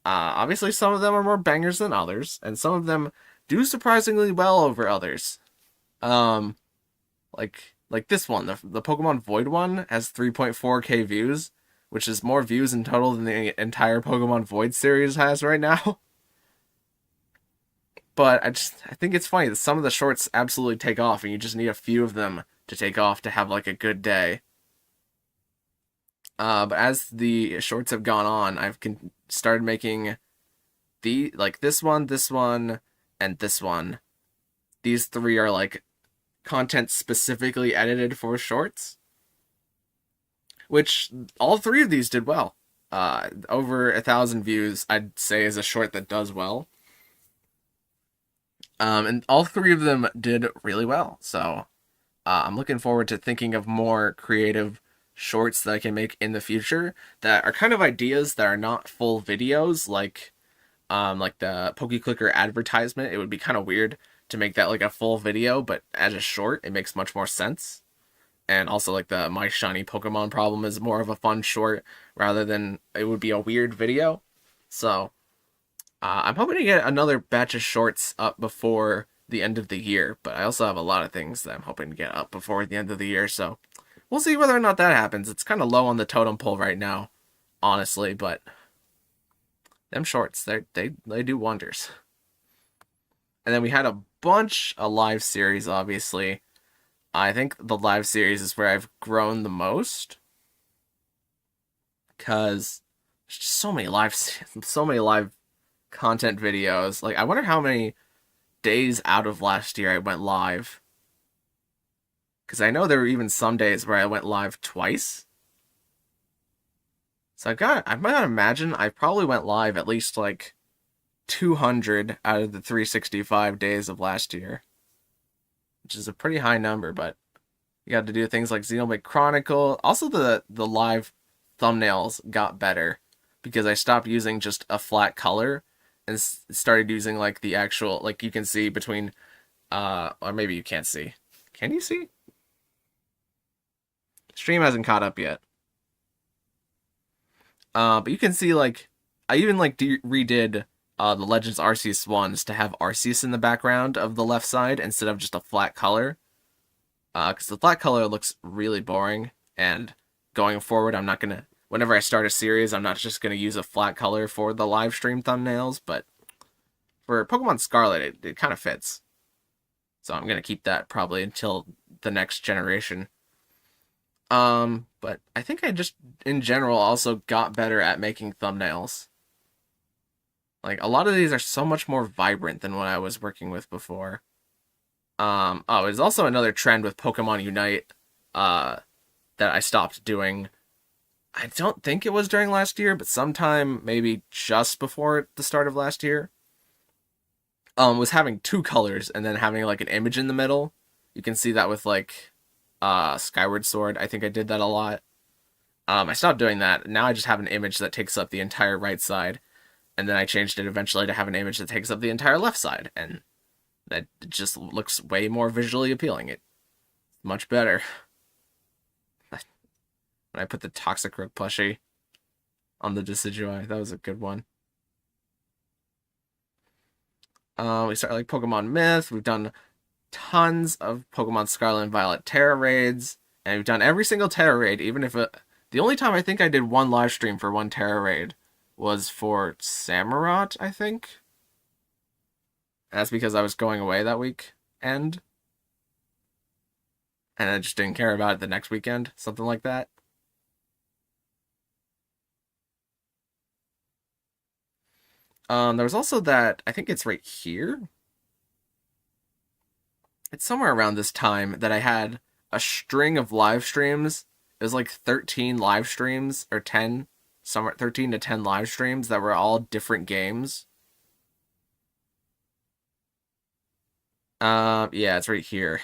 Obviously, some of them are more bangers than others, and some of them do surprisingly well over others. Like this one, the Pokemon Void one has 3.4k views, which is more views in total than the entire Pokemon Void series has right now. But I think it's funny that some of the shorts absolutely take off, and you just need a few of them to take off to have like a good day. But as the shorts have gone on, I've started making this one, and this one. These 3 are like content specifically edited for shorts, which all 3 of these did well. Over 1,000 views, I'd say, is a short that does well. And all 3 of them did really well. So I'm looking forward to thinking of more creative shorts that I can make in the future that are kind of ideas that are not full videos, like the PokeClicker advertisement. It would be kind of weird to make that like a full video, but as a short, it makes much more sense. And also like the My Shiny Pokemon problem is more of a fun short rather than it would be a weird video. So I'm hoping to get another batch of shorts up before the end of the year, but I also have a lot of things that I'm hoping to get up before the end of the year, so we'll see whether or not that happens. It's kind of low on the totem pole right now, honestly, but them shorts, they do wonders. And then we had a bunch of live series, obviously. I think the live series is where I've grown the most, because there's just so many live content videos. Like, I wonder how many days out of last year I went live. Because I know there were even some days where I went live twice. So I might imagine I probably went live at least like 200 out of the 365 days of last year. Which is a pretty high number, but you got to do things like Xenoblade Chronicle. Also, the live thumbnails got better because I stopped using just a flat color and started using like the actual, like you can see between, or maybe you can't see. Can you see? Stream hasn't caught up yet. But you can see like, I even like redid the Legends Arceus ones to have Arceus in the background of the left side instead of just a flat color. Because the flat color looks really boring, and going forward, I'm not gonna. Whenever I start a series, I'm not just gonna use a flat color for the live stream thumbnails, but for Pokemon Scarlet, it kind of fits. So I'm gonna keep that probably until the next generation. But I think I just, in general, also got better at making thumbnails. Like, a lot of these are so much more vibrant than what I was working with before. Oh, there's also another trend with Pokemon Unite, that I stopped doing. I don't think it was during last year, but sometime maybe just before the start of last year. Was having two colors and then having like an image in the middle. You can see that with like, Skyward Sword. I think I did that a lot. I stopped doing that. Now I just have an image that takes up the entire right side. And then I changed it eventually to have an image that takes up the entire left side. And that just looks way more visually appealing. It's much better. When I put the Toxicroak plushie on the Decidueye, that was a good one. We start like Pokemon Myth. We've done tons of Pokemon Scarlet and Violet Tera raids. And we've done every single Tera raid, even if the only time I think I did one live stream for one Tera raid was for Samurott, I think. And that's because I was going away that weekend. And I just didn't care about it the next weekend. Something like that. There was also that, I think it's right here. It's somewhere around this time that I had a string of live streams. It was like 13 live streams, or 10, somewhere 13 to 10 live streams that were all different games. Yeah, it's right here.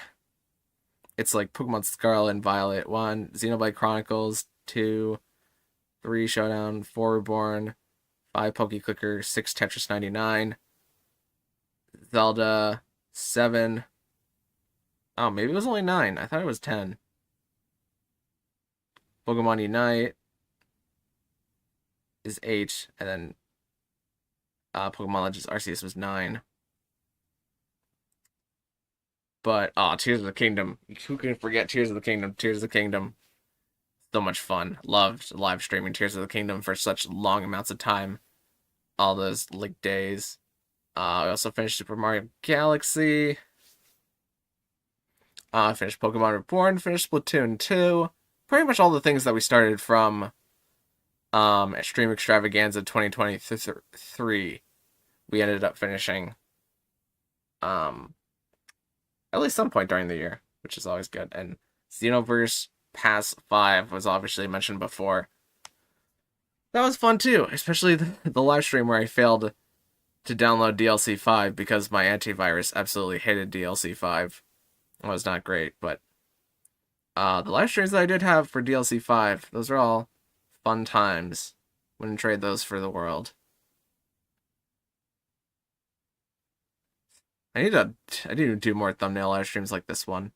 It's like Pokemon Scarlet and Violet 1, Xenoblade Chronicles 2, 3 Showdown, 4 Reborn, 5 PokeClicker, 6 Tetris 99, Zelda 7. Oh, maybe it was only 9. I thought it was 10. Pokemon Unite is 8, and then Pokemon Legends Arceus was 9. But, Tears of the Kingdom. Who can forget Tears of the Kingdom? Tears of the Kingdom. So much fun. Loved live streaming Tears of the Kingdom for such long amounts of time. All those, like, days. I also finished Super Mario Galaxy. Finished Pokemon Reborn. Finished Splatoon 2. Pretty much all the things that we started from Stream Extravaganza 2023. We ended up finishing. At least some point during the year, which is always good. And Xenoverse Pass 5 was obviously mentioned before. That was fun too, especially the live stream where I failed to download DLC 5 because my antivirus absolutely hated DLC 5. It was not great, but The live streams that I did have for DLC 5, those are all fun times. Wouldn't trade those for the world. I need to do more thumbnail live streams like this one.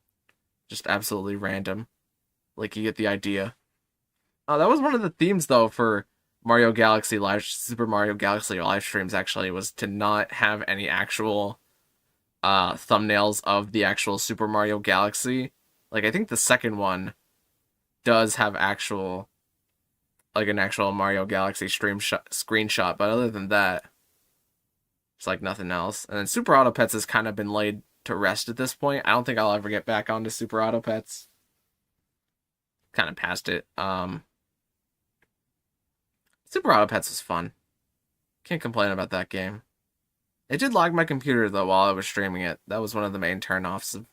Just absolutely random. Like, you get the idea. That was one of the themes, though, for Super Mario Galaxy live streams, actually, was to not have any actual thumbnails of the actual Super Mario Galaxy. Like, I think the second one does have actual, like, an actual Mario Galaxy screenshot, but other than that, it's like nothing else. And then Super Auto Pets has kind of been laid to rest at this point. I don't think I'll ever get back onto Super Auto Pets. Kind of past it. Super Auto Pets was fun. Can't complain about that game. It did lag my computer, though, while I was streaming it. That was one of the main turnoffs of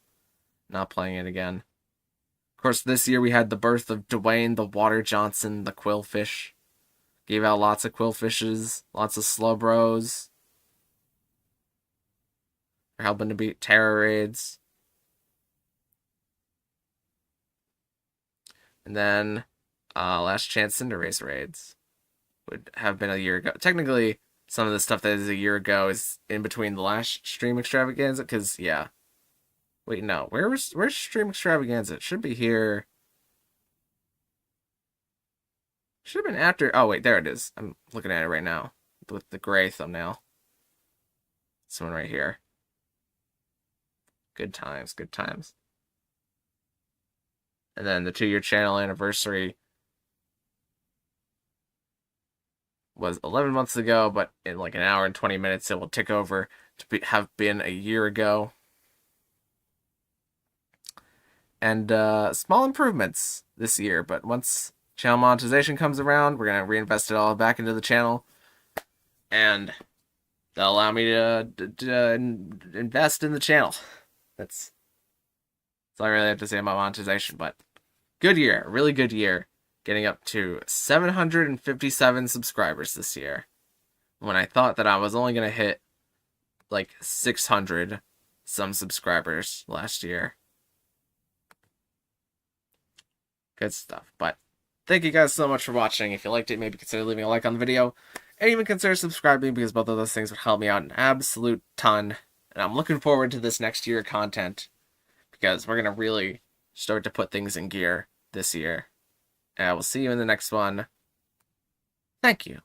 not playing it again. Of course, this year we had the birth of Dwayne the Water Johnson, the Quillfish. Gave out lots of Quillfishes, lots of Slowbros. For helping to beat Terror raids. And then Last Chance Cinderace raids would have been a year ago. Technically, some of the stuff that is a year ago is in between the last stream extravaganza, because, yeah. Wait, no. Where's stream extravaganza? It should be here. Should have been after. Oh, wait, there it is. I'm looking at it right now with the gray thumbnail. This one right here. Good times, good times. And then the 2-year channel anniversary was 11 months ago, but in like an hour and 20 minutes, it will tick over to have been a year ago. And small improvements this year, but once channel monetization comes around, we're going to reinvest it all back into the channel. And that'll allow me to invest in the channel. That's all I really have to say about monetization, but good year, really good year. Getting up to 757 subscribers this year. When I thought that I was only going to hit like 600 some subscribers last year. Good stuff. But thank you guys so much for watching. If you liked it, maybe consider leaving a like on the video. And even consider subscribing, because both of those things would help me out an absolute ton. And I'm looking forward to this next year of content, because we're going to really start to put things in gear this year. And I will see you in the next one. Thank you.